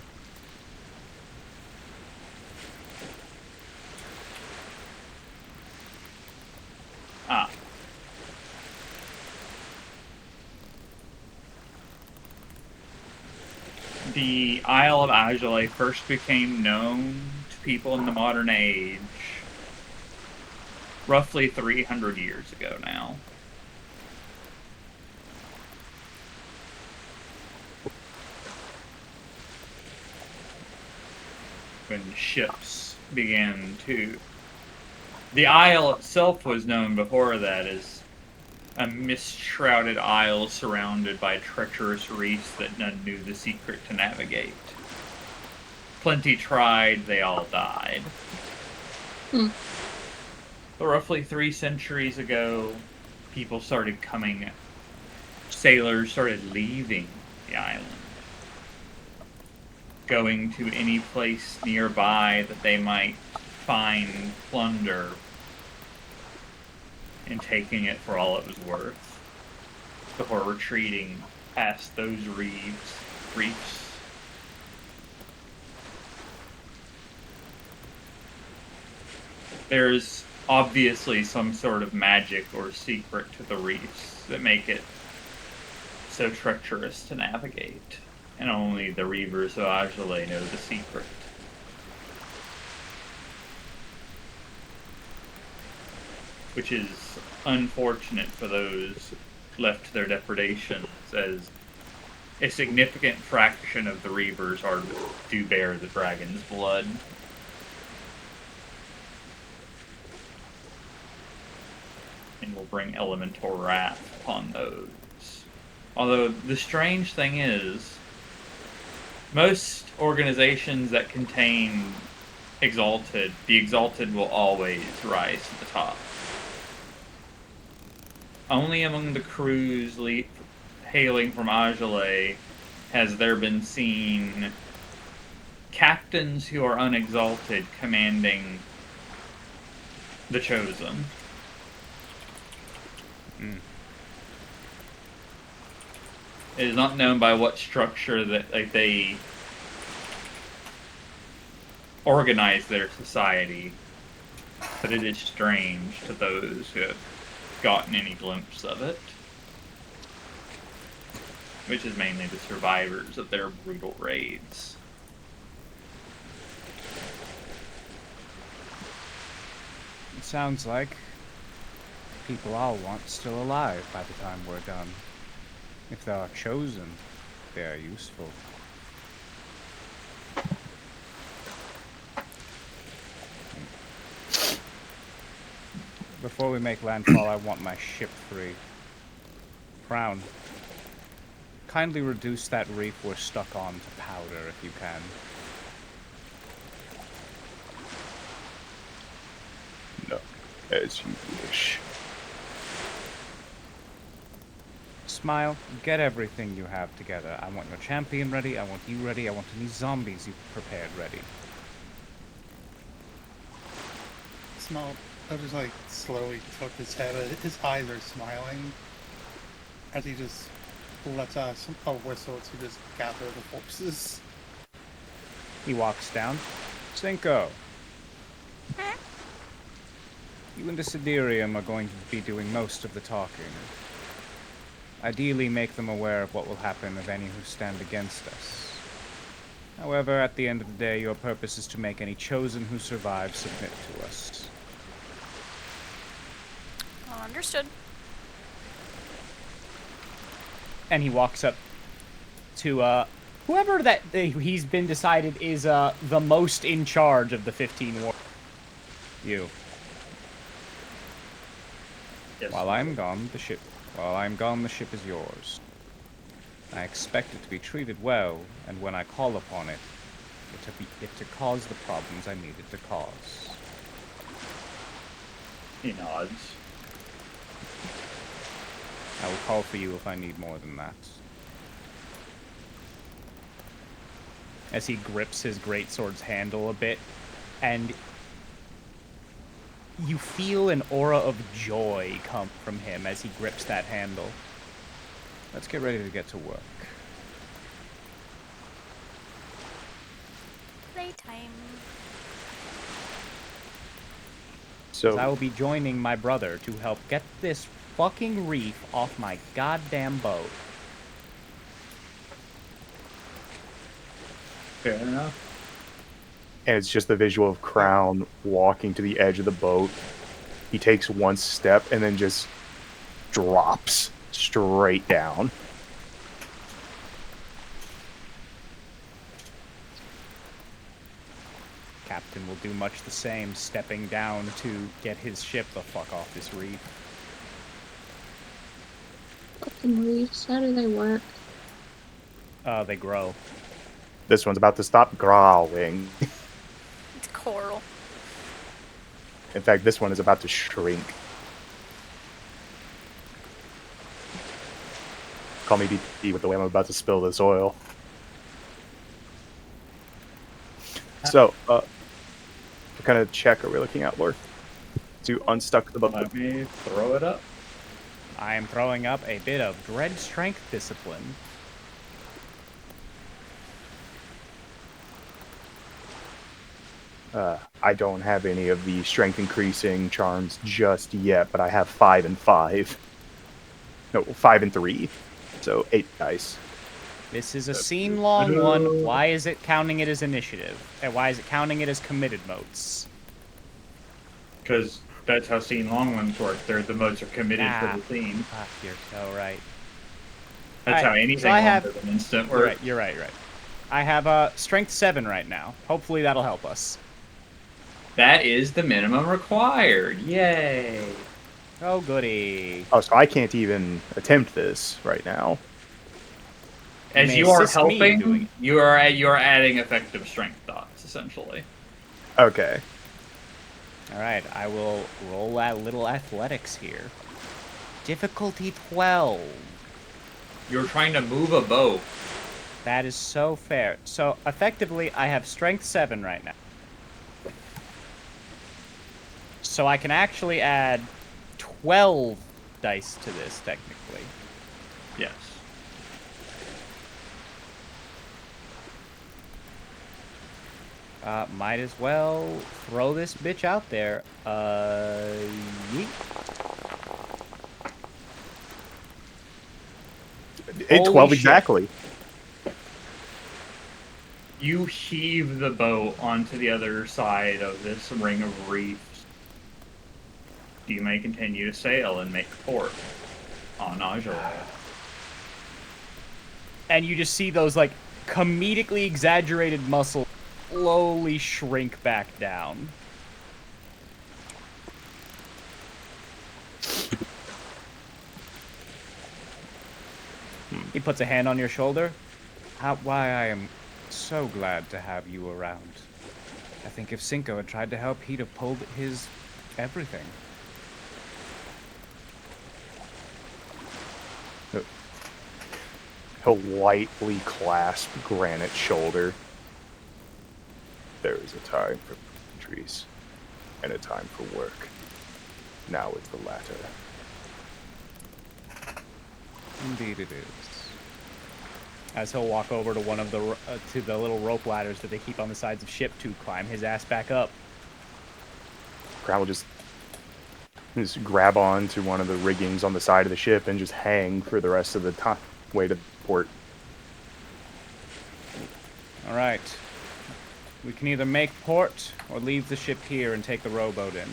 Ah. The Isle of Ajule first became known to people in the modern age roughly 300 years ago now. When ships began to... The isle itself was known before that as a mist-shrouded isle surrounded by treacherous reefs that none knew the secret to navigate. Plenty tried, they all died. But roughly 3 centuries ago, people started coming... Sailors started leaving the island, going to any place nearby that they might find plunder and taking it for all it was worth before retreating past those reefs. There's obviously some sort of magic or secret to the reefs that make it so treacherous to navigate. And only the Reavers of Ajule know the secret. Which is unfortunate for those left to their depredations, as a significant fraction of the Reavers do bear the dragon's blood. And will bring elemental wrath upon those. Although, the strange thing is, most organizations that contain Exalted, the Exalted will always rise to the top. Only among the crews hailing from Ajale, has there been seen captains who are unexalted commanding the Chosen? It is not known by what structure that they organize their society, but it is strange to those who have gotten any glimpse of it, which is mainly the survivors of their brutal raids. It sounds like people I'll want still alive by the time we're done. If they are chosen, they are useful. Before we make landfall, I want my ship free. Crown, kindly reduce that reef we're stuck on to powder if you can. No, as you wish. Smile, get everything you have together. I want your champion ready, I want you ready, I want any zombies you've prepared ready. Smile. I'll just like slowly tilt his head. His eyes are smiling as he just lets out a whistle to just gather the corpses. He walks down. Cinco. You and the Siderium are going to be doing most of the talking. Ideally, make them aware of what will happen of any who stand against us. However, at the end of the day, your purpose is to make any chosen who survive submit to us. Understood. And he walks up to whoever that he's been decided is the most in charge of the 15 war. You. Yes. While I'm gone, the ship is yours. I expect it to be treated well, and when I call upon it, to cause the problems I need it to cause. He nods. I will call for you if I need more than that. As he grips his greatsword's handle a bit, and you feel an aura of joy come from him as he grips that handle. Let's get ready to get to work. Playtime. So I will be joining my brother to help get this fucking reef off my goddamn boat. Fair enough. and it's just the visual of Crown walking to the edge of the boat. He takes one step and then just drops straight down. Captain will do much the same, stepping down to get his ship the fuck off this reef. Fucking reefs, how do they work? They grow. This one's about to stop growling. It's coral. In fact, this one is about to shrink. Call me DP with the way I'm about to spill this oil. So, what kind of check are we looking at, Lord? To unstuck the boat. Let me throw it up. I am throwing up a bit of dread strength discipline. I don't have any of the strength increasing charms just yet, but I have 5 and 5. No, 5 and 3. So 8 dice. This is a scene-long one. Why is it counting it as initiative? And why is it counting it as committed motes? Because that's how scene long ones work. They're the modes are committed Ah. to the scene. Ah, you're so right. That's how Alright, anything so I have- longer than instant You're works. right, you're right, you're right. I have strength 7 right now. Hopefully that'll help us. That is the minimum required. Yay! Oh, goody. Oh, so I can't even attempt this right now. As may you are assist me in doing helping, it. you are adding effective strength dots essentially. Okay. Alright, I will roll a little athletics here. Difficulty 12. You're trying to move a boat. That is so fair. So effectively, I have strength 7 right now. So I can actually add 12 dice to this, technically. Yes. Might as well throw this bitch out there. Yeet. Hey, Holy 12 shit. exactly. You heave the boat onto the other side of this ring of reefs. You may continue to sail and make port on Ajala. And you just see those, like, comedically exaggerated muscles slowly shrink back down. He puts a hand on your shoulder. Why I am so glad to have you around. I think if Cinco had tried to help, he'd have pulled his everything. He'll lightly clasp Granite's shoulder. There is a time for pleasantries and a time for work. Now it's the latter. Indeed it is. As he'll walk over to one of the to the little rope ladders that they keep on the sides of ship to climb his ass back up. Crown will just grab on to one of the riggings on the side of the ship and just hang for the rest of the time way to port. All right. We can either make port or leave the ship here and take the rowboat in.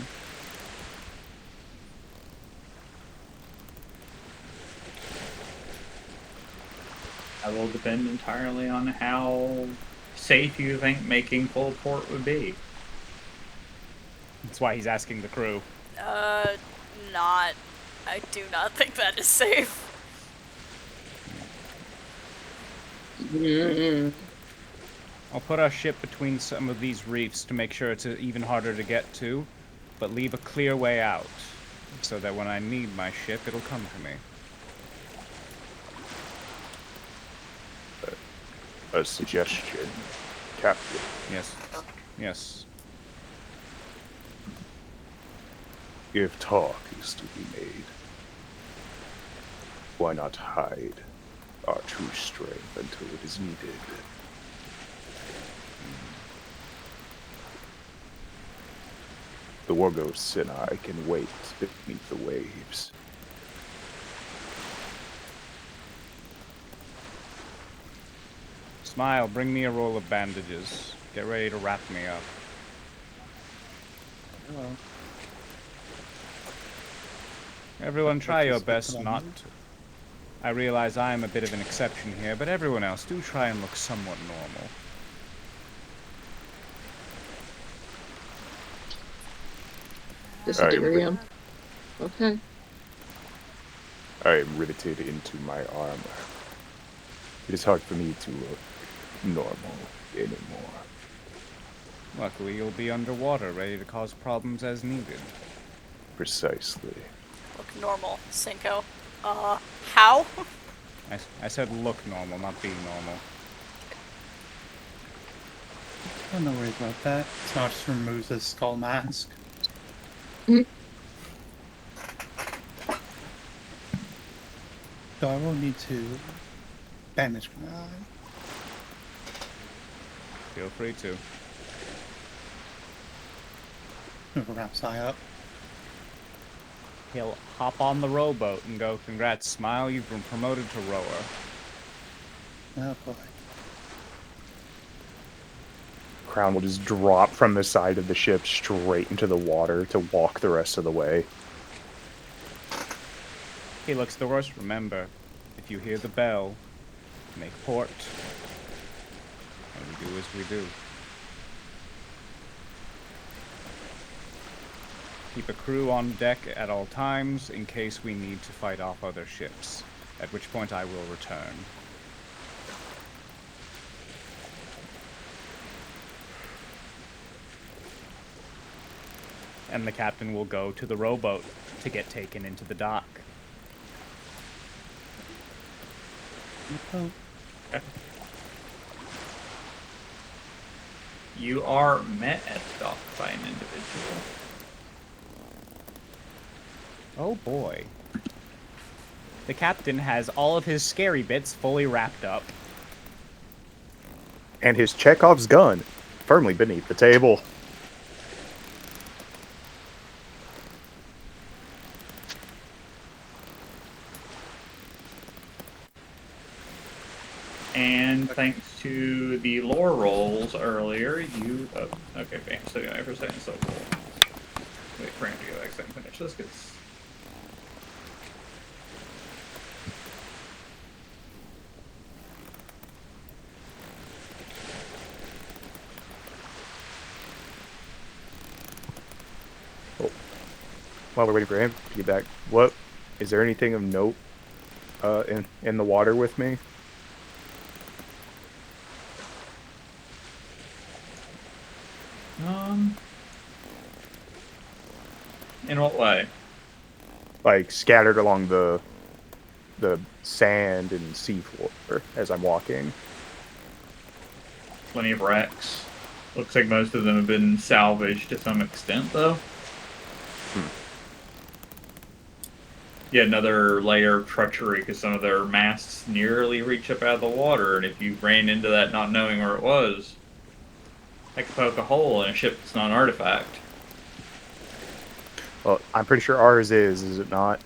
That will depend entirely on how safe you think making full port would be. That's why he's asking the crew. Not. I do not think that is safe. I'll put our ship between some of these reefs to make sure it's even harder to get to, but leave a clear way out, so that when I need my ship, it'll come to me. A suggestion, Captain. Yes. Yes. If talk is to be made, why not hide our true strength until it is needed? The war ghosts and I can wait beneath the waves. Smile, bring me a roll of bandages. Get ready to wrap me up. Hello. Everyone, try your Just best look not normal. to. I realize I am a bit of an exception here, but everyone else, do try and look somewhat normal. Dysderium. Okay. I am riveted into my armor. It is hard for me to look normal anymore. Luckily, you'll be underwater, ready to cause problems as needed. Precisely. Look normal, Cinco. How? I said look normal, not be normal. Oh, no worries about that. Smart just removes his skull mask. So I will need to bandage my eye. Feel free to. Wraps eye up. He'll hop on the rowboat and go, "Congrats, Smile, you've been promoted to rower." Oh boy. Crown will just drop from the side of the ship straight into the water to walk the rest of the way. He looks to the horse. Remember, if you hear the bell, make port. And we do as we do. Keep a crew on deck at all times in case we need to fight off other ships, at which point I will return. And the captain will go to the rowboat to get taken into the dock. Oh, You are met at the dock by an individual. Oh boy. The captain has all of his scary bits fully wrapped up. And his Chekhov's gun firmly beneath the table. And thanks to the lore rolls earlier, you... Oh, okay, bam, so yeah, for a second, so cool. Wait for him to go back so I can finish this, because... While we're waiting for him to get back, what is there anything of note in the water with me? In what way? Like scattered along the sand and seafloor as I'm walking. Plenty of wrecks. Looks like most of them have been salvaged to some extent, though. Yet another layer of treachery, because some of their masts nearly reach up out of the water, and if you ran into that not knowing where it was, that could poke a hole in a ship that's not an artifact. Well, I'm pretty sure ours is it not?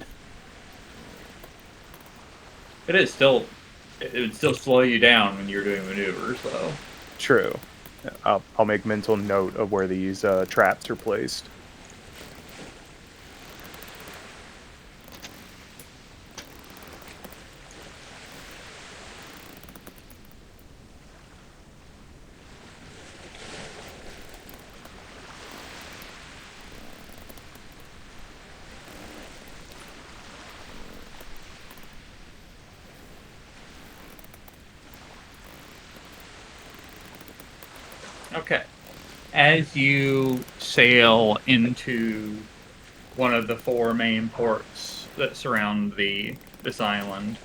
It is still... It would still slow you down when you're doing maneuvers, though. True. I'll make mental note of where these traps are placed. Okay. As you sail into one of the 4 main ports that surround this island,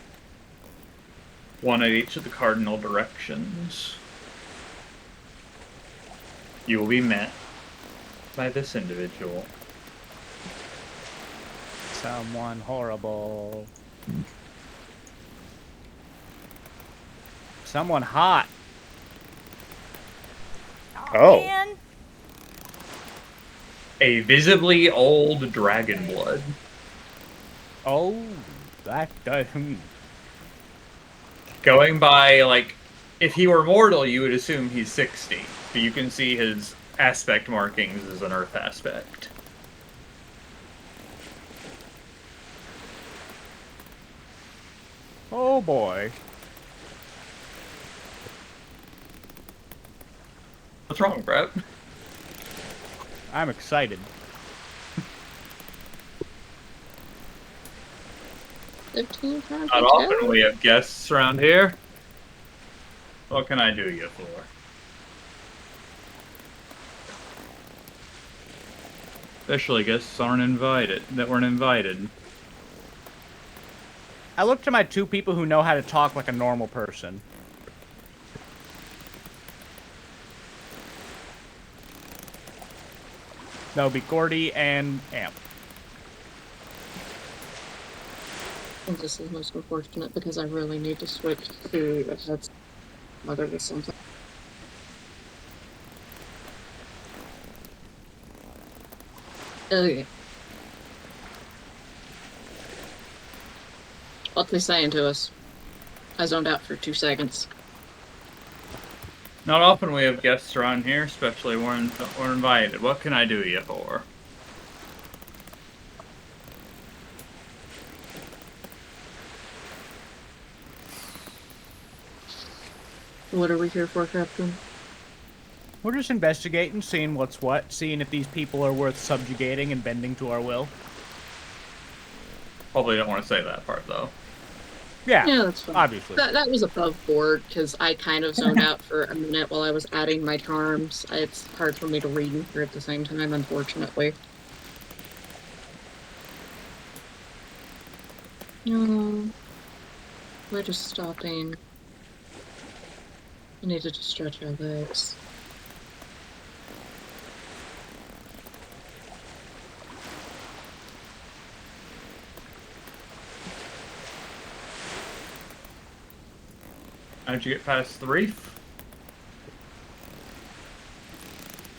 one at each of the cardinal directions, you will be met by this individual. Someone horrible. Someone hot. Oh. Man. A visibly old dragonblood. Oh, that does. Going by, like, if he were mortal, you would assume he's 60. But you can see his aspect markings as an earth aspect. Oh boy. What's wrong, Brett? I'm excited. Not often we have guests around here. What can I do you for? Especially guests weren't invited. I look to my 2 people who know how to talk like a normal person. That would be Gordy and Amp. And this is most unfortunate because I really need to switch to a headset. Mother to something. Okay. What's he saying to us? I zoned out for 2 seconds. Not often we have guests around here, especially when we're invited. What can I do you for? What are we here for, Captain? We're just investigating, seeing what's what, seeing if these people are worth subjugating and bending to our will. Probably don't want to say that part, though. Yeah, Yeah, that's fine. obviously. That was above board, because I kind of zoned out for a minute while I was adding my charms. It's hard for me to read and hear at the same time, unfortunately. We're just stopping. We needed to stretch our legs. How'd you get past the reef?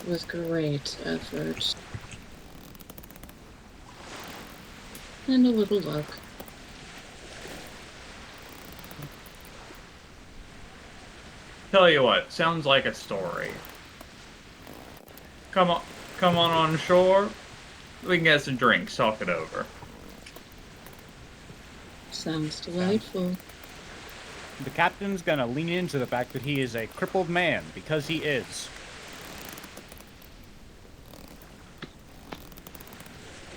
With great effort. And a little luck. Tell you what, sounds like a story. Come on shore. We can get some drinks, talk it over. Sounds delightful. The captain's gonna lean into the fact that he is a crippled man, because he is.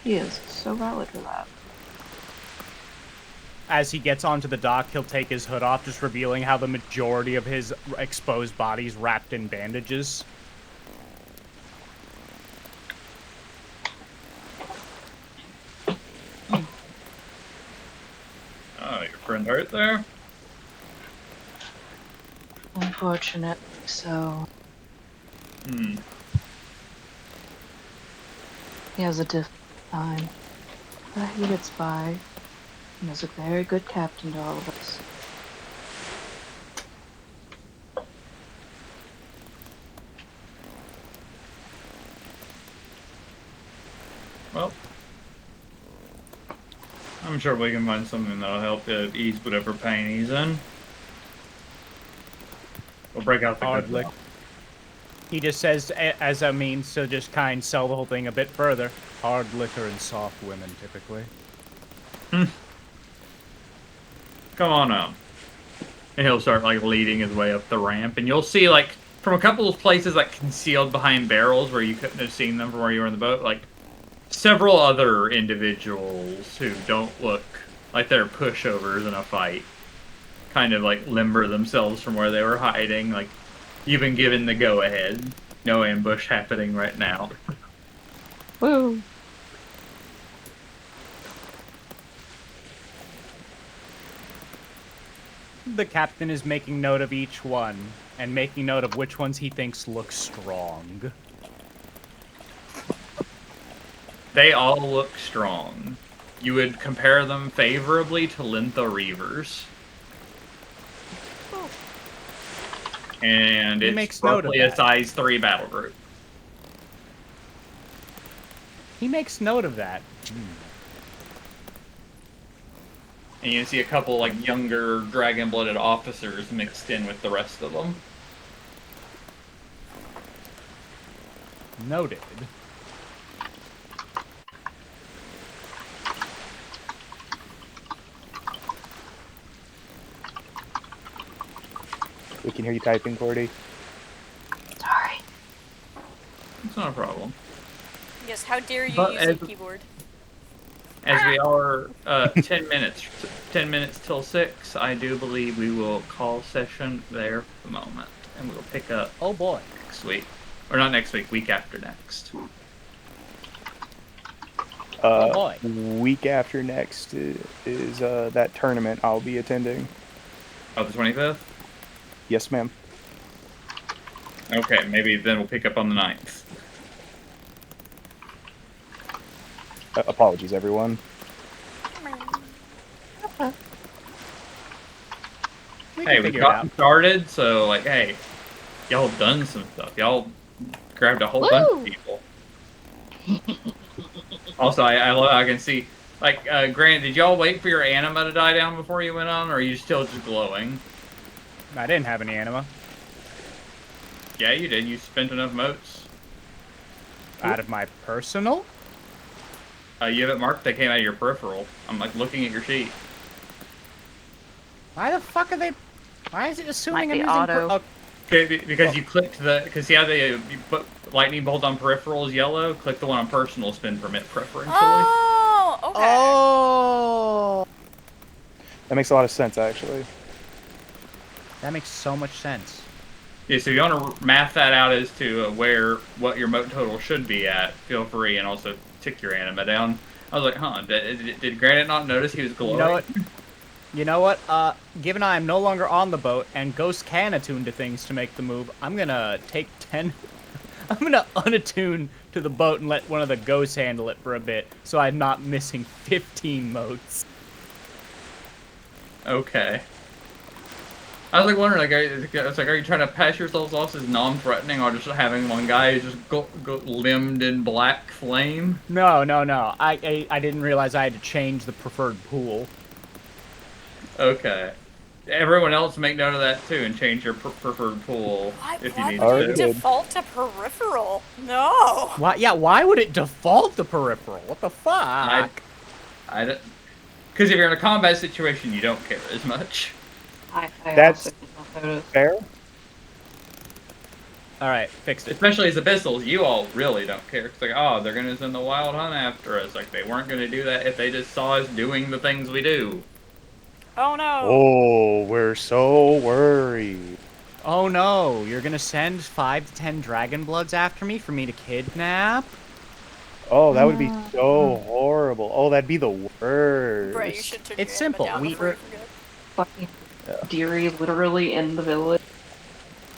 He is so valid for that. As he gets onto the dock, he'll take his hood off, just revealing how the majority of his exposed body is wrapped in bandages. Oh, your friend hurt there? Unfortunately, so Hmm. he has a difficult time. But he gets by. And is a very good captain to all of us. Well, I'm sure we can find something that'll help ease whatever pain he's in. We'll break out the Hard good lick. stuff. He just says, as a means to just kind of sell the whole thing a bit further, hard liquor and soft women, typically. Come on up. And he'll start, like, leading his way up the ramp. And you'll see, like, from a couple of places, like, concealed behind barrels where you couldn't have seen them from where you were in the boat, like, several other individuals who don't look like they're pushovers in a fight kind of, like, limber themselves from where they were hiding. Like, you've been given the go-ahead. No ambush happening right now. Woo! The captain is making note of each one, and making note of which ones he thinks look strong. They all look strong. You would compare them favorably to Lintha Reavers. And He it's makes note of roughly a that. size 3 battle group. He makes note of that. And you see a couple, like, younger dragon-blooded officers mixed in with the rest of them. Noted. We can hear you typing, Cordy. Sorry. It's not a problem. Yes, how dare you But use a as- keyboard? As we are 10 minutes till 6, I do believe we will call session there for the moment. And we'll pick up Oh boy. next week. Or not next week, week after next. Oh boy. Week after next is that tournament I'll be attending. Oh, the 25th? Yes, ma'am. Okay, maybe then we'll pick up on the 9th. Apologies, everyone. We Hey, can we figure it out. got started, so, like, hey, y'all done some stuff. Y'all grabbed a whole bunch of Woo! people. Also, I can see, like, Grant, did y'all wait for your anima to die down before you went on, or are you still just glowing? I didn't have any anima. Yeah, you did. You spent enough motes. Out of my personal? You have it marked they came out of your peripheral. I'm, like, looking at your sheet. Why the fuck are they... Why is it assuming Might I'm be using... auto. Okay, because you clicked the... Because see how you put lightning bolt on peripheral is yellow? Click the one on personal spin permit preferentially. Oh, okay. Oh! That makes a lot of sense, actually. That makes so much sense. Yeah, so if you want to math that out as to what your mote total should be at, feel free, and also tick your anima down. I was like, huh, did Granite not notice he was glowing? You know what? You know what? Given I am no longer on the boat and ghosts can attune to things to make the move, I'm gonna take 10. I'm gonna unattune to the boat and let one of the ghosts handle it for a bit, so I'm not missing 15 motes. Okay. I was like wondering, like, are you trying to pass yourselves off as non-threatening, or just having one guy who's just go limbed in black flame? No. I didn't realize I had to change the preferred pool. Okay. Everyone else make note of that too, and change your preferred pool if you Why need would to. you default to peripheral? No. Why? Yeah. Why would it default to peripheral? What the fuck? I don't. Because if you're in a combat situation, you don't care as much. I That's also did not notice. fair. All right, fixed it. Especially as Abyssals, you all really don't care. It's like, oh, they're gonna send the Wild Hunt after us. Like, they weren't gonna do that if they just saw us doing the things we do. Oh no. Oh, we're so worried. Oh no, you're gonna send 5 to 10 dragonbloods after me for me to kidnap? Oh, that would be so horrible. Oh, that'd be the worst. Right, you should turn It's your anima simple. down We- before you forget. Fucking Deary literally in the village.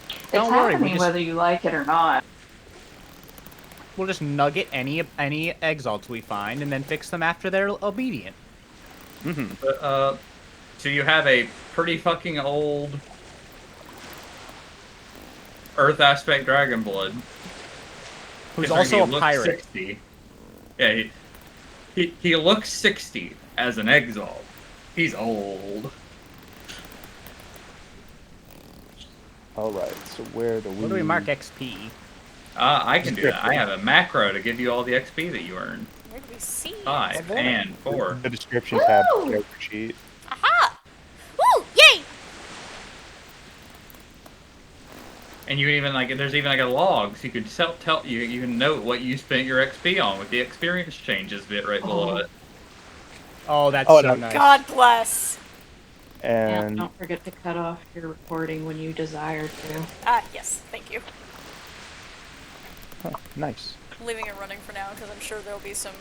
It's Don't worry, we happening just- whether you like it or not. We'll just nugget any exalts we find and then fix them after they're obedient. Mm-hmm. But, so you have a pretty fucking old Earth aspect dragonblood. Who's It's like also he a looks pirate. 60. Yeah, he looks 60 as an exalt. He's old. All right. So where do we? What do we mark XP? I can do that. I have a macro to give you all the XP that you earn. Where do we see? 5 and 4. The description tab of the Woo! character sheet. Aha! Woo! Yay! And you can even like there's even like a log, so you could tell you can note what you spent your XP on with the experience changes bit right below it. Oh, that's Oh, so no. nice. God bless. Yeah, And don't forget to cut off your recording when you desire to. Yes, thank you. oh, nice. Leaving it running for now because I'm sure there'll be some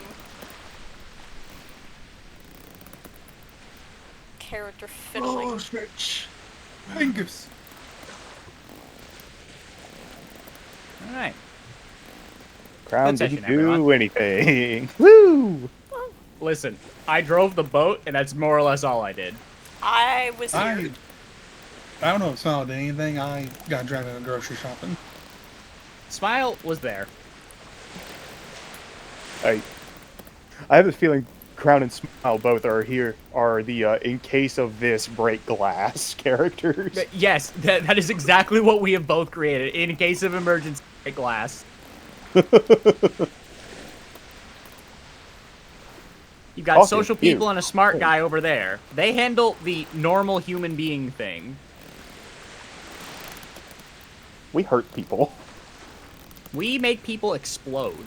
character fiddling. switch. Angus. Alright. Crown Good didn't session, do everyone. anything. Woo! Listen, I drove the boat, and that's more or less all I did. I was here. I don't know if Smile did anything. I got dragged into grocery shopping. Smile was there. I have a feeling Crown and Smile both are the in case of this break glass characters. Yes, that is exactly what we have both created, in case of emergency glass. You've got Talking social to you. people and a smart guy over there. They handle the normal human being thing. We hurt people. We make people explode.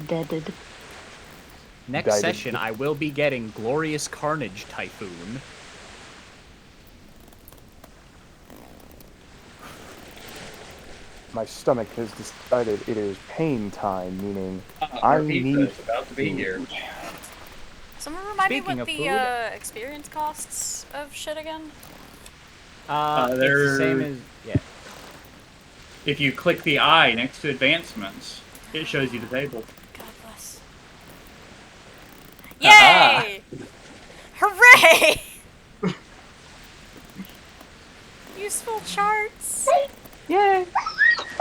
Deaded. Next Guided. session, I will be getting Glorious Carnage Typhoon. My stomach has decided it is pain time, meaning Our I pizza need is about to be here. Someone remind Speaking me of what food- the experience costs of shit again? It's the same as yeah. If you click the eye next to advancements, it shows you the table. God bless. Aha. Yay! Hooray! Useful charts. Yay!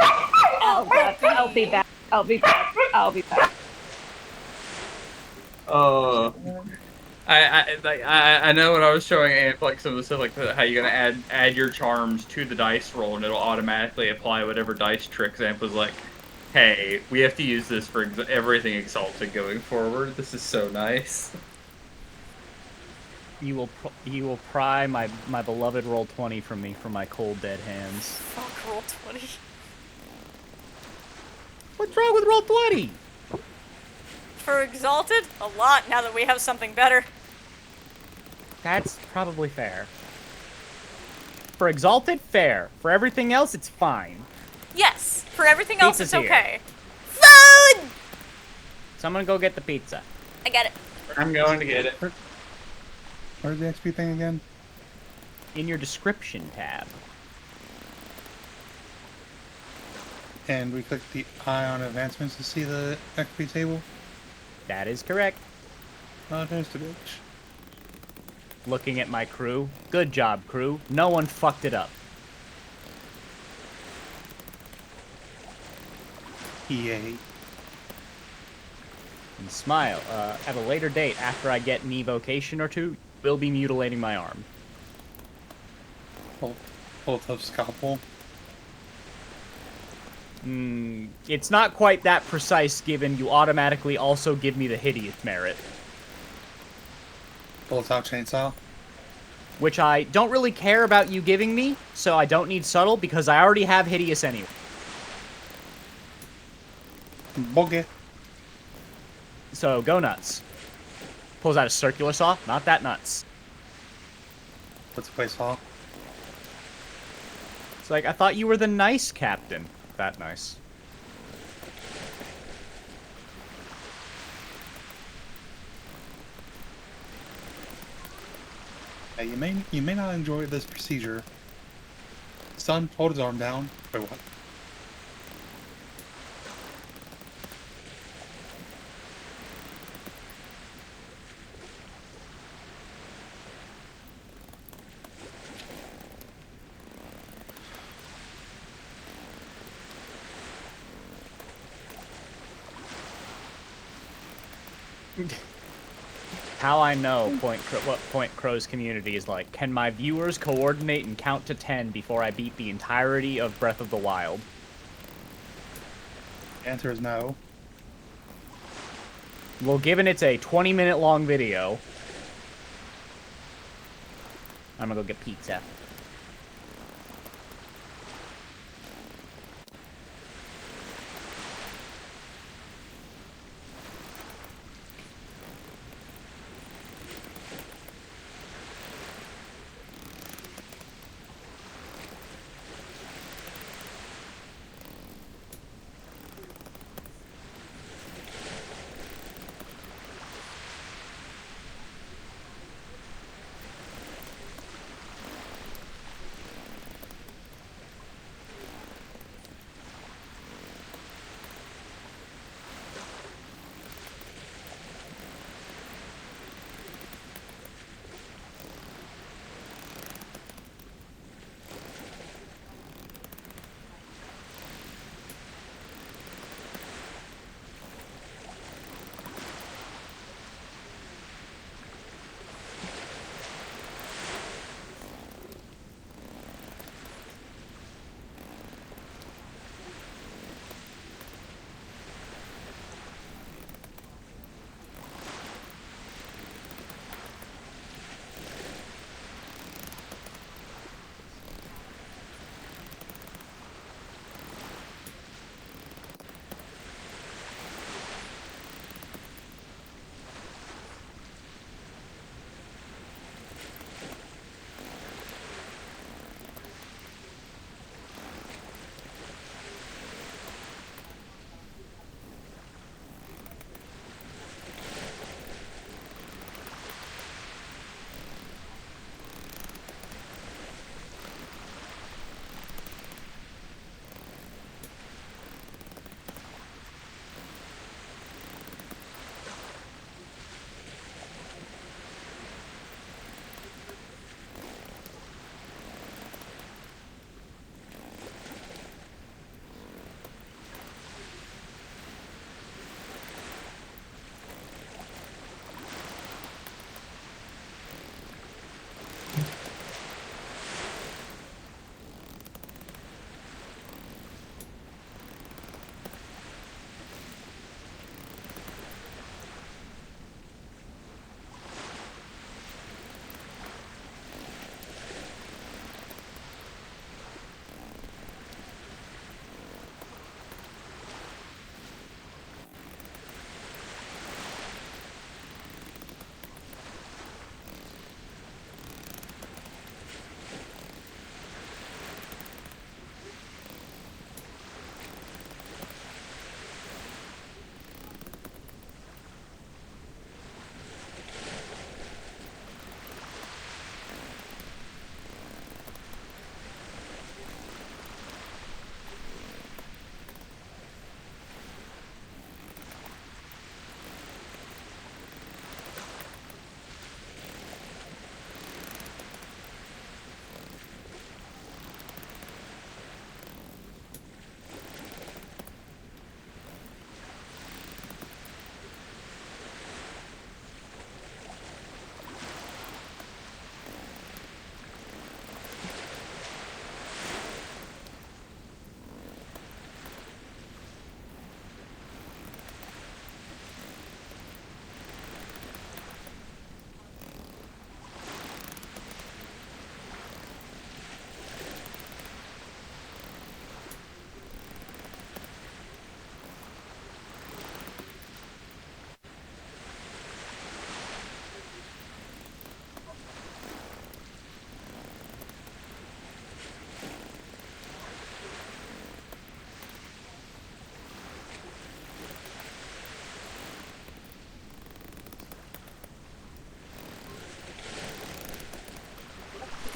Oh god, I'll be back. I'll be back. I'll be back. I know when I was showing Amp like some of the stuff like how you're gonna add your charms to the dice roll and it'll automatically apply whatever dice tricks. Amp was like, "Hey, we have to use this for everything exalted going forward. This is so nice." You will pry my beloved roll 20 from me for my cold dead hands. Fuck, roll 20. What's wrong with roll 20? For Exalted, a lot now that we have something better. That's probably fair. For Exalted, fair. For everything else, it's fine. Yes, for everything else Pizza's it's here. okay. Food! Someone go get the pizza. I get it. I'm going to get it. Where's the XP thing again? In your description tab. And we click the eye on advancements to see the XP table. That is correct. Oh, there's the bitch. Looking at my crew. Good job, crew. No one fucked it up. Yay. And smile. At a later date, after I get an evocation or two, we'll be mutilating my arm. Both of scalpel. It's not quite that precise, given you automatically also give me the hideous merit. Both out chainsaw. Which I don't really care about you giving me, so I don't need subtle, because I already have hideous anyway. Boogie. So, go nuts. Pulls out a circular saw. Not that nuts. What's the place saw? It's like, I thought you were the nice captain. That nice. Yeah, you may not enjoy this procedure. Son, hold his arm down. Wait, what? How I know what Point Crow's community is like. Can my viewers coordinate and count to 10 before I beat the entirety of Breath of the Wild? The answer is no. Well, given it's a 20-minute long video, I'm gonna go get pizza.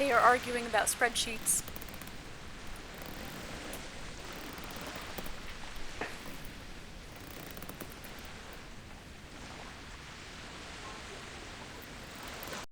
They are arguing about spreadsheets.